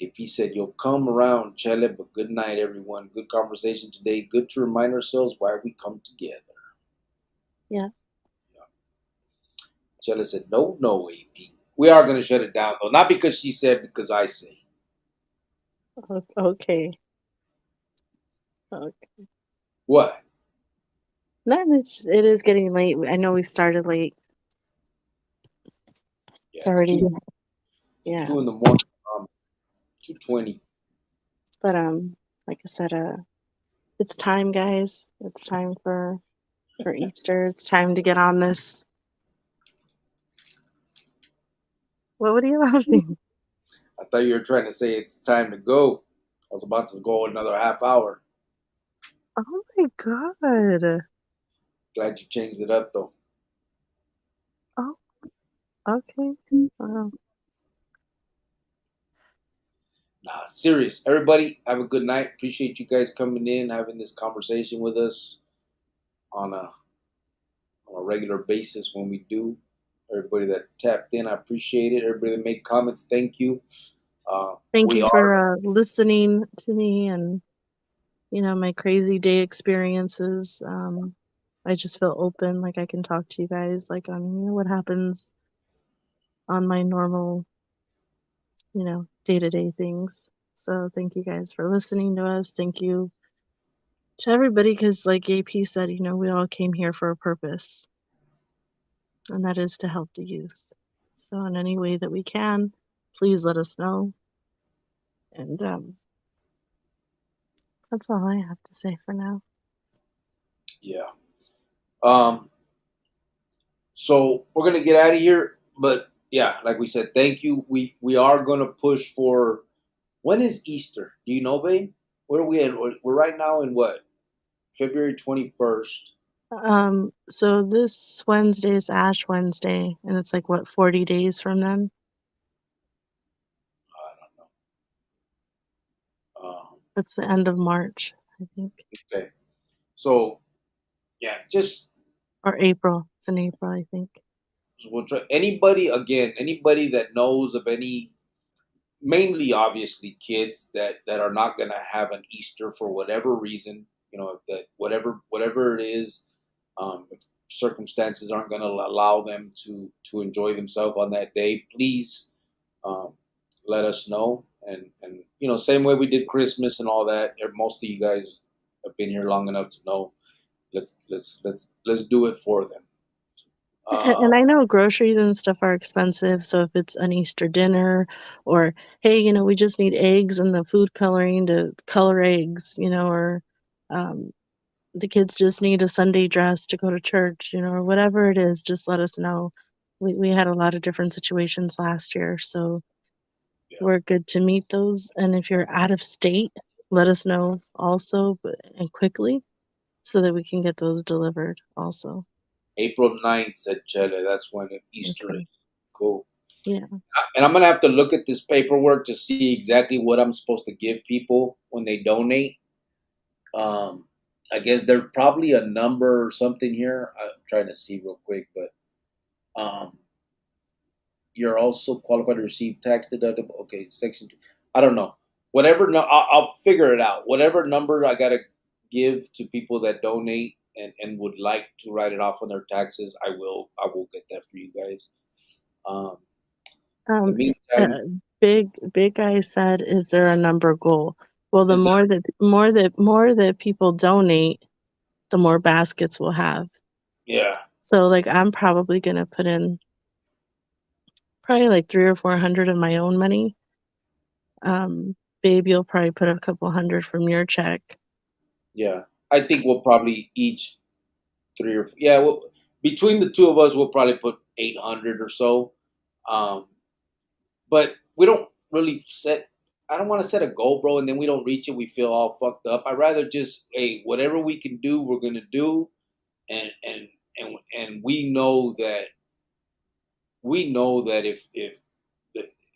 AP said, you'll come around, Chele, but good night, everyone. Good conversation today. Good to remind ourselves why we come together. Yeah. Chele said, no, AP. We are going to shut it down, though. Not because she said, because I say. Okay. Okay. What? No, it is getting late. I know we started late. Yeah, It's already, it's yeah. 2 in the morning. 2:20. But like I said, it's time, guys. It's time for Easter. It's time to get on this. What are you laughing? I thought you were trying to say it's time to go. I was about to go another half hour. Oh my God. Glad you changed it up, though. Oh, okay. Wow. Nah, serious. Everybody, have a good night. Appreciate you guys coming in, having this conversation with us on a regular basis when we do. Everybody that tapped in, I appreciate it. Everybody that made comments, thank you. Thank We you are, for listening to me and, my crazy day experiences. I just feel open, like I can talk to you guys, like on, what happens on my normal, day-to-day things. So thank you guys for listening to us. Thank you to everybody, because like AP said, we all came here for a purpose, and that is to help the youth. So in any way that we can, please let us know. And that's all I have to say for now. yeah. So we're gonna get out of here, but yeah, like we said, thank you. We are gonna push for. When is Easter? Do you know, babe? Where are we at? We're right now in what? February 21st. So this Wednesday is Ash Wednesday, and it's like what, 40 days from then? I don't know. It's the end of March, I think. Okay. So yeah, just Or April. It's in April, I think. we'll try. Anybody that knows of any, mainly obviously kids that are not gonna have an Easter for whatever reason. That whatever it is, if circumstances aren't gonna allow them to enjoy themselves on that day, please um, let us know. And same way we did Christmas and all that. Most of you guys have been here long enough to know. Let's do it for them. And I know groceries and stuff are expensive, so if it's an Easter dinner or, hey, we just need eggs and the food coloring to color eggs, or um, the kids just need a Sunday dress to go to church, or whatever it is, just let us know. We had a lot of different situations last year, so Yeah. we're good to meet those. And if you're out of state, let us know also, and quickly, so that we can get those delivered also. April 9th, said Chele. That's when Easter Okay. is. Cool. Yeah. And I'm gonna have to look at this paperwork to see exactly what I'm supposed to give people when they donate. Um, I guess there's probably a number or something here. I'm trying to see real quick, but um, you're also qualified to receive tax deductible. Okay, section 2. I don't know. Whatever. No, I'll figure it out. Whatever number I gotta give to people that donate and would like to write it off on their taxes, I will. I will get that for you guys. Um, the Um, meantime, uh, big guy said, "Is there a number goal?" Well, the is more that people donate, the more baskets we'll have. yeah. So, like, I'm probably gonna put in probably like 300 or 400 of my own money. Babe, you'll probably put a couple hundred from your check. Yeah, I think we'll probably each three or yeah. Well, between the two of us, we'll probably put 800 or so. Um, but we don't really set. I don't want to set a goal, bro, and then we don't reach it. We feel all fucked up. I'd rather just, hey, whatever we can do, we're gonna do, and and we know that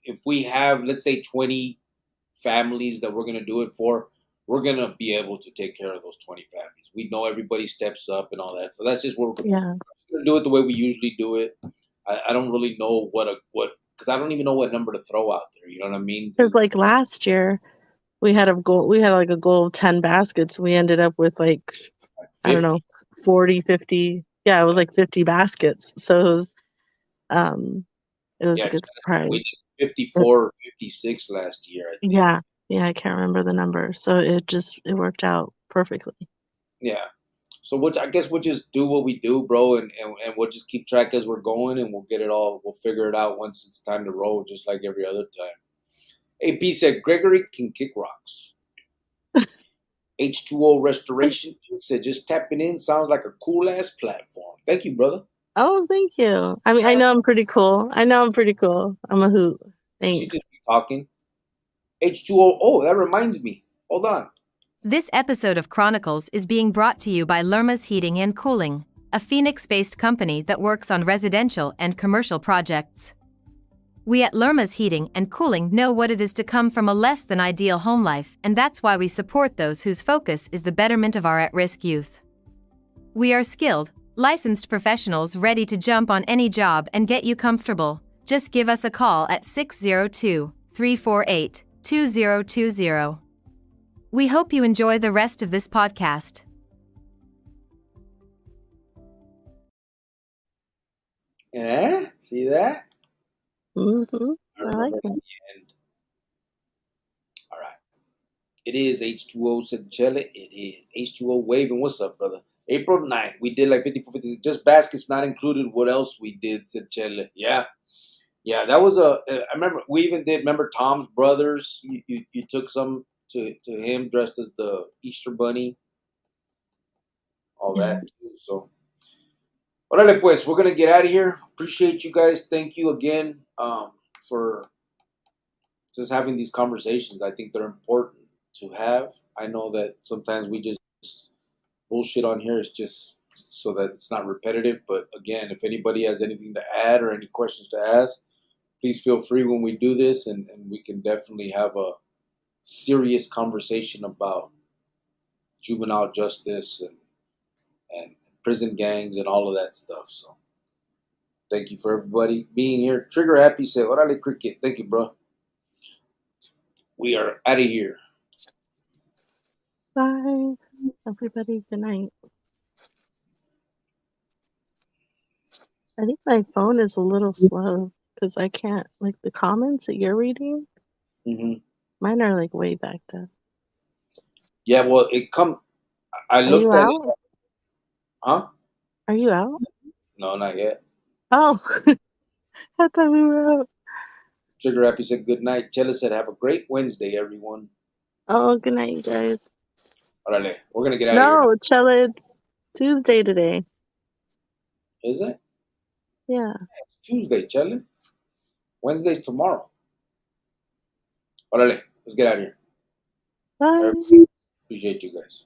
if we have, let's say, 20 families that we're going to do it for, we're going to be able to take care of those 20 families. We know everybody steps up and all that. So that's just what we're Yeah, going to do it the way we usually do it. I don't really know because I don't even know what number to throw out there. You know what I mean? because like last year we had a goal. We had like a goal of 10 baskets. We ended up with like, Like I don't know, 50. 40, 50. Yeah, it was like 50 baskets. So um, it was Yeah. a good We surprise. did 54 or 56 last year, I think. Yeah, yeah, I can't remember the number. So it worked out perfectly. Yeah. So I guess we'll just do what we do, bro, and we'll just keep track as we're going, and we'll figure it out once it's time to roll, just like every other time. AP said Gregory can kick rocks. H2O Restoration said just tapping in sounds like a cool ass platform. Thank you, brother. Oh, thank you. I mean, I know I'm pretty cool. I'm a hoot. She Thanks. just be talking. H2O. Oh, that reminds me. Hold on. This episode of Chronicles is being brought to you by Lerma's Heating and Cooling, a Phoenix-based company that works on residential and commercial projects. We at Lerma's Heating and Cooling know what it is to come from a less than ideal home life, and that's why we support those whose focus is the betterment of our at-risk youth. We are skilled, licensed professionals ready to jump on any job and get you comfortable. Just give us a call at 602-348-2020. We hope you enjoy the rest of this podcast. See that? Mm-hmm. I I like remember at it. the end. All right. It is H2O, said Chele. It is H2O waving. What's up, brother? April 9th. We did like 54, 50. Just baskets not included. What else we did, said Chele. Yeah. Yeah, that was I remember we even did. Remember Tom's brothers? You took some to him dressed as the Easter bunny, all Yeah. that too. So, órale pues, we're gonna get out of here. Appreciate you guys. Thank you again for just having these conversations. I think they're important to have. I know that sometimes we just bullshit on here. It's just so that it's not repetitive. But again, if anybody has anything to add or any questions to ask, please feel free when we do this, and we can definitely have a serious conversation about juvenile justice and prison gangs and all of that stuff. So thank you for everybody being here. Trigger Happy said, Orale Cricket. Thank you, bro. We are out of here. Bye, everybody. Good night. I think my phone is a little slow because I can't, like, the comments that you're reading. Mm-hmm. Mine are like way back then. Yeah, well, I Are looked you at it. out? Huh? Are you out? No, not yet. Oh, I thought we were out. Sugar Happy said good night. Chella said have a great Wednesday, everyone. Oh, good night, you guys. Orale, we're gonna get out of here now. No, Chella, it's Tuesday today. Is it? Yeah. It's Tuesday, Chella. Wednesday's tomorrow. Orale, let's get out of here. Bye. Appreciate you guys.